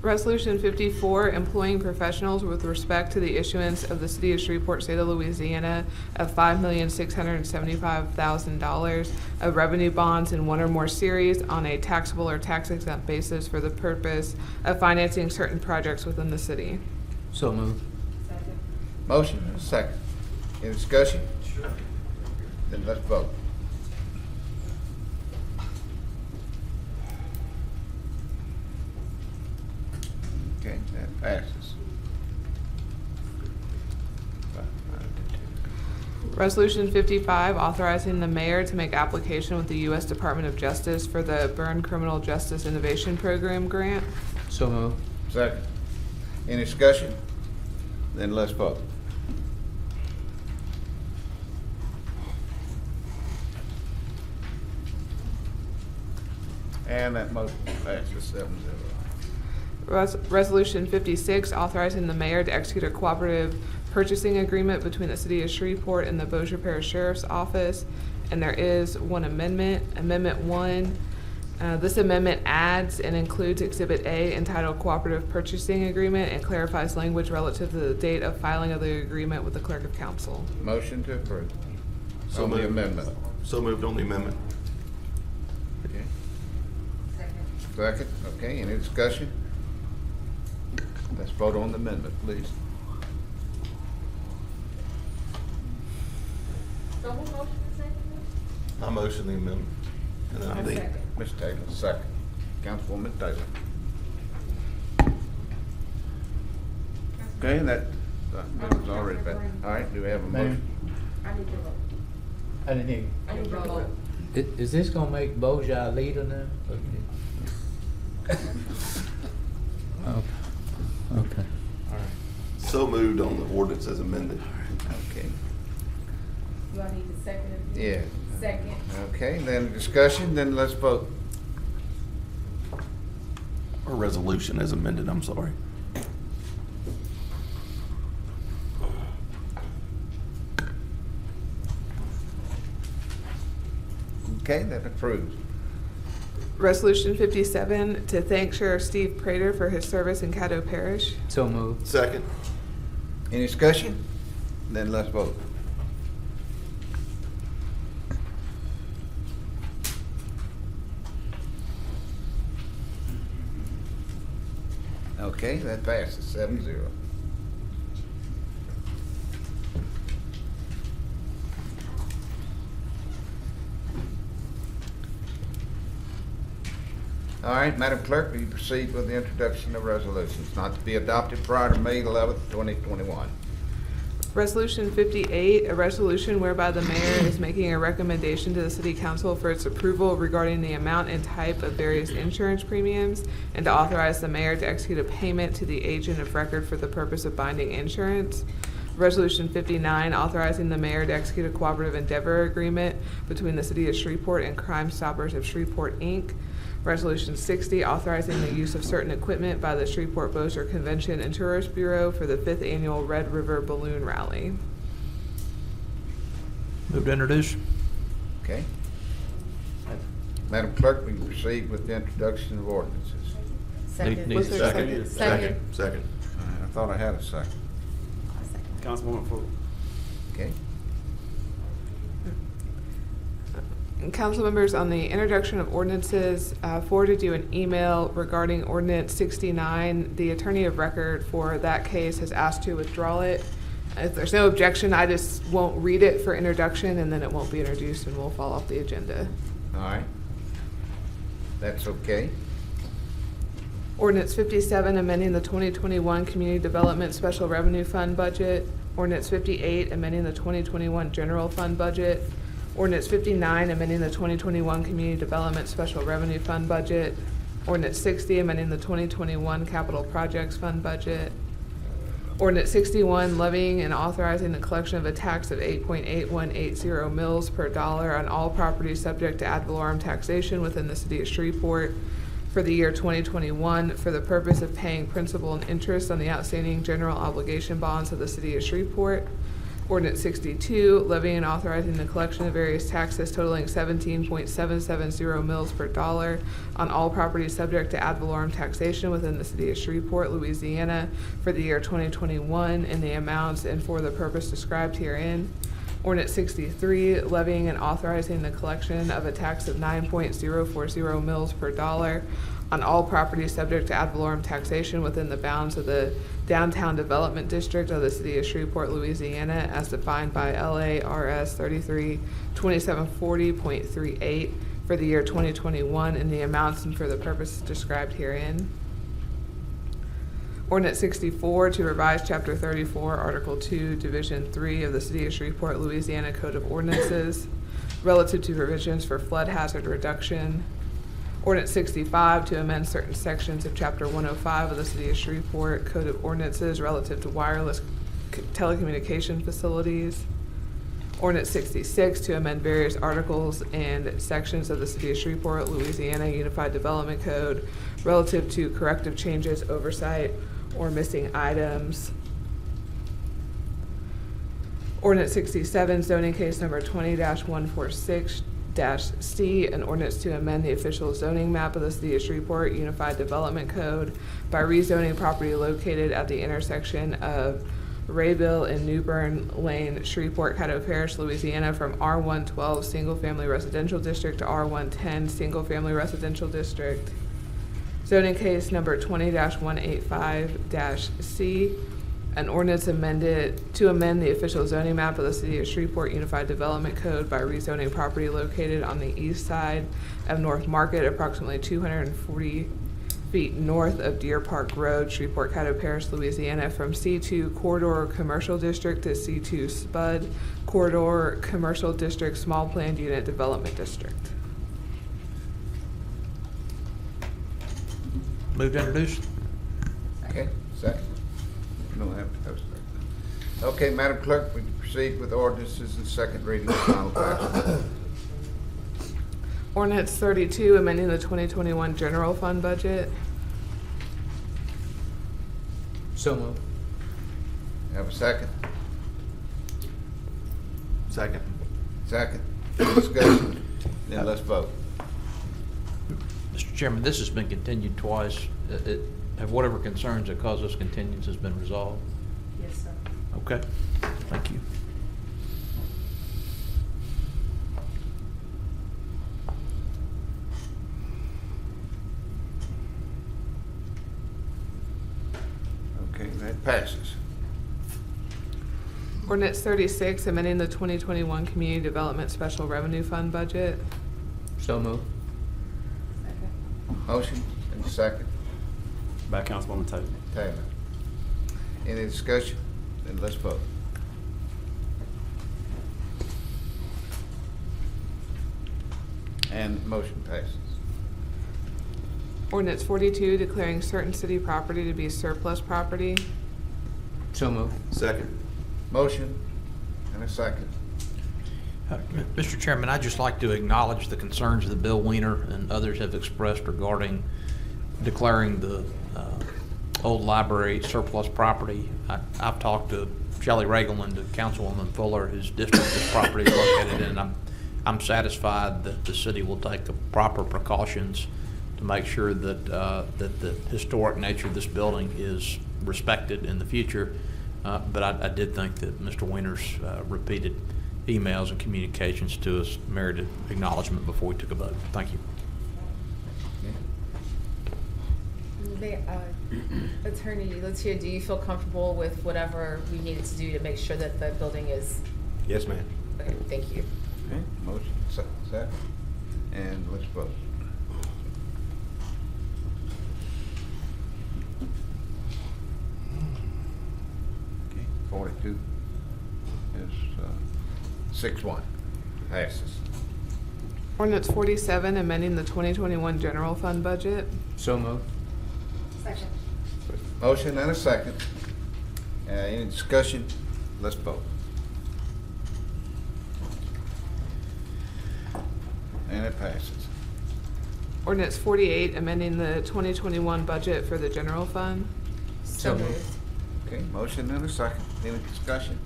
S18: Resolution 54, employing professionals with respect to the issuance of the City of Shreveport, State of Louisiana of $5,675,000 of revenue bonds in one or more series on a taxable or tax-exempt basis for the purpose of financing certain projects within the city.
S2: So moved.
S1: Motion and second. Any discussion? then let's vote. Okay, that passes.
S18: Resolution 55, authorizing the mayor to make application with the U.S. Department of Justice for the Byrne Criminal Justice Innovation Program grant.
S2: So moved.
S1: Second. Any discussion? Then let's vote. And that motion passes 7-0.
S18: Resolution 56, authorizing the mayor to execute a cooperative purchasing agreement between the city of Shreveport and the Bossier Parish Sheriff's Office. And there is one amendment, Amendment 1. This amendment adds and includes Exhibit A entitled Cooperative Purchasing Agreement and clarifies language relative to the date of filing of the agreement with the Clerk of Council.
S1: Motion to approve.
S19: So
S1: On the
S19: moved.
S1: amendment.
S19: So moved on the amendment.
S1: Okay. Second. Okay, any discussion? Let's vote on the amendment, please.
S4: So who motion is second?
S19: I motion the amendment. And then the,
S1: Mr. Taylor, second. Councilwoman Taylor. Okay, that was already been. All right, do we have a motion?
S4: I need to vote.
S2: I didn't hear you.
S4: I need to vote.
S2: Is this gonna make Bossier leader now? Okay. All right.
S19: so moved on the ordinance as amended.
S1: Okay.
S4: Do I need to second it?
S1: Yeah.
S4: Second.
S1: Okay, then discussion, then let's vote.
S19: Or resolution as amended, I'm sorry.
S1: Okay, that approves.
S18: Resolution 57, to thank Sheriff Steve Prater for his service in Caddo Parish.
S2: So moved.
S19: Second.
S1: Any discussion? Then let's vote. Okay, that passes 7-0. All right, Madam Clerk, will you proceed with the introduction of resolutions not to be adopted prior to May 11th, 2021?
S18: Resolution 58, a resolution whereby the mayor is making a recommendation to the city council for its approval regarding the amount and type of various insurance premiums, and to authorize the mayor to execute a payment to the agent of record for the purpose of binding insurance. Resolution 59, authorizing the mayor to execute a cooperative endeavor agreement between the city of Shreveport and Crime Stoppers of Shreveport, Inc. Resolution 60, authorizing the use of certain equipment by the Shreveport Bossier Convention and Tourist Bureau for the 5th Annual Red River Balloon Rally.
S3: Move to introduce.
S1: Okay. Madam Clerk, will you proceed with the introduction of ordinances?
S4: Second.
S3: Need-
S18: Was there a
S19: Second.
S4: Second.
S19: Second.
S1: All right, I thought I had a second.
S21: Councilwoman Fuller.
S1: Okay.
S18: Council members, on the introduction of ordinances, forwarded you an email regarding ordinance 69. The attorney of record for that case has asked to withdraw it. If there's no objection, I just won't read it for introduction, and then it won't be introduced and we'll fall off the agenda.
S1: All right. That's okay.
S18: Ordinance 57, amending the 2021 Community Development Special Revenue Fund budget. Ordinance 58, amending the 2021 General Fund budget. Ordinance 59, amending the 2021 Community Development Special Revenue Fund budget. Ordinance 60, amending the 2021 Capital Projects Fund budget. Ordinance 61, levying and authorizing the collection of a tax of 8.8180 mils per dollar on all properties subject to ad valorem taxation within the city of Shreveport for the year 2021 for the purpose of paying principal and interest on the outstanding general obligation bonds of the city of Shreveport. Ordinance 62, levying and authorizing the collection of various taxes totaling 17.770 mils per dollar on all properties subject to ad valorem taxation within the city of Shreveport, Louisiana for the year 2021 in the amounts and for the purpose described herein. Ordinance 63, levying and authorizing the collection of a tax of 9.040 mils per dollar on all properties subject to ad valorem taxation within the bounds of the Downtown Development District of the City of Shreveport, Louisiana, as defined by LARS 33-2740.38 for the year 2021 in the amounts and for the purposes described herein. Ordinance 64 to revise Chapter 34, Article 2, Division 3 of the City of Shreveport, Louisiana Code of Ordinances relative to provisions for flood hazard reduction. Ordinance 65 to amend certain sections of Chapter 105 of the City of Shreveport Code of Ordinances relative to wireless telecommunication facilities. Ordinance 66 to amend various articles and sections of the City of Shreveport, Louisiana Unified Development Code relative to corrective changes, oversight, or missing items. Ordinance 67, zoning case number 20-146-C, an ordinance to amend the official zoning map of the City of Shreveport Unified Development Code by rezoning property located at the intersection of Rayville and New Bern Lane, Shreveport, Caddo Parish, Louisiana, from R112 Single Family Residential District to R110 Single Family Residential District. Zoning case number 20-185-C, an ordinance amended to amend the official zoning map of the City of Shreveport Unified Development Code by rezoning property located on the east side of North Market, approximately 240 feet north of Deer Park Road, Shreveport, Caddo Parish, Louisiana, from C2 Corridor Commercial District to C2 Spud Corridor Commercial District Small Planned Unit Development District.
S3: Move to introduce.
S1: Okay, second. You don't have to post that. Okay, Madam Clerk, we proceed with ordinances and second reading of final passage.
S18: Ordinance 32, amending the 2021 general fund budget.
S2: So moved.
S1: Have a second?
S19: Second.
S1: Second. Discussion, then let's vote.
S3: Mr. Chairman, this has been continued twice. Have whatever concerns that cause this continuance has been resolved?
S4: Yes, sir.
S3: Okay, thank you.
S1: Okay, that passes.
S18: Ordinance 36, amending the 2021 Community Development Special Revenue Fund budget.
S2: So moved.
S1: Motion and second.
S21: By Councilwoman Taylor.
S1: Taylor. Any discussion? Then let's vote. And motion passes.
S18: Ordinance 42, declaring certain city property to be surplus property.
S2: So moved.
S19: Second.
S1: Motion and a second.
S3: Mr. Chairman, I'd just like to acknowledge the concerns that Bill Weiner and others have expressed regarding declaring the old library surplus property. I've talked to Shelley Ragland, to Councilwoman Fuller, whose district this property is located in. I'm satisfied that the city will take the proper precautions to make sure that that the historic nature of this building is respected in the future. But I did think that Mr. Weiner's repeated emails and communications to us merited acknowledgement before we took a vote. Thank you.
S20: Attorney Latia, do you feel comfortable with whatever we needed to do to make sure that the building is?
S19: Yes, ma'am.
S20: Okay, thank you.
S1: Okay, motion second. And let's vote. Okay, 42 is 6-1. Passes.
S18: Ordinance 47, amending the 2021 general fund budget.
S2: So moved.
S4: Second.
S1: Motion and a second. Any discussion? Let's vote. And it passes.
S18: Ordinance 48, amending the 2021 budget for the general fund.
S2: So moved.
S1: Okay, motion and a second. Any discussion?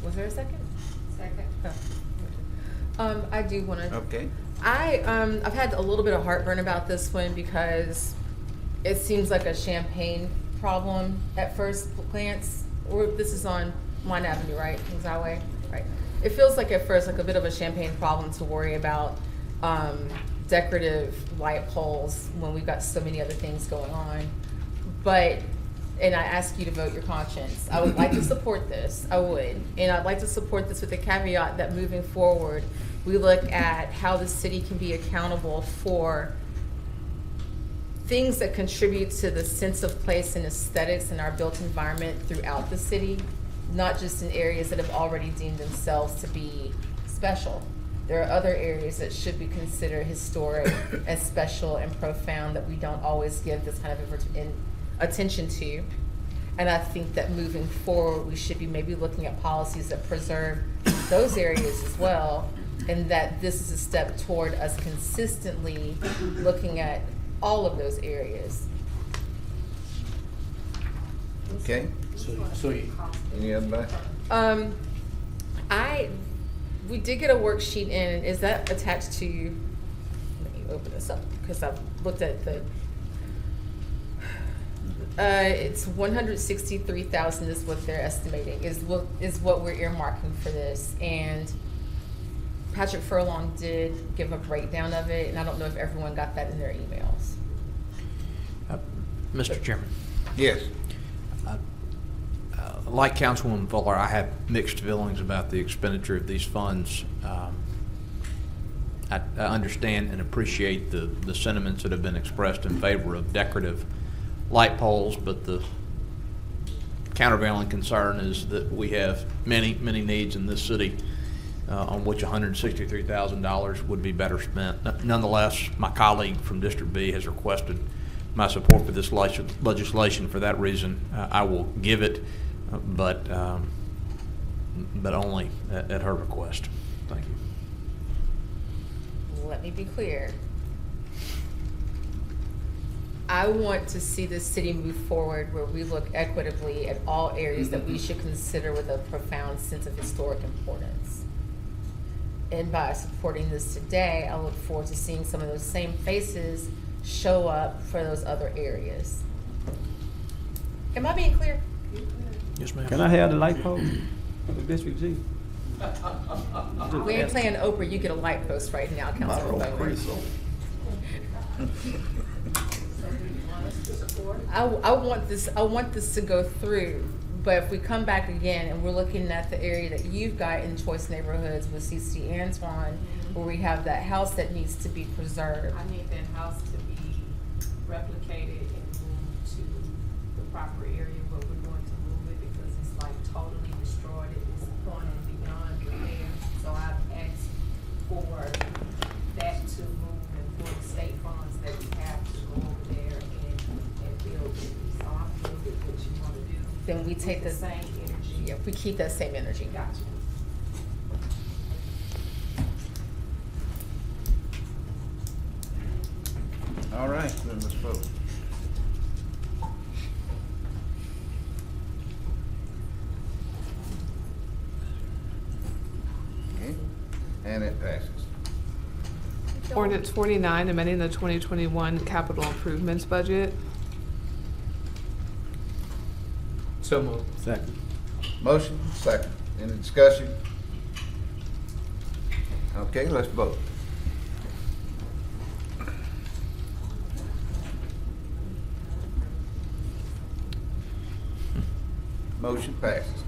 S20: Was there a second?
S4: Second.
S20: I do want to.
S1: Okay.
S20: I've had a little bit of heartburn about this one because it seems like a Champaign problem at first glance. Or this is on Wine Avenue, right? Kings Highway, right? it feels like at first like a bit of a champagne problem to worry about decorative light poles when we've got so many other things going on. But, and I ask you to vote your conscience. I would like to support this, I would. And I'd like to support this with the caveat that moving forward, we look at how the city can be accountable for things that contribute to the sense of place and aesthetics in our built environment throughout the city, not just in areas that have already deemed themselves to be special. There are other areas that should be considered historic and special and profound that we don't always give this kind of attention to. And I think that moving forward, we should be maybe looking at policies that preserve those areas as well, and that this is a step toward us consistently looking at all of those areas.
S1: Okay. Any other?
S20: We did get a worksheet in. Is that attached to? Let me open this up because I've looked at the. It's 163,000 is what they're estimating is what we're earmarking for this, and Patrick Furlong did give a breakdown of it, and I don't know if everyone got that in their emails.
S3: Mr. Chairman.
S1: Yes.
S3: Like Councilwoman Fuller, I have mixed feelings about the expenditure of these funds. I understand and appreciate the sentiments that have been expressed in favor of decorative light poles, but the countervailing concern is that we have many needs in this city on which $163,000 would be better spent. Nonetheless, my colleague from District B has requested my support for this legislation. For that reason, I will give it, but only at her request. Thank you.
S20: Let me be clear. I want to see the city move forward where we look equitably at all areas that we should consider with a profound sense of historic importance. And by supporting this today, I look forward to seeing some of those same faces show up for those other areas. Am I being clear?
S3: Yes, ma'am.
S21: Can I have the light pole with District G?
S20: We ain't playing Oprah, you get a light post right now, Councilman Bowman. I want this to go through, but if we come back again and we're looking at the area that you've got in Choice Neighborhoods with CC Antoine, where we have that house that needs to be preserved.
S7: I need that house to be replicated and moved to the proper area where we're going to move it, because it's like totally destroyed. It is gone and beyond repair. So I've asked for that to move and for the state funds that we have to go over there and build it. So I'm good with what you want to do.
S20: Then we take the
S7: same energy.
S20: Yeah, we keep that same energy.
S7: Gotcha.
S1: All right, then let's vote. Okay, and it passes.
S18: Ordinance 49, amending the 2021 capital improvements budget.
S2: So moved.
S21: Second.
S1: Motion, second. Any discussion? Okay, let's vote. Motion passes.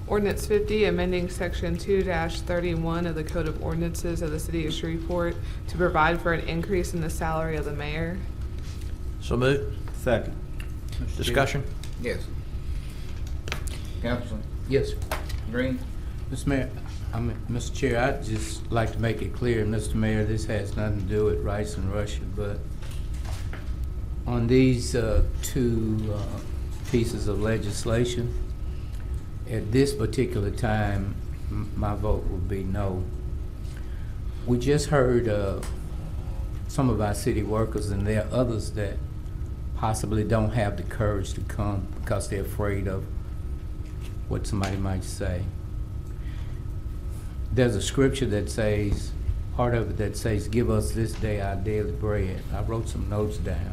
S18: Ordinance 50, amending section 2-31 of the Code of Ordinances of the City of Shreveport to provide for an increase in the salary of the mayor.
S3: So moved.
S21: Second.
S3: Discussion?
S1: Yes. Councilman
S2: Yes,
S1: Green?
S2: Mr. Mayor, Mr. Chair, I'd just like to make it clear, Mr. Mayor, this has nothing to do with rice and Russia, but on these two pieces of legislation, at this particular time, my vote will be no. We just heard some of our city workers, and there are others that possibly don't have the courage to come because they're afraid of what somebody might say. There's a scripture that says, part of it that says, give us this day our daily bread. I wrote some notes down.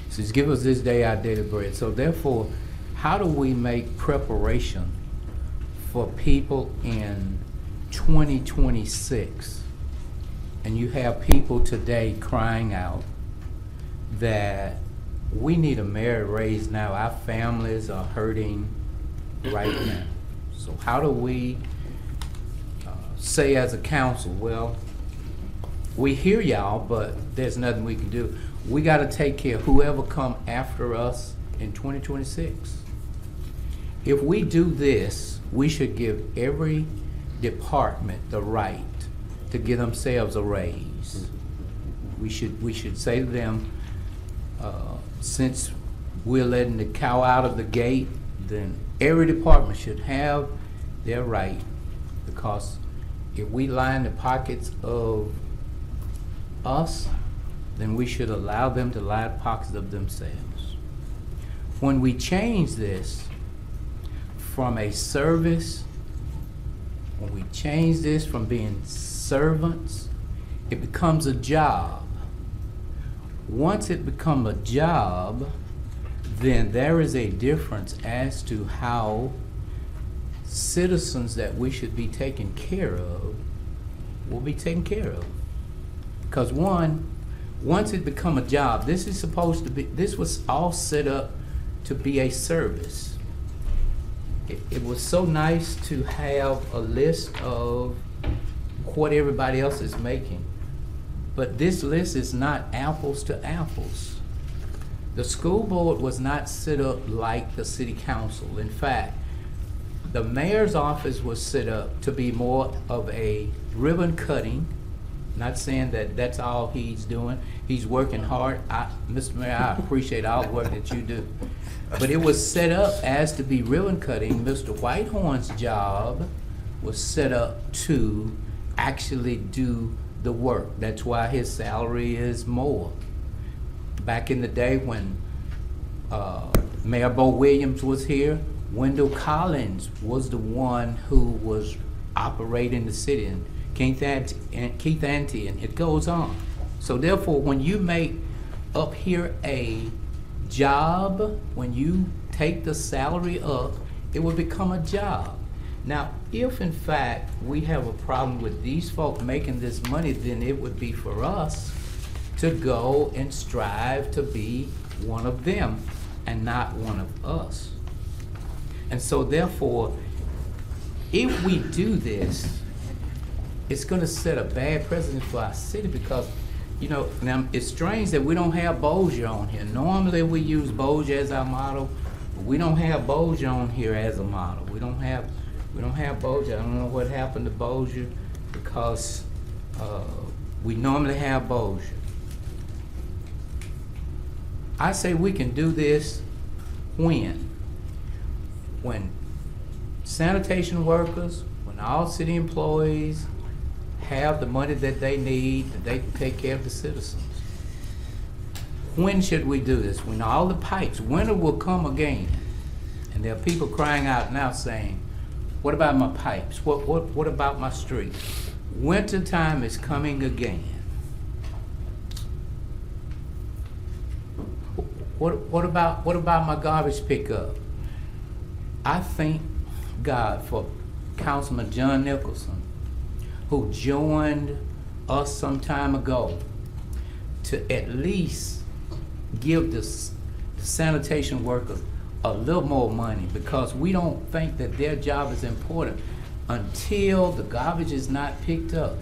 S2: It says, give us this day our daily bread. So therefore, how do we make preparation for people in 2026. And you have people today crying out that we need a merit raise now. Our families are hurting right now. So how do we say as a council, well, we hear y'all, but there's nothing we can do. We got to take care of whoever come after us in 2026. If we do this, we should give every department the right to give themselves a raise. We should say to them, since we're letting the cow out of the gate, then every department should have their right, because if we line the pockets of us, then we should allow them to line the pockets of themselves. When we change this from a service, when we change this from being servants, it becomes a job. Once it becomes a job, then there is a difference as to how citizens that we should be taken care of will be taken care of. Because once it become a job, this was all set up to be a service. It was so nice to have a list of what everybody else is making. But this list is not apples to apples. The school board was not set up like the city council. In fact, the mayor's office was set up to be more of a ribbon cutting. Not saying that that's all he's doing. He's working hard. Mr. Mayor, I appreciate all the work that you do. But it was set up as to be ribbon cutting. Mr. Whitehorn's job was set up to actually do the work. That's why his salary is more. Back in the day when Mayor Bo Williams was here, Wendell Collins was the one who was operating the city, and Keith Ante, and it goes on. So therefore, when you make up here a job, when you take the salary up, it will become a job. Now, if in fact we have a problem with these folk making this money, then it would be for us to go and strive to be one of them and not one of us. And so therefore, if we do this, it's going to set a bad precedent for our city, because, you know, now it's strange that we don't have Bossier on here. Normally we use Bossier as our model, but we don't have Bossier on here as a model. We don't have Bossier. I don't know what happened to Bossier, because we normally have Bossier. I say we can do this when sanitation workers, when all city employees have the money that they need, that they can take care of the citizens. When should we do this? When all the pipes, winter will come again, and there are people crying out now saying, what about my pipes? What about my street? Winter time is coming again. What about my garbage pickup? I thank God for Councilman John Nicholson, who joined us some time ago to at least give the sanitation workers a little more money, because we don't think that their job is important until the garbage is not picked up.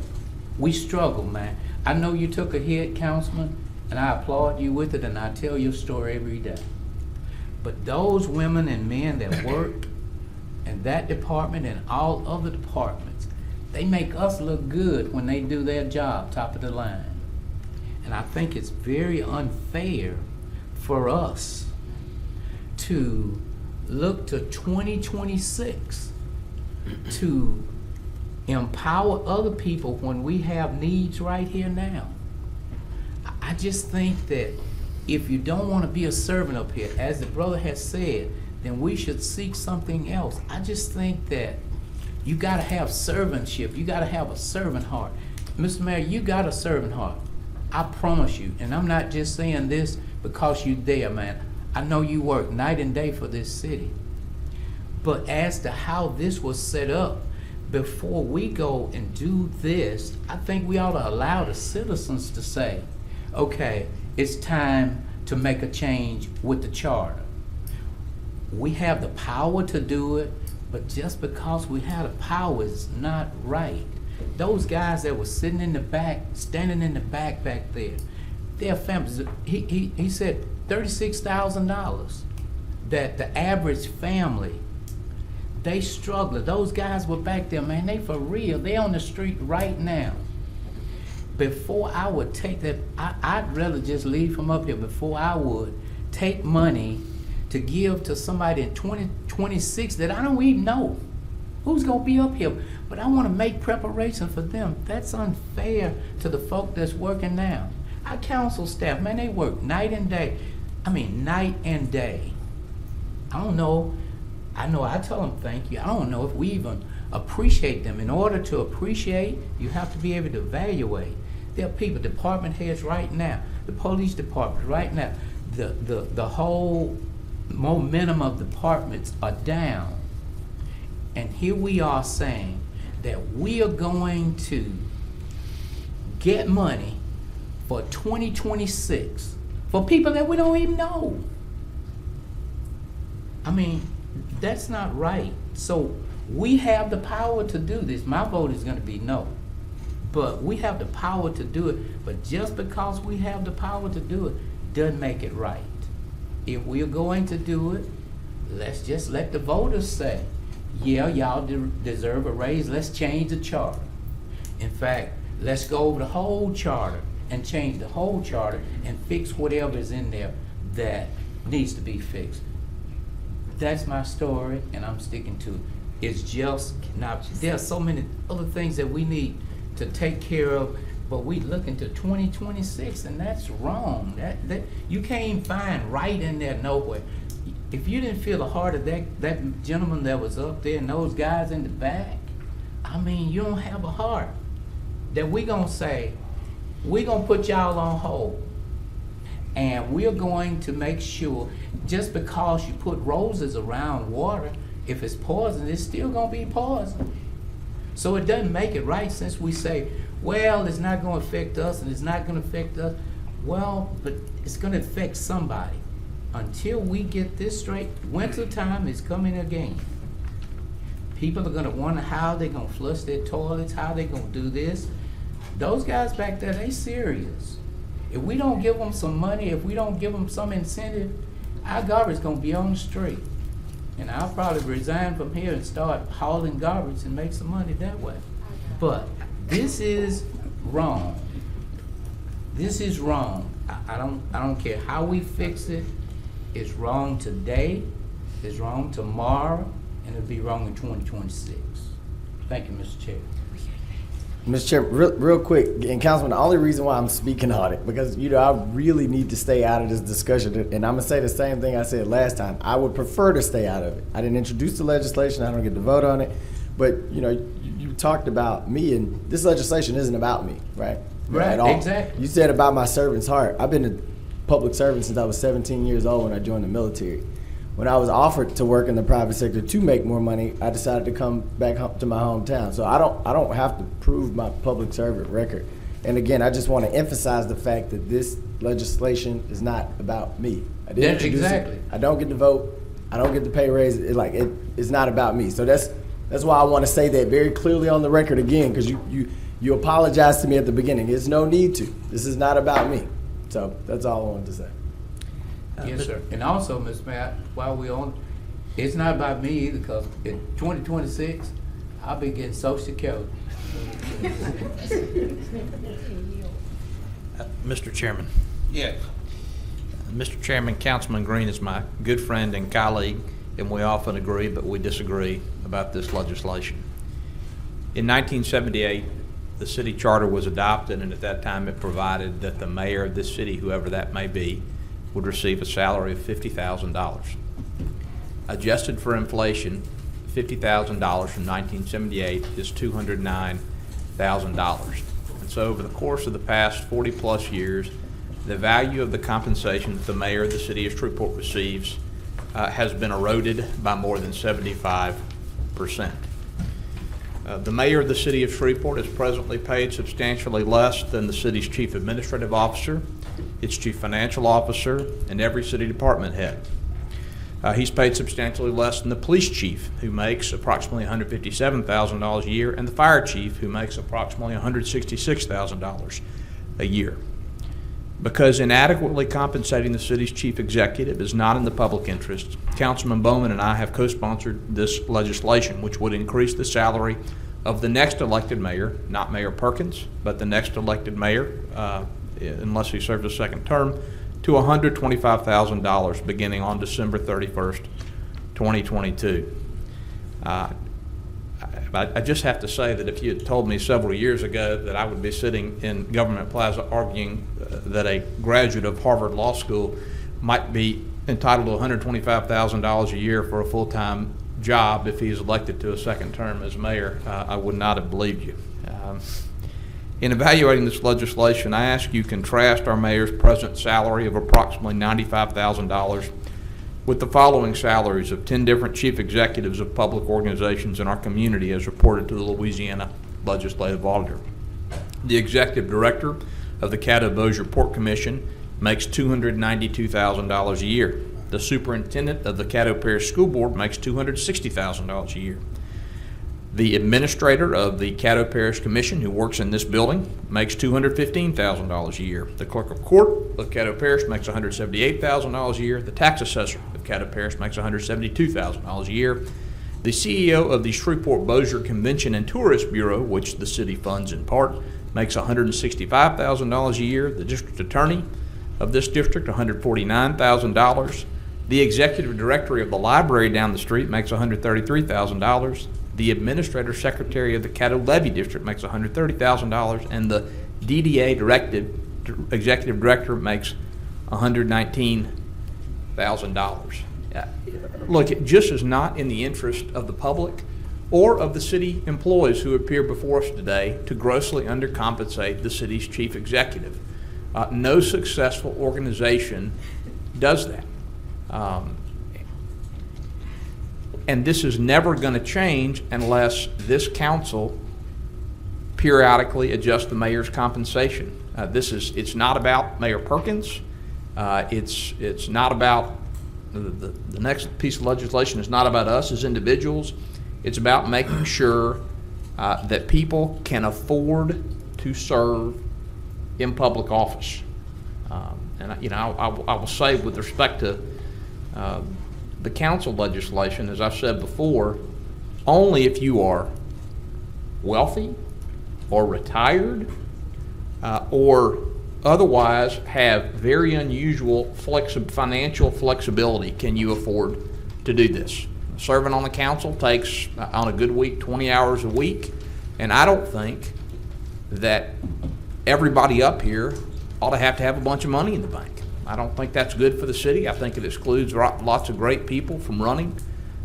S2: We struggle, man. I know you took a hit, Councilman, and I applaud you with it, and I tell your story every day. But those women and men that work in that department and all other departments, they make us look good when they do their job, top of the line. And I think it's very unfair for us to look to 2026 to empower other people when we have needs right here now. I just think that if you don't want to be a servant up here, as the brother has said, then we should seek something else. I just think that you got to have servantship. You got to have a servant heart. Mr. Mayor, you got a servant heart. I promise you. And I'm not just saying this because you're there, man. I know you work night and day for this city. But as to how this was set up, before we go and do this, I think we ought to allow the citizens to say, okay, it's time to make a change with the charter. We have the power to do it, but just because we have the power is not right. Those guys that were sitting in the back, standing in the back there, their families, he said $36,000, that the average family, they struggle. Those guys were back there, man, they for real. They on the street right now. Before I would take that, I'd rather just leave from up here before I would take money to give to somebody in 2026 that I don't even know who's gonna be up here. But I wanna make preparation for them. That's unfair to the folk that's working now. Our council staff, man, they work night and day. I mean, night and day. I know I tell them thank you. I don't know if we even appreciate them. In order to appreciate, you have to be able to evaluate. There are people, department heads right now, the police department right now, the whole momentum of departments are down. And here we are saying that we are going to get money for 2026 for people that we don't even know. I mean, that's not right. So we have the power to do this. My vote is going to be no. But we have the power to do it. But just because we have the power to do it doesn't make it right. If we are going to do it, let's just let the voters say, yeah, y'all deserve a raise. Let's change the charter. In fact, let's go over the whole charter and change the whole charter and fix whatever is in there that needs to be fixed. That's my story, and I'm sticking to it. It's just now, there are so many other things that we need to take care of, but we look into 2026, and that's wrong. That you can't even find right in there nowhere. If you didn't feel the heart of that gentleman that was up there and those guys in the back, I mean, you don't have a heart. That we gonna say, we're gonna put y'all on hold, and we're going to make sure, just because you put roses around water, if it's poison, it's still gonna be poison. So it doesn't make it right since we say, well, it's not gonna affect us and it's not gonna affect us. Well, but it's gonna affect somebody. Until we get this straight, winter time is coming again. People are gonna wonder how they're gonna flush their toilets, how they're gonna do this. Those guys back there, they serious. If we don't give them some money, if we don't give them some incentive, our garbage is gonna be on the street. And I'll probably resign from here and start hauling garbage and make some money that way. But this is wrong. This is wrong. I don't care how we fix it. It's wrong today, it's wrong tomorrow, and it'll be wrong in 2026. Thank you, Mr. Chair.
S6: Mr. Chair, real quick, and Councilman, the only reason why I'm speaking on it, because, I really need to stay out of this discussion, and I'm gonna say the same thing I said last time. I would prefer to stay out of it. I didn't introduce the legislation, I don't get to vote on it, but, you talked about me, and this legislation isn't about me, right?
S2: Right,
S6: at all.
S2: exactly.
S6: You said about my servant's heart. I've been a public servant since I was 17 years old when I joined the military. When I was offered to work in the private sector to make more money, I decided to come back home to my hometown. So I don't have to prove my public servant record. And again, I just want to emphasize the fact that this legislation is not about me. I didn't introduce
S2: exactly.
S6: it. I don't get to vote. I don't get to pay raise. It's not about me. So that's why I want to say that very clearly on the record again, because you apologized to me at the beginning. There's no need to. This is not about me. So that's all I wanted to say.
S2: Yes, sir. And also, Ms. Matt, while we're on, it's not about me either, because in 2026, I'll be getting Social Security.
S3: Mr. Chairman.
S1: Yes.
S3: Mr. Chairman, Councilman Green is my good friend and colleague, and we often agree, but we disagree about this legislation. In 1978, the city charter was adopted, and at that time it provided that the mayor of this city, whoever that may be, would receive a salary of $50,000. Adjusted for inflation, $50,000 from 1978 is $209,000. And so over the course of the past 40-plus years, the value of the compensation that the mayor of the city of Shreveport receives has been eroded by more than 75%. The mayor of the city of Shreveport is presently paid substantially less than the city's chief administrative officer, its chief financial officer, and every city department head. He's paid substantially less than the police chief, who makes approximately $157,000 a year, and the fire chief, who makes approximately $166,000 a year. Because inadequately compensating the city's chief executive is not in the public interest, Councilman Bowman and I have co-sponsored this legislation, which would increase the salary of the next elected mayor, not Mayor Perkins, but the next elected mayor, unless he serves a second term, to $125,000 beginning on December 31st, 2022. I just have to say that if you had told me several years ago that I would be sitting in Government Plaza arguing that a graduate of Harvard Law School might be entitled to $125,000 a year for a full-time job if he is elected to a second term as mayor, I would not have believed you. In evaluating this legislation, I ask you contrast our mayor's present salary of approximately $95,000 with the following salaries of 10 different chief executives of public organizations in our community as reported to the Louisiana Legislative Auditor. The executive director of the Caddo-Bossier Port Commission makes $292,000 a year. The superintendent of the Caddo Parish School Board makes $260,000 a year. The administrator of the Caddo Parish Commission, who works in this building, makes $215,000 a year. The clerk of court of Caddo Parish makes $178,000 a year. The tax assessor of Caddo Parish makes $172,000 a year. The CEO of the Shreveport-Bossier Convention and Tourist Bureau, which the city funds in part, makes $165,000 a year. The district attorney of this district, $149,000. The executive director of the library down the street makes $133,000. The administrator secretary of the Caddo Levy District makes $130,000, and the DDA executive director makes $119,000. Look, it just is not in the interest of the public or of the city employees who appear before us today to grossly undercompensate the city's chief executive. No successful organization does that. And this is never going to change unless this council periodically adjusts the mayor's compensation. It's not about Mayor Perkins. It's not about the next piece of legislation is not about us as individuals. It's about making sure that people can afford to serve in public office. And I will say with respect to the council legislation, as I've said before, only if you are wealthy or retired or otherwise have very unusual financial flexibility can you afford to do this. Serving on the council takes, on a good week, 20 hours a week, and I don't think that everybody up here ought to have a bunch of money in the bank. I don't think that's good for the city. I think it excludes lots of great people from running.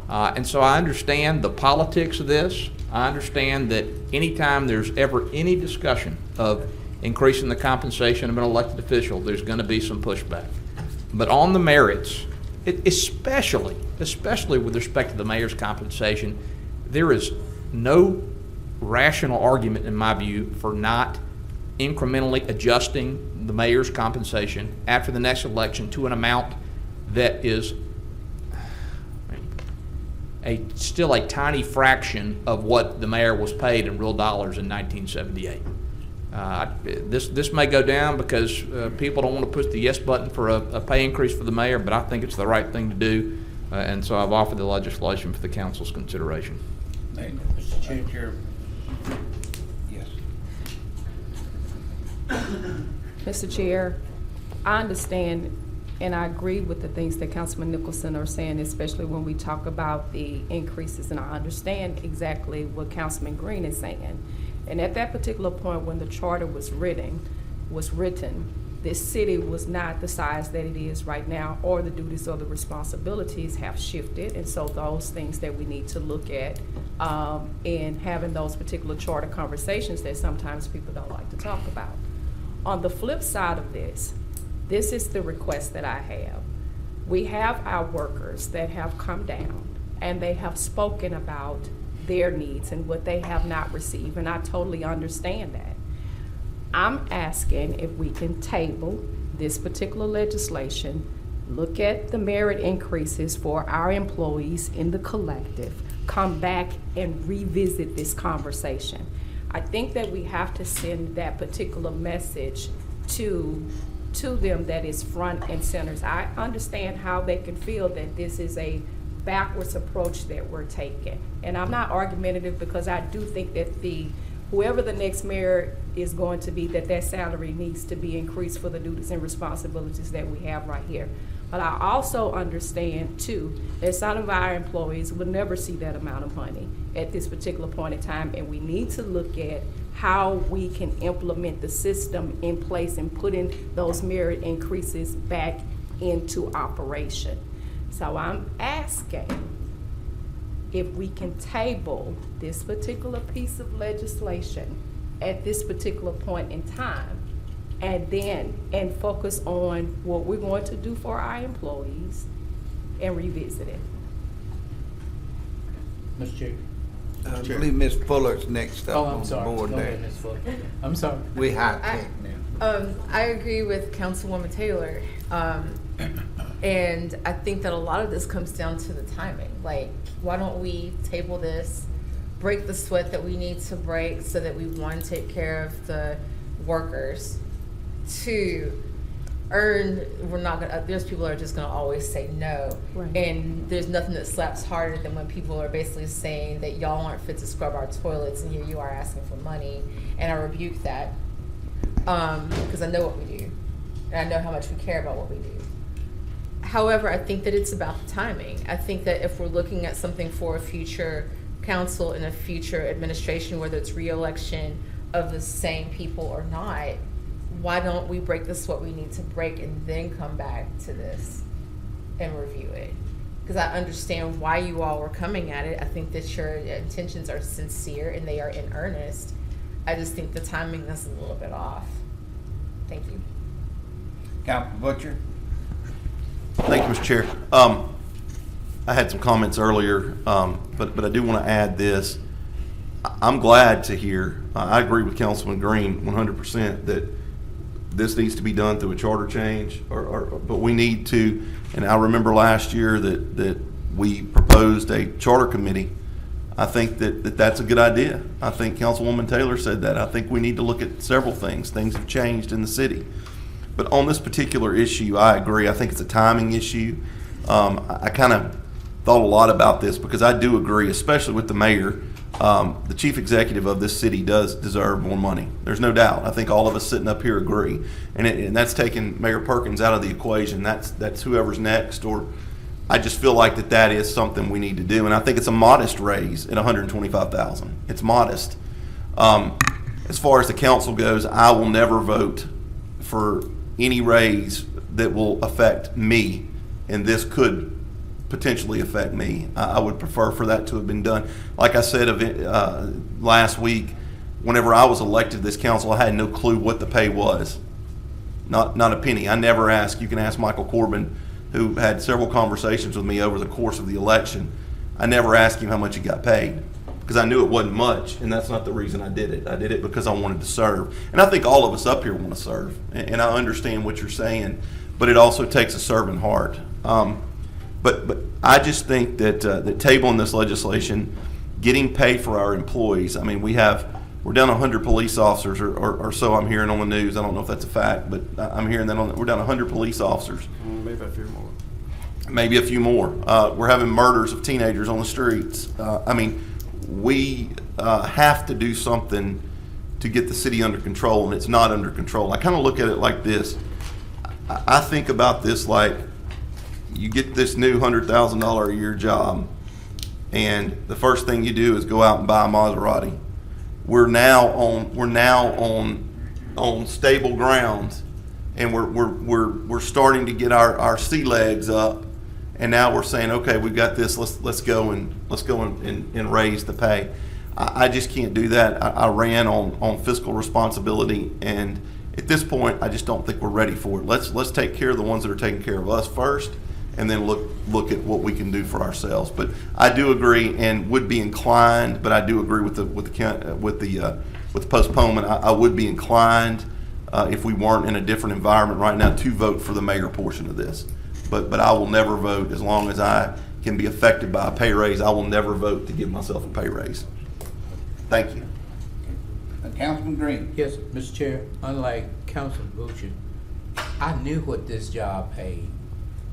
S3: And so I understand the politics of this. I understand that anytime there's ever any discussion of increasing the compensation of an elected official, there's going to be some pushback. But on the merits, especially with respect to the mayor's compensation, there is no rational argument, in my view, for not incrementally adjusting the mayor's compensation after the next election to an amount that is still a tiny fraction of what the mayor was paid in real dollars in 1978. This may go down because people don't want to push the yes button for a pay increase for the mayor, but I think it's the right thing to do, and so I've offered the legislation for the council's consideration.
S1: Mr. Chair. Yes.
S7: Mr. Chair, I understand and I agree with the things that Councilman Nicholson are saying, especially when we talk about the increases, and I understand exactly what Councilman Green is saying. And at that particular point when the charter was written, this city was not the size that it is right now, or the duties or the responsibilities have shifted, and so those things that we need to look at in having those particular charter conversations that sometimes people don't like to talk about. On the flip side of this is the request that I have. we have our workers that have come down and they have spoken about their needs and what they have not received, and I totally understand that. I'm asking if we can table this particular legislation, look at the merit increases for our employees in the collective, come back and revisit this conversation. I think that we have to send that particular message to them that is front and center. I understand how they can feel that this is a backwards approach that we're taking. And I'm not argumentative, because I do think that whoever the next mayor is going to be, that salary needs to be increased for the duties and responsibilities that we have right here. But I also understand too that some of our employees will never see that amount of money at this particular point in time, and we need to look at how we can implement the system in place and putting those merit increases back into operation. So I'm asking if we can table this particular piece of legislation at this particular point in time, and focus on what we're going to do for our employees and revisit it.
S2: Mr. Chair.
S1: I believe Ms. Fuller's next up
S2: Oh,
S1: on
S2: I'm
S1: the
S2: sorry.
S1: board
S2: Go
S1: there.
S2: ahead, Ms. Fuller. I'm sorry.
S1: We high-tech now.
S20: I agree with Councilwoman Taylor. And I think that a lot of this comes down to the timing. Like, why don't we table this, break the sweat that we need to break so that we, one, take care of the workers, two, we're not gonna, there's people that are just gonna always say no.
S7: Right.
S20: And there's nothing that slaps harder than when people are basically saying that y'all aren't fit to scrub our toilets, and here you are asking for money. And I rebuke that, because I know what we do, and I know how much we care about what we do. However, I think that it's about the timing. I think that if we're looking at something for a future council and a future administration, whether it's re-election of the same people or not, why don't we break this what we need to break and then come back to this and review it? Because I understand why you all were coming at it. I think that your intentions are sincere and they are in earnest. I just think the timing is a little bit off. Thank you.
S1: Councilman Butcher?
S19: Thank you, Mr. Chair. I had some comments earlier, but I do want to add this. I'm glad to hear, I agree with Councilman Green 100% that this needs to be done through a charter change, but we need to, and I remember last year that we proposed a charter committee. I think that's a good idea. I think Councilwoman Taylor said that. I think we need to look at several things. Things have changed in the city. But on this particular issue, I agree. I think it's a timing issue. I kind of thought a lot about this because I do agree, especially with the mayor. The chief executive of this city does deserve more money. There's no doubt. I think all of us sitting up here agree. And that's taking Mayor Perkins out of the equation. That's whoever's next. Or I just feel like that is something we need to do. And I think it's a modest raise at $125,000. It's modest. As far as the council goes, I will never vote for any raise that will affect me, and this could potentially affect me. I would prefer for that to have been done. Like I said last week, whenever I was elected to this council, I had no clue what the pay was. Not a penny. I never asked. You can ask Michael Corbin, who had several conversations with me over the course of the election. I never asked him how much he got paid because I knew it wasn't much, and that's not the reason I did it. I did it because I wanted to serve. And I think all of us up here want to serve, and I understand what you're saying, but it also takes a servant heart. But I just think that tabling this legislation, getting pay for our employees, I mean, we're down 100 police officers or so I'm hearing on the news. I don't know if that's a fact, but I'm hearing that we're down 100 police officers.
S21: Maybe a few more.
S19: Maybe a few more. We're having murders of teenagers on the streets. I mean, we have to do something to get the city under control, and it's not under control. I kind of look at it like this. I think about this like you get this new $100,000 a year job, and the first thing you do is go out and buy a Maserati. We're now on stable ground, and we're starting to get our sea legs up. And now we're saying, okay, we've got this. Let's go and raise the pay. I just can't do that. I ran on fiscal responsibility, and at this point, I just don't think we're ready for it. Let's take care of the ones that are taking care of us first, and then look at what we can do for ourselves. But I do agree and would be inclined, but I do agree with the postponement. I would be inclined, if we weren't in a different environment right now, to vote for the mayor portion of this. But I will never vote, as long as I can be affected by a pay raise, I will never vote to give myself a pay raise. Thank you.
S1: Councilman Green.
S2: Yes, Mr. Chair, unlike Councilman Butcher, I knew what this job paid.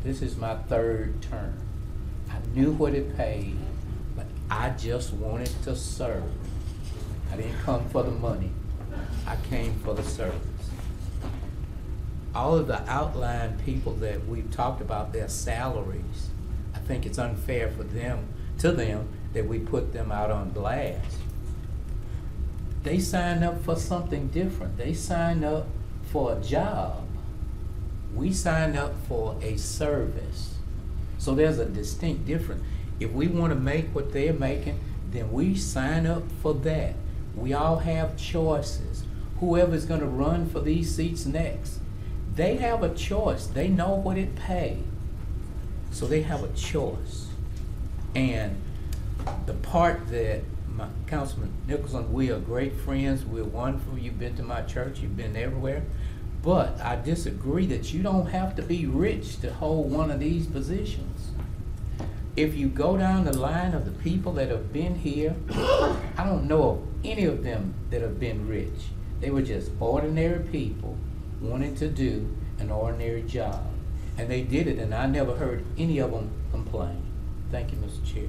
S2: This is my third term. I knew what it paid, but I just wanted to serve. I didn't come for the money. I came for the service. All of the outlying people that we've talked about, their salaries, I think it's unfair for them, that we put them out on blast. They signed up for something different. They signed up for a job. We signed up for a service. So there's a distinct difference. If we want to make what they're making, then we sign up for that. We all have choices. Whoever's going to run for these seats next, they have a choice. They know what it pays. So they have a choice. And the part that Councilman Nicholson, we are great friends. We're wonderful. You've been to my church. You've been everywhere. But I disagree that you don't have to be rich to hold one of these positions. If you go down the line of the people that have been here, I don't know of any of them that have been rich. They were just ordinary people wanting to do an ordinary job. And they did it, and I never heard any of them complain. Thank you, Mr. Chair.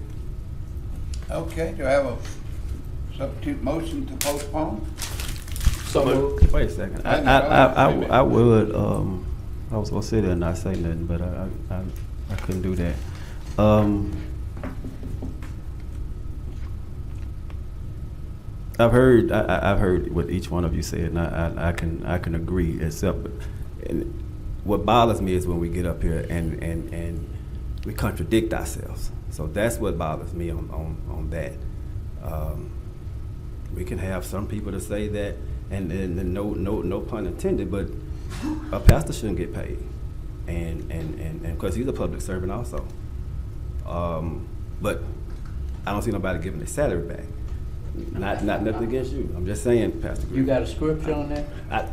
S1: Okay, do I have a substitute motion to postpone?
S2: So moved.
S21: Wait a second. I would, I was gonna sit there and not say nothing, but I couldn't do that. I've heard what each one of you said, and I can agree, except what bothers me is when we get up here and we contradict ourselves. So that's what bothers me on that. We can have some people to say that, and no pun intended, but a pastor shouldn't get paid, and because he's a public servant also. But I don't see nobody giving their salary back. Not nothing against you. I'm just saying, Pastor Green.
S2: You got a scripture on that?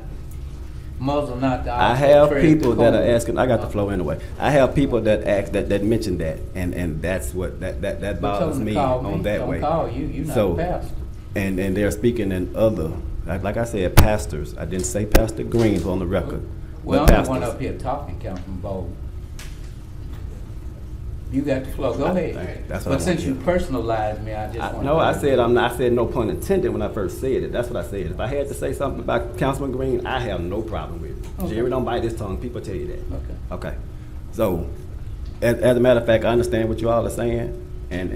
S2: Muzzle not the
S21: I have people that are asking. I got the flow anyway. I have people that ask that mention that, and that's what that bothers me on that way.
S2: Call you. You're not a pastor.
S21: And they're speaking in other, like I said, pastors. I didn't say Pastor Green's on the record.
S2: Well, I'm the one up here talking, Councilman Bowe. You got the flow. Go ahead. But since you personalized me, I just want to.
S21: No, I said no pun intended when I first said it. That's what I said. If I had to say something about Councilman Green, I have no problem with it. Okay. Jerry don't bite his tongue. People tell you that. Okay. So, as a matter of fact, I understand what you all are saying, and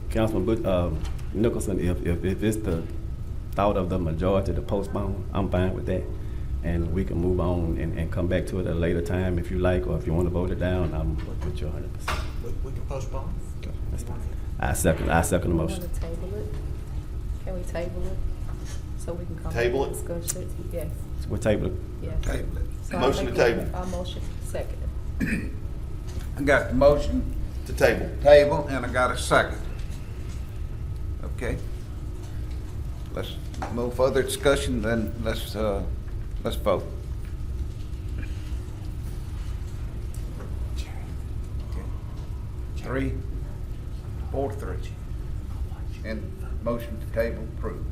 S21: Councilman Nicholson, if it's the thought of the majority to postpone, I'm fine with that. And we can move on and come back to it at a later time if you like, or if you want to vote it down, I'm with you 100%.
S3: We can postpone.
S21: Okay, that's fine. I second the motion.
S7: Want to table it? Can we table it so we can come
S19: Table
S7: back
S19: it?
S7: and discuss it? Yes.
S21: We'll table it.
S7: Yes.
S1: Table it.
S7: So
S19: Motion to table.
S7: Our motion seconded.
S1: I got the motion
S19: To table.
S1: table, and I got a second. Okay. Let's move further discussion, then let's vote. Okay. 3-4-3. And motion to table approved.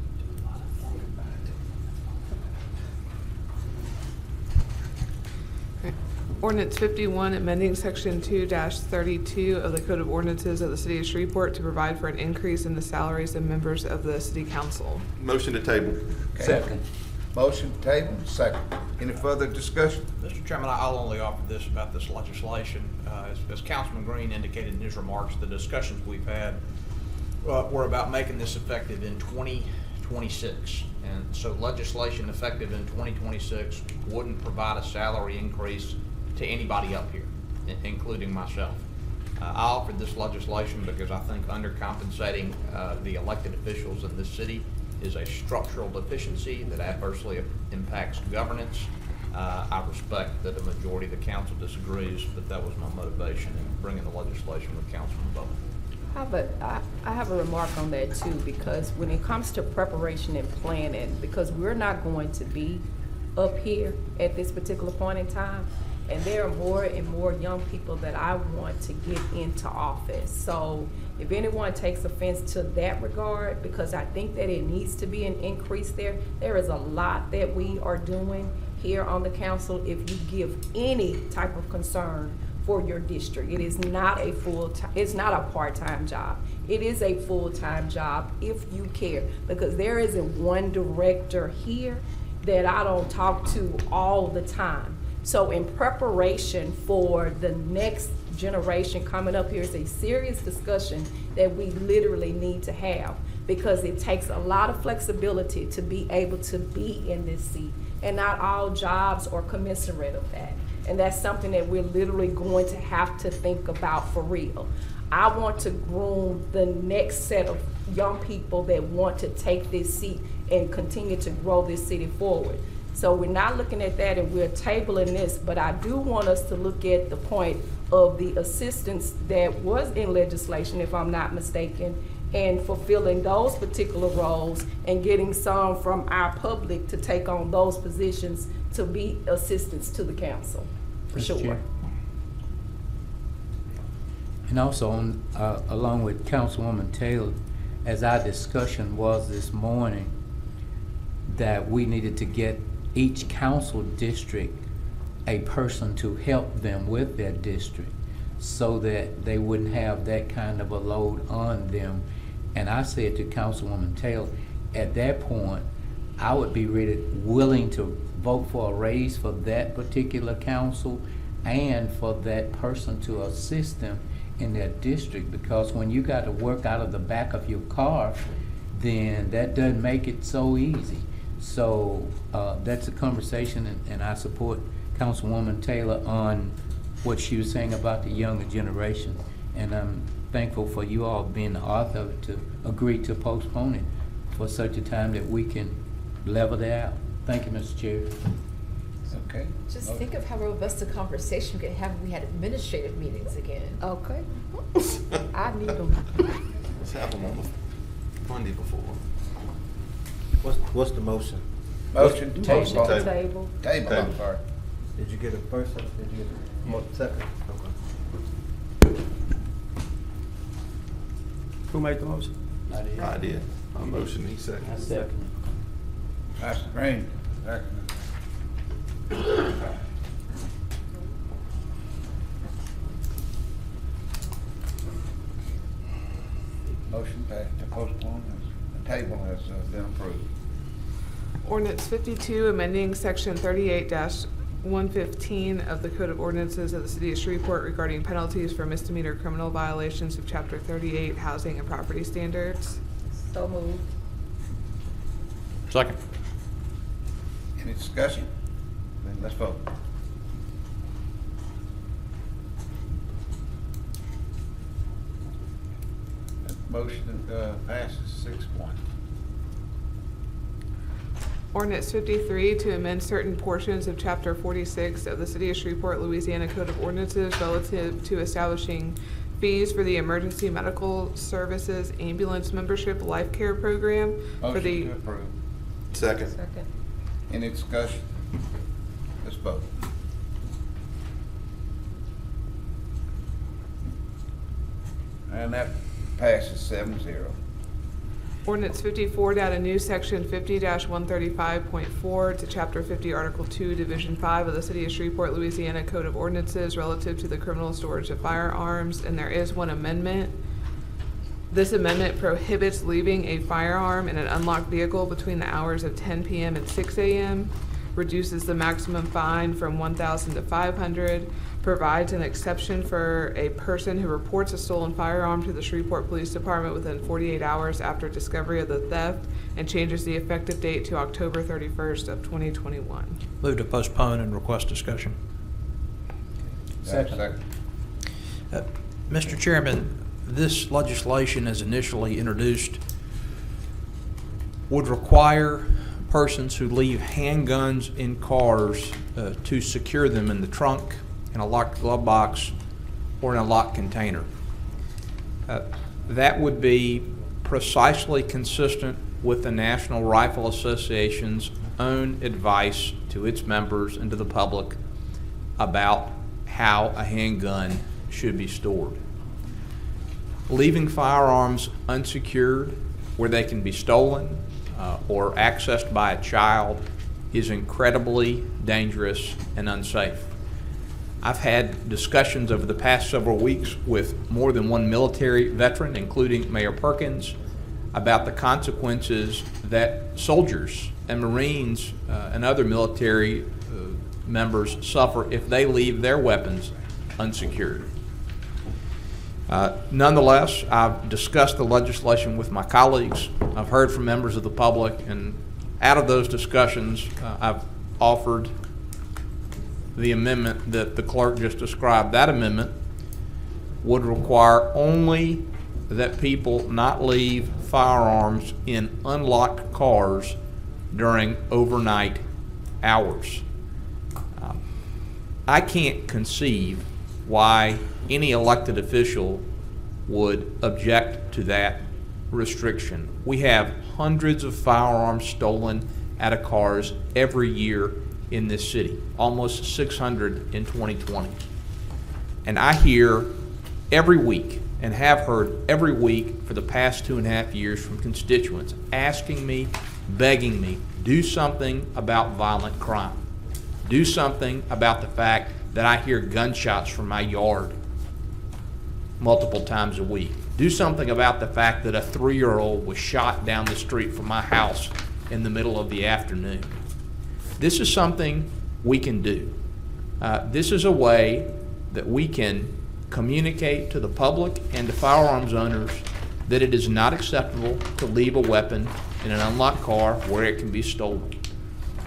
S18: Ordinance 51, amending Section 2-32 of the Code of Ordinances of the City of Shreveport to provide for an increase in the salaries of members of the City Council.
S19: Motion to table.
S1: Okay.
S2: Second.
S1: Motion to table, second. Any further discussion?
S3: Mr. Chairman, I'll only offer this about this legislation. As Councilman Green indicated in his remarks, the discussions we've had were about making this effective in 2026. And so legislation effective in 2026 wouldn't provide a salary increase to anybody up here, including myself. I offered this legislation because I think undercompensating the elected officials in this city is a structural deficiency that adversely impacts governance I respect that the majority of the council disagrees, but that was my motivation in bringing the legislation with Councilman Bowles.
S7: I have a remark on that too, because when it comes to preparation and planning, because we're not going to be up here at this particular point in time, and there are more and more young people that I want to get into office. So if anyone takes offense to that regard, because I think that it needs to be an increase there, there is a lot that we are doing here on the council. If you give any type of concern for your district, it is not a it's not a part-time job. It is a full-time job if you care, because there isn't one director here that I don't talk to all the time. So in preparation for the next generation coming up, here is a serious discussion that we literally need to have, because it takes a lot of flexibility to be able to be in this seat, and not all jobs are commensurate of that. And that's something that we're literally going to have to think about for real. I want to groom the next set of young people that want to take this seat and continue to grow this city forward. So we're not looking at that and we're tabling this, but I do want us to look at the point of the assistance that was in legislation, if I'm not mistaken, and fulfilling those particular roles and getting some from our public to take on those positions to be assistance to the council, for
S2: Mr.
S7: sure.
S2: Chair. And also, along with Councilwoman Taylor, as our discussion was this morning, that we needed to get each council district a person to help them with their district so that they wouldn't have that kind of a load on them. And I said to Councilwoman Taylor, at that point, I would be willing to vote for a raise for that particular council and for that person to assist them in their district, because when you got to work out of the back of your car, then that doesn't make it so easy. So that's a conversation, and I support Councilwoman Taylor on what she was saying about the younger generation. And I'm thankful for you all being the author of it to agree to postpone it for such a time that we can level that out. Thank you, Mr. Chair.
S1: Okay.
S20: Just think of how robust a conversation we could have if we had administrative meetings again.
S7: Okay. I need them.
S19: Let's have them on the Monday before.
S12: What's the motion?
S1: Motion to
S7: Motion
S1: table.
S7: to table.
S1: Table, I'm sorry.
S12: Did you get a first? Did you get a second? Okay.
S21: Who made the motion?
S19: I did. My motion, he seconded.
S2: I second.
S1: That's Green. Second. Motion to postpone, the table has been approved.
S18: Ordinance 52, amending section 38-115 of the Code of Ordinances of the City of Shreveport regarding penalties for misdemeanor criminal violations of Chapter 38, Housing and Property Standards.
S7: So moved.
S3: Second.
S1: Any discussion? Then let's vote. That motion passes 6-1.
S18: Ordinance 53 to amend certain portions of Chapter 46 of the City of Shreveport, Louisiana Code of Ordinances relative to establishing fees for the Emergency Medical Services Ambulance Membership Life Care Program for the.
S1: Motion to approve.
S19: Second.
S7: Second.
S1: Any discussion? Let's vote. And that passes 7-0.
S18: Ordinance 54 to add a new section 50-135.4 to Chapter 50, Article 2, Division 5 of the City of Shreveport, Louisiana Code of Ordinances relative to the criminal storage of firearms, and there is one amendment. This amendment prohibits leaving a firearm in an unlocked vehicle between the hours of 10 p.m. and 6 a.m., reduces the maximum fine from $1,000 to $500, provides an exception for a person who reports a stolen firearm to the Shreveport Police Department within 48 hours after discovery of the theft, and changes the effective date to October 31st of 2021.
S3: Move to postpone and request discussion.
S1: Second.
S3: Mr. Chairman, this legislation as initially introduced would require persons who leave handguns in cars to secure them in the trunk, in a locked glove box, or in a locked container. That would be precisely consistent with the National Rifle Association's own advice to its members and to the public about how a handgun should be stored. Leaving firearms unsecured where they can be stolen or accessed by a child is incredibly dangerous and unsafe. I've had discussions over the past several weeks with more than one military veteran, including Mayor Perkins, about the consequences that soldiers and Marines and other military members suffer if they leave their weapons unsecured. Nonetheless, I've discussed the legislation with my colleagues. I've heard from members of the public, and out of those discussions, I've offered the amendment that the clerk just described. That amendment would require only that people not leave firearms in unlocked cars during overnight hours. I can't conceive why any elected official would object to that restriction. We have hundreds of firearms stolen out of cars every year in this city, almost 600 in 2020. And I hear every week, and have heard every week for the past 2.5 years, from constituents asking me, begging me, do something about violent crime. Do something about the fact that I hear gunshots from my yard multiple times a week. Do something about the fact that a 3-year-old was shot down the street from my house in the middle of the afternoon. This is something we can do. This is a way that we can communicate to the public and to firearms owners that it is not acceptable to leave a weapon in an unlocked car where it can be stolen.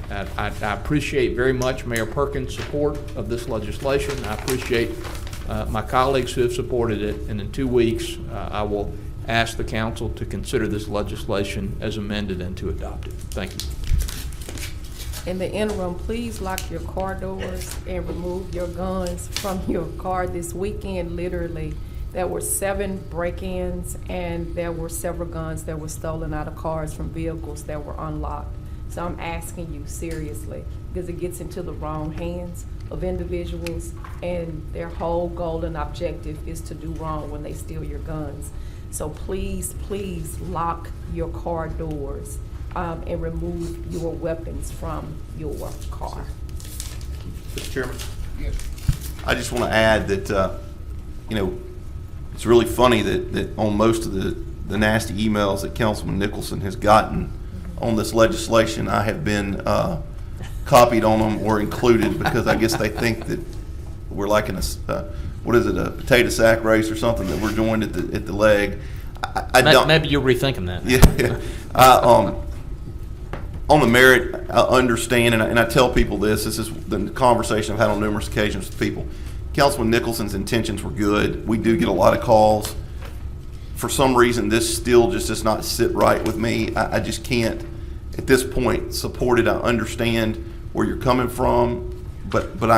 S3: I appreciate very much Mayor Perkins' support of this legislation. I appreciate my colleagues who have supported it, and in 2 weeks I will ask the council to consider this legislation as amended and to adopt it. Thank you.
S7: In the interim, please lock your car doors and remove your guns from your car. This weekend, literally, there were 7 break-ins and there were several guns that were stolen out of cars from vehicles that were unlocked. So I'm asking you seriously, because it gets into the wrong hands of individuals, and their whole goal and objective is to do wrong when they steal your guns. So please, please lock your car doors and remove your weapons from your car.
S19: Mr. Chairman? Yes. I just want to add that, it's really funny that on most of the nasty emails that Councilman Nicholson has gotten on this legislation, I have been copied on them or included, because I guess they think that we're like in a potato sack race or something, that we're joined at the leg. I don't.
S3: Maybe you're rethinking that.
S19: Yeah. On the merit, I understand, and I tell people this is the conversation I've had on numerous occasions with people. Councilman Nicholson's intentions were good. We do get a lot of calls. For some reason, this still just does not sit right with me. I just can't, at this point, support it. I understand where you're coming from, but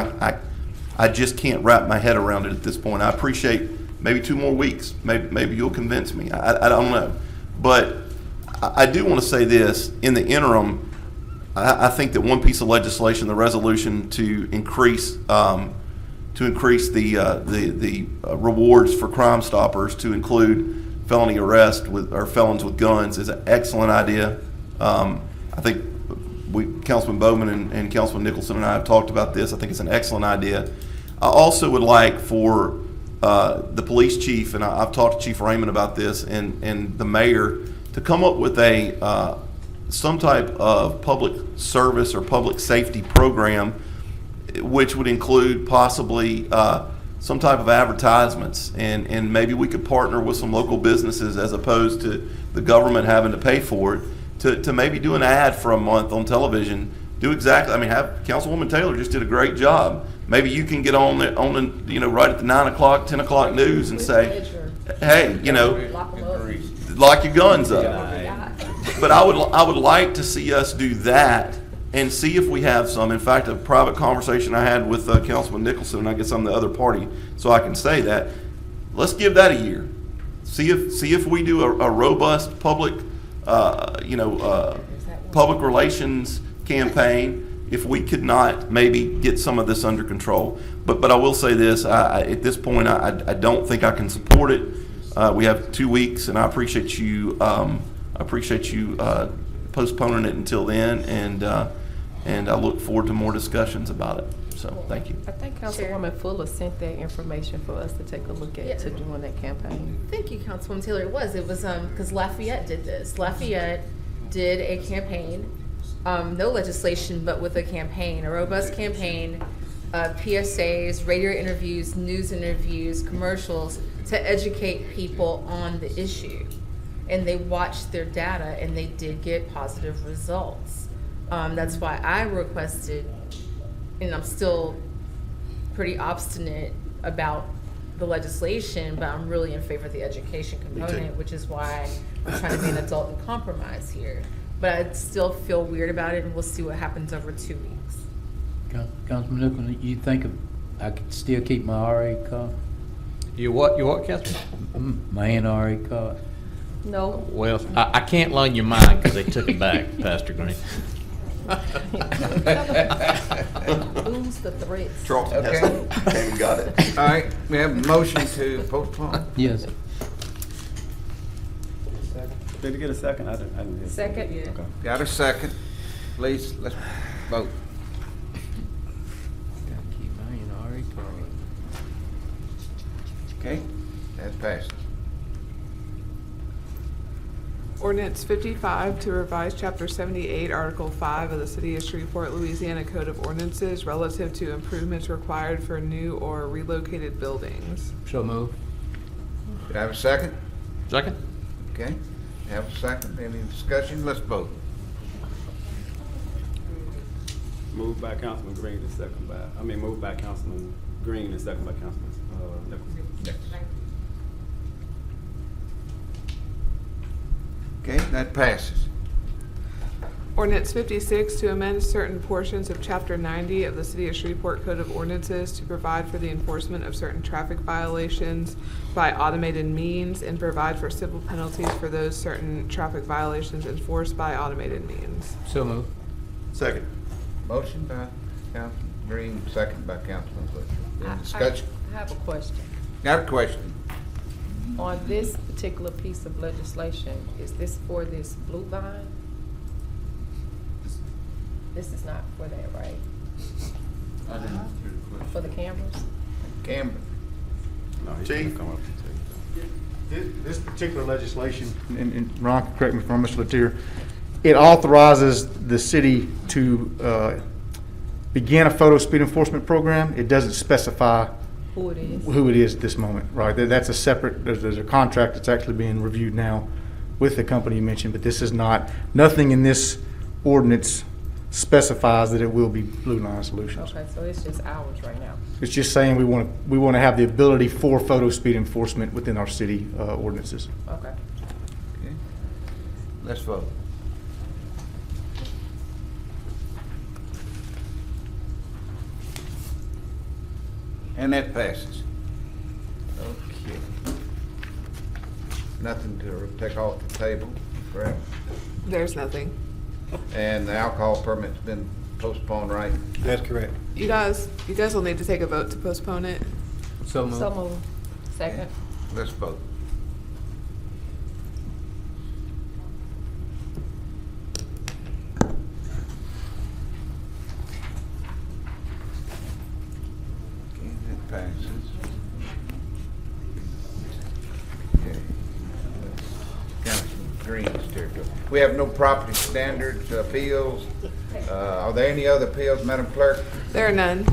S19: I just can't wrap my head around it at this point. I appreciate maybe 2 more weeks. Maybe you'll convince me. I don't know. But I do want to say this. In the interim, I think that one piece of legislation, the resolution to increase the rewards for Crime Stoppers to include felony arrest or felons with guns, is an excellent idea. I think Councilman Bowman and Councilman Nicholson and I have talked about this. I think it's an excellent idea. I also would like for the police chief, and I've talked to Chief Raymond about this, and the mayor, to come up with some type of public service or public safety program, which would include possibly some type of advertisements, and maybe we could partner with some local businesses as opposed to the government having to pay for it, to maybe do an ad for a month on television. Do exactly, have Councilwoman Taylor just did a great job. Maybe you can get on the right at the 9 o'clock, 10 o'clock news and say, hey, lock your guns up. But I would like to see us do that and see if we have some. In fact, a private conversation I had with Councilman Nicholson, and I guess I'm the other party, so I can say that. Let's give that a year. See if we do a robust public, public relations campaign. If we could not maybe get some of this under control. But I will say this, at this point, I don't think I can support it. We have 2 weeks, and I appreciate you postponing it until then, and I look forward to more discussions about it. So, thank you.
S7: I think Councilwoman Fuller sent that information for us to take a look at to doing that campaign.
S20: Thank you, Councilwoman Taylor. It was because Lafayette did this. Lafayette did a campaign, no legislation, but with a campaign, a robust campaign, PSAs, radio interviews, news interviews, commercials to educate people on the issue. And they watched their data and they did get positive results. That's why I requested, and I'm still pretty obstinate about the legislation, but I'm really in favor of the education component, which is why I'm trying to be an adult and compromise here. But I still feel weird about it, and we'll see what happens over 2 weeks.
S2: Councilman Nicholson, you think I could still keep my RA card?
S3: You what, Councilman?
S2: My NRA card?
S7: No.
S3: Well, I can't loan you mine because they took it back, Pastor Green.
S7: Lose the threats.
S19: Charlton has it. Okay, we got it.
S1: All right, we have a motion to postpone.
S2: Yes.
S21: Did you get a second? I didn't hear.
S7: Second? Yeah.
S21: Okay.
S1: Got a second? Please, let's vote.
S2: Gotta keep my NRA card.
S1: Okay, that passes.
S18: Ordinance 55 to revise Chapter 78, Article 5 of the City of Shreveport, Louisiana Code of Ordinances relative to improvements required for new or relocated buildings.
S2: So move.
S1: Do I have a second?
S3: Second?
S1: Okay, have a second. Any discussion? Let's vote.
S21: Moved by Councilman Green and second by, moved by Councilman Green and second by Councilman Nicholson.
S1: Okay, that passes.
S18: Ordinance 56 to amend certain portions of Chapter 90 of the City of Shreveport Code of Ordinances to provide for the enforcement of certain traffic violations by automated means and provide for civil penalties for those certain traffic violations enforced by automated means.
S2: So move.
S19: Second.
S1: Motion by Councilman Green, second by Councilman Butcher. Any discussion?
S7: I have a question.
S1: Got a question?
S7: On this particular piece of legislation, is this for this blue line? This is not for that, right?
S21: I didn't hear the question.
S7: For the cameras?
S1: Cameron?
S21: No, he's
S1: Chief?
S21: gonna come up and tell you.
S10: This particular legislation, and Ron, correct me if I'm Mr. Latier, it authorizes the city to begin a photo speed enforcement program. It doesn't specify
S7: Who it is?
S10: who it is at this moment, right? That's a separate, there's a contract that's actually being reviewed now with the company you mentioned, but this is not, nothing in this ordinance specifies that it will be Blue Line Solutions.
S7: Okay, so it's just ours right now.
S10: It's just saying we want to have the ability for photo speed enforcement within our city ordinances.
S7: Okay.
S1: Okay. Let's vote. And that passes. Okay. Nothing to take off the table, correct?
S18: There's nothing.
S1: And the alcohol permit's been postponed, right?
S10: That's correct.
S18: You guys will need to take a vote to postpone it.
S2: So move.
S7: So move. Second?
S1: Let's vote. Okay, that passes. Okay. Councilman Green's territory. We have no property standards appeals. Are there any other appeals, Madam Clerk?
S18: There are none.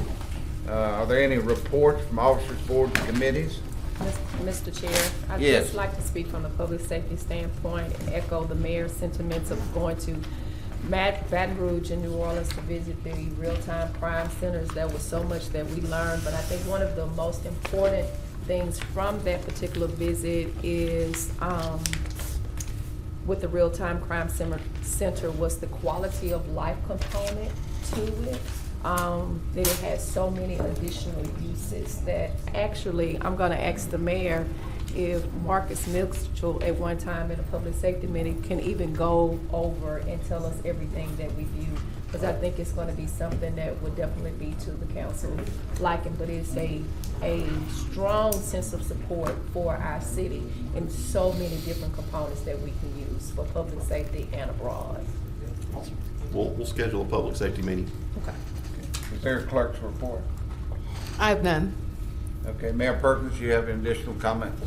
S1: Are there any reports from officers, boards, and committees?
S7: Mr. Chair, I'd
S1: Yes.
S7: just like to speak from the public safety standpoint and echo the mayor's sentiments of going to Baton Rouge and New Orleans to visit the real-time crime centers. There was so much that we learned, but I think one of the most important things from that particular visit is with the real-time crime center was the quality of life component to it. That it has so many additional uses that actually, I'm gonna ask the mayor if Marcus Mitchell at one time in a public safety meeting can even go over and tell us everything that we view. Because I think it's gonna be something that would definitely be to the council liking, but it's a strong sense of support for our city in so many different components that we can use for public safety and abroad.
S19: We'll schedule a public safety meeting.
S7: Okay.
S1: Is there a clerk's report?
S18: I have none.
S1: Okay, Mayor Perkins, you have any additional comments?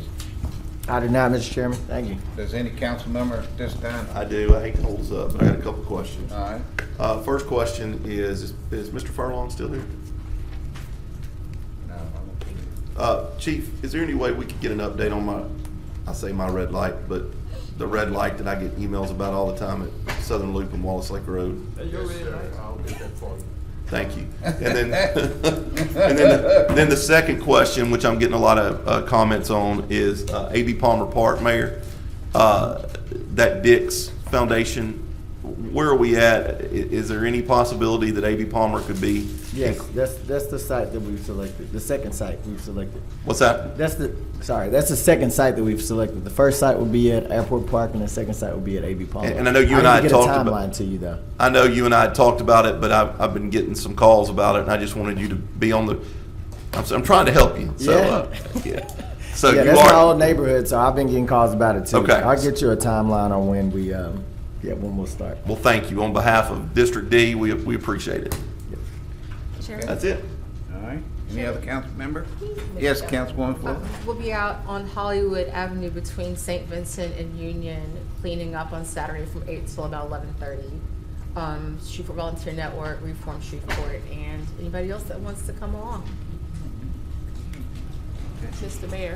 S6: I do not, Mr. Chairman. Thank you.
S1: Does any council member at this time?
S19: I do. I hate to hold us up, but I got a couple questions.
S1: All right.
S19: First question is Mr. Furlong still here?
S1: No, I don't believe.
S19: Chief, is there any way we could get an update on my red light, but the red light that I get emails about all the time at Southern Loop and Wallace Lake Road?
S1: I'll get that for you.
S19: Thank you. And then the second question, which I'm getting a lot of comments on, is A.B. Palmer Park, Mayor. That Dix Foundation, where are we at? Is there any possibility that A.B. Palmer could be?
S6: Yes, that's the site that we've selected, the second site we've selected.
S19: What's that?
S6: That's the second site that we've selected. The first site will be at Airport Park, and the second site will be at A.B. Palmer.
S19: And I know you and I had talked about.
S6: I need to get a timeline to you, though.
S19: I know you and I had talked about it, but I've been getting some calls about it, and I just wanted you to be on the. I'm trying to help you. So, yeah. So
S6: yeah,
S19: you
S6: that's
S19: are.
S6: my old neighborhood, so I've been getting calls about it too.
S19: Okay.
S6: I'll get you a timeline on when we, when we'll start.
S19: Well, thank you on behalf of District D. We appreciate it.
S20: Chairman?
S19: That's it.
S1: All right. Any other council member? Yes, Councilwoman Fuller.
S20: We'll be out on Hollywood Avenue between St. Vincent and Union, cleaning up on Saturday from 8 till about 11:30. Shreveport Volunteer Network, Reform Shreveport, and anybody else that wants to come along.
S7: Mr. Mayor,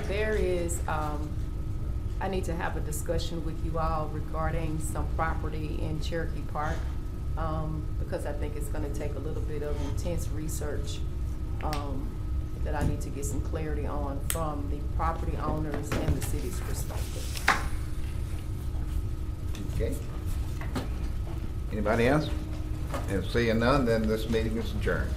S7: there is, I need to have a discussion with you all regarding some property in Cherokee Park, because I think it's gonna take a little bit of intense research, that I need to get some clarity on from the property owners and the city's perspective.
S1: Okay. Anybody else? And seeing none, then this meeting is adjourned.